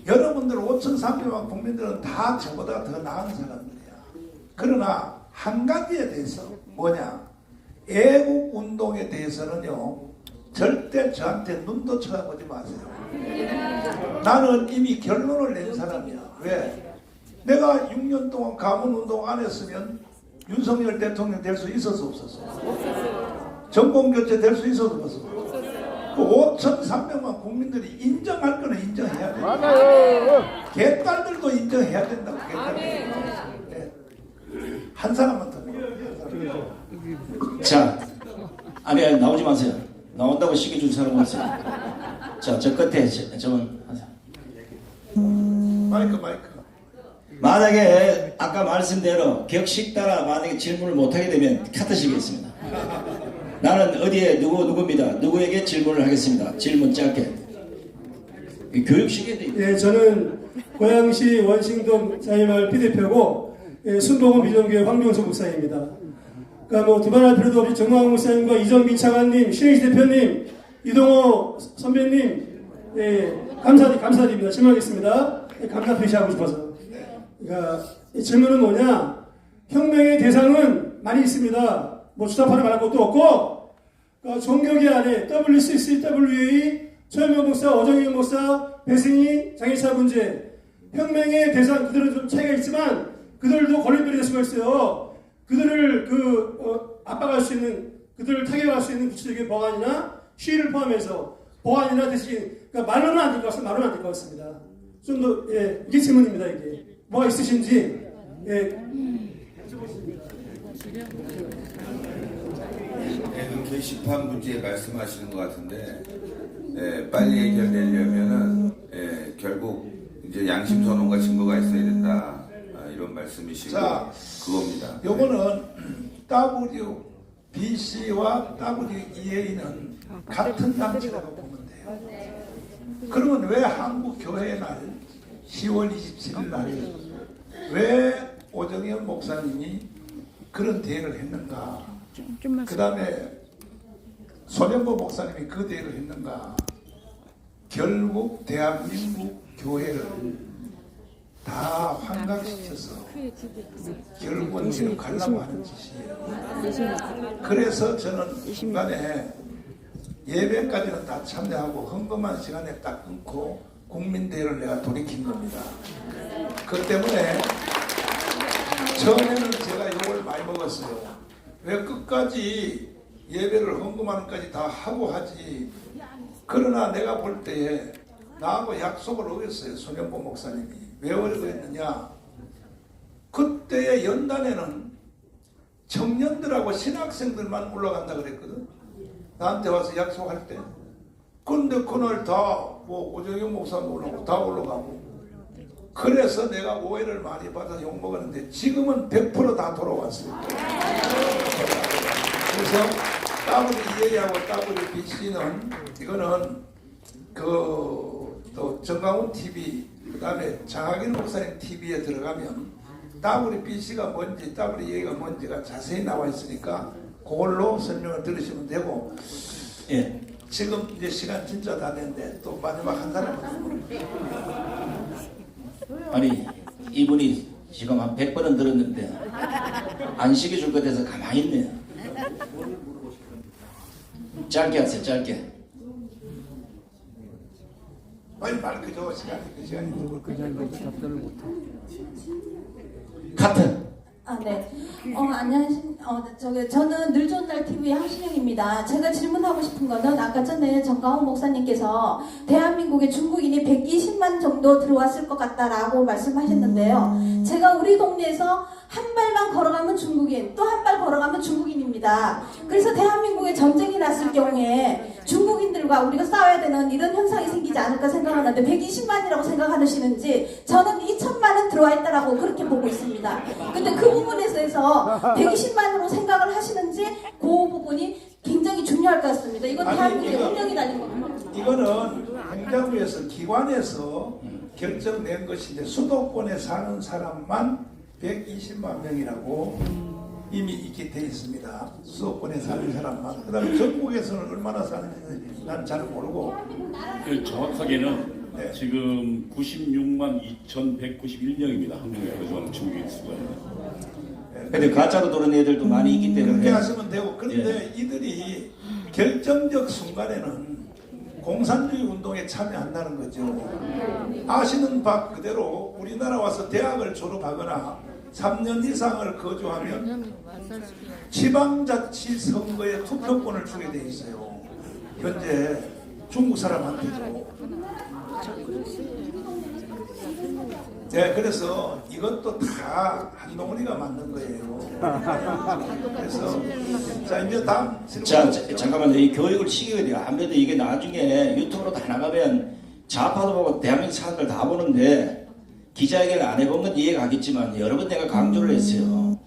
여러분들 5,300만 국민들은 다 저보다 더 나은 사람들이야. 그러나 한 가지에 대해서 뭐냐? 애국 운동에 대해서는요 절대 저한테 눈도 쳐다보지 마세요. 나는 이미 결론을 낸 사람이야. 왜? 내가 6년 동안 가문운동 안 했으면 윤석열 대통령 될 수 있었어 없었어? 정권교체 될 수 있었어 없었어? 그 5,300만 국민들이 인정할 거는 인정해야 돼. 맞아요. 개딸들도 인정해야 된다고. 개딸들. 네. 한 사람만 더. 자, 아니 나오지 마세요. 나온다고 시켜준 사람 없어요. 자, 저 끝에 저는 하세요. 마이크. 만약에 아까 말씀대로 격식 따라 만약에 질문을 못하게 되면 카트시겠습니다. 나는 어디에 누구입니다. 누구에게 질문을 하겠습니다. 질문 짧게. 교육식에 돼 있다. 예, 저는 고양시 원싱동 자유마을 비대표고 순복음 비전교회 황병수 목사입니다. 그러니까 두말할 필요도 없이 정광훈 목사님과 이정빈 차관님, 신혜시 대표님, 이동호 선배님, 감사드립니다. 질문하겠습니다. 감사 표시하고 싶어서. 그러니까 이 질문은 뭐냐? 혁명의 대상은 많이 있습니다. 뭐 주사파를 말할 것도 없고, 그러니까 종교계 안에 WCCWA, 최현명 목사, 어정현 목사, 배승희, 장애차 문제, 혁명의 대상 그들은 좀 차이가 있지만 그들도 걸림돌이 될 수가 있어요. 그들을 압박할 수 있는, 그들을 타격할 수 있는 구체적인 법안이나 시위를 포함해서 법안이나 대신, 그러니까 말로는 안 될 것 같습니다. 말로는 안 될 것 같습니다. 좀 더, 이게 질문입니다, 이게. 뭐가 있으신지, 게시판 문제 말씀하시는 것 같은데, 빨리 해결되려면은, 결국 이제 양심 선언과 증거가 있어야 된다. 이런 말씀이시고, 자, 그겁니다. 요거는 WBC와 WEA는 같은 단체라고 보면 돼요. 그러면 왜 한국교회의 날 10월 27일 날 왜 오정현 목사님이 그런 대회를 했는가? 그 다음에 손영보 목사님이 그 대회를 했는가? 결국 대한민국 교회를 다 환각시켜서 결국은 지금 가려고 하는 짓이에요. 그래서 저는 중간에 예배까지는 다 참여하고 헌금한 시간에 딱 끊고 국민대회를 내가 돌이킨 겁니다. 그 때문에 처음에는 제가 욕을 많이 먹었어요. 왜 끝까지 예배를 헌금하는까지 다 하고 하지. 그러나 내가 볼 때에 나하고 약속을 어겼어요. 손영보 목사님이. 왜 어겼느냐. 그때의 연단에는 청년들하고 신학생들만 올라간다 그랬거든. 나한테 와서 약속할 때. 근데 그날 다 뭐 오정영 목사도 올라가고 다 올라가고. 그래서 내가 오해를 많이 받아 욕먹었는데 지금은 100% 다 돌아왔어요. 그래서 WEA하고 WBC는 이거는 또 정강훈 TV 그 다음에 장학인 목사님 TV에 들어가면 WBC가 뭔지 WEA가 뭔지가 자세히 나와 있으니까 그걸로 설명을 들으시면 되고. 예. 지금 이제 시간 진짜 다 됐는데 또 마지막 한 사람만. 아니 이분이 지금 한 100번은 들었는데 안 시켜줄 것 같아서 가만히 있네요. 짧게 하세요. 짧게. 빨리 말 그저 시간이 그 자리에서 답변을 못해. 카트. 네. 저는 늘 좋은 날 TV의 황신영입니다. 제가 질문하고 싶은 거는 아까 전에 정강훈 목사님께서 대한민국에 중국인이 120만 정도 들어왔을 것 같다라고 말씀하셨는데요. 제가 우리 동네에서 한 발만 걸어가면 중국인, 또 한 발 걸어가면 중국인입니다. 그래서 대한민국에 전쟁이 났을 경우에 중국인들과 우리가 싸워야 되는 이런 현상이 생기지 않을까 생각하는데 120만이라고 생각하시는지 저는 2천만은 들어와 있다라고 그렇게 보고 있습니다. 근데 그 부분에서 120만으로 생각을 하시는지 그 부분이 굉장히 중요할 것 같습니다. 이건 대한민국의 운명이 달린 겁니다. 이거는 행정부에서 기관에서 결정낸 것인데 수도권에 사는 사람만 120만 명이라고 이미 있게 돼 있습니다. 수도권에 사는 사람만. 그 다음에 전국에서는 얼마나 사는지 난 잘 모르고. 정확하게는 네. 지금 96만 2,191명입니다. 한국에 거주하는 중국인 수가. 근데 가짜로 도는 애들도 많이 있기 때문에 그렇게 하시면 되고. 그런데 이들이 결정적 순간에는 공산주의 운동에 참여한다는 거죠. 아시는 바 그대로 우리나라 와서 대학을 졸업하거나 3년 이상을 거주하면 지방자치 선거에 투표권을 주게 돼 있어요. 현재 중국 사람한테도. 네, 그래서 이것도 다 한동훈이가 만든 거예요. 그래서 자 이제 다음 잠깐만요. 이 교육을 시켜야 돼요. 아무래도 이게 나중에 유튜브로 다 나가면 좌파도 보고 대한민국 사람들 다 보는데 기자회견을 안 해본 건 이해가 가겠지만 여러 번 내가 강조를 했어요.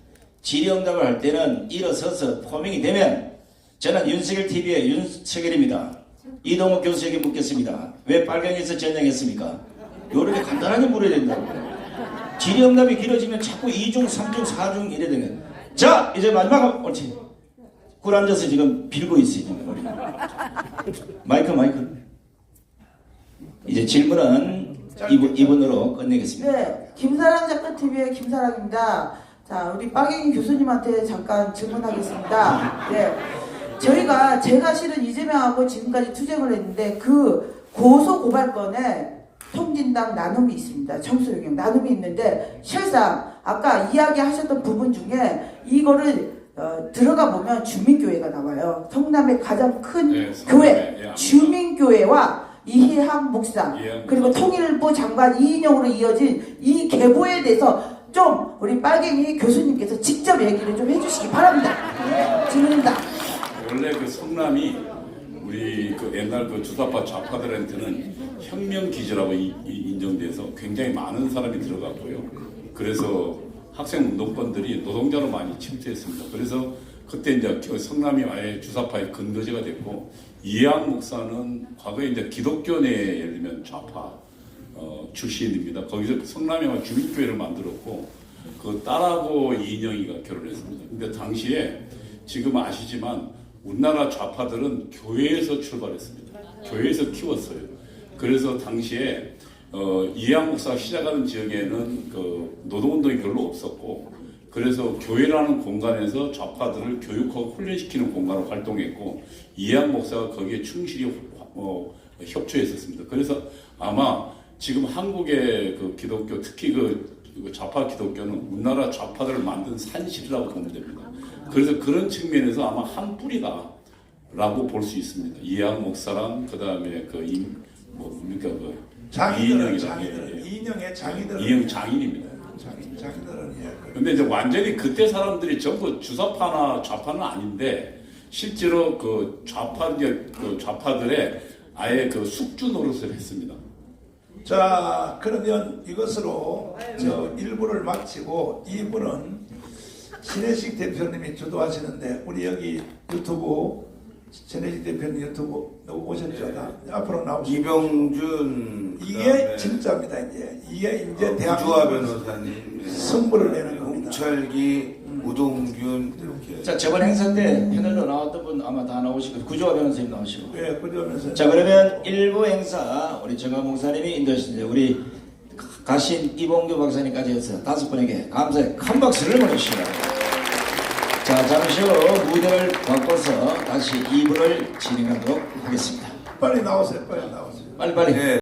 질의응답을 할 때는 일어서서 포밍이 되면 저는 윤석열 TV의 윤석열입니다. 이동욱 교수에게 묻겠습니다. 왜 빨갱이에서 전쟁했습니까? 요렇게 간단하게 물어야 된다고. 질의응답이 길어지면 자꾸 2중, 3중, 4중 이래 되면 자 이제 마지막 옳지. 꿀 앉아서 지금 빌고 있어요. 지금. 마이크. 이제 질문은 이분으로 끝내겠습니다. 네, 김사랑 작가 TV의 김사랑입니다. 자, 우리 빠갱이 교수님한테 잠깐 질문하겠습니다. 네, 제가 실은 이재명하고 지금까지 투쟁을 했는데 그 고소 고발건에 통진당 나눔이 있습니다. 청소용역 나눔이 있는데 실상 아까 이야기하셨던 부분 중에 이거를 들어가 보면 주민교회가 나와요. 성남의 가장 큰 교회 주민교회와 이해학 목사 그리고 통일부 장관 이인영으로 이어진 이 계보에 대해서 좀 우리 빨갱이 교수님께서 직접 얘기를 좀 해주시기 바랍니다. 질문입니다. 원래 그 성남이 우리 그 옛날 그 주사파 좌파들한테는 혁명 기지라고 인정돼서 굉장히 많은 사람이 들어갔고요. 그래서 학생 운동권들이 노동자로 많이 침투했습니다. 그래서 그때 이제 성남이 아예 주사파의 근거지가 됐고 이해학 목사는 과거에 이제 기독교 내에 예를 들면 좌파 출신입니다. 거기서 성남에 주민교회를 만들었고 그 딸하고 이인영이가 결혼했습니다. 근데 당시에 지금 아시지만 우리나라 좌파들은 교회에서 출발했습니다. 교회에서 키웠어요. 그래서 당시에 이해학 목사가 시작하는 지역에는 그 노동운동이 별로 없었고 그래서 교회라는 공간에서 좌파들을 교육하고 훈련시키는 공간으로 활동했고 이해학 목사가 거기에 충실히 협조했었습니다. 그래서 아마 지금 한국의 그 기독교, 특히 그 좌파 기독교는 우리나라 좌파들을 만든 산실이라고 보면 됩니다. 그래서 그런 측면에서 아마 한 뿌리다라고 볼 수 있습니다. 이해한 목사랑 그 다음에 뭡니까 그 장인들은 이인영의 장인들은 이인영 장인입니다. 장인들은 근데 이제 완전히 그때 사람들이 전부 주사파나 좌파는 아닌데 실제로 그 좌파들의 아예 그 숙주 노릇을 했습니다. 자, 그러면 이것으로 저 1부를 마치고 2부는 신혜식 대표님이 주도하시는데 우리 여기 유튜브 신혜식 대표님 유튜브 누구 오셨죠? 앞으로 나오시죠. 이병준 이게 진짜입니다. 이게 이제 구주화 변호사님, 승부를 내는 겁니다. 홍철기, 우동균 이렇게. 자, 저번 행사 때 패널로 나왔던 분 아마 다 나오시고 구조화 변호사님 나오시고. 네, 구조화 변호사님. 자, 그러면 1부 행사 우리 정강 목사님이 인도하시는데 우리 가신 이봉규 박사님까지 해서 5분에게 감사의 큰 박수를 보내주시기 바랍니다. 자, 잠시 후 무대를 바꿔서 다시 2부를 진행하도록 하겠습니다. 빨리 나오세요. 빨리 나오세요. 빨리. 네.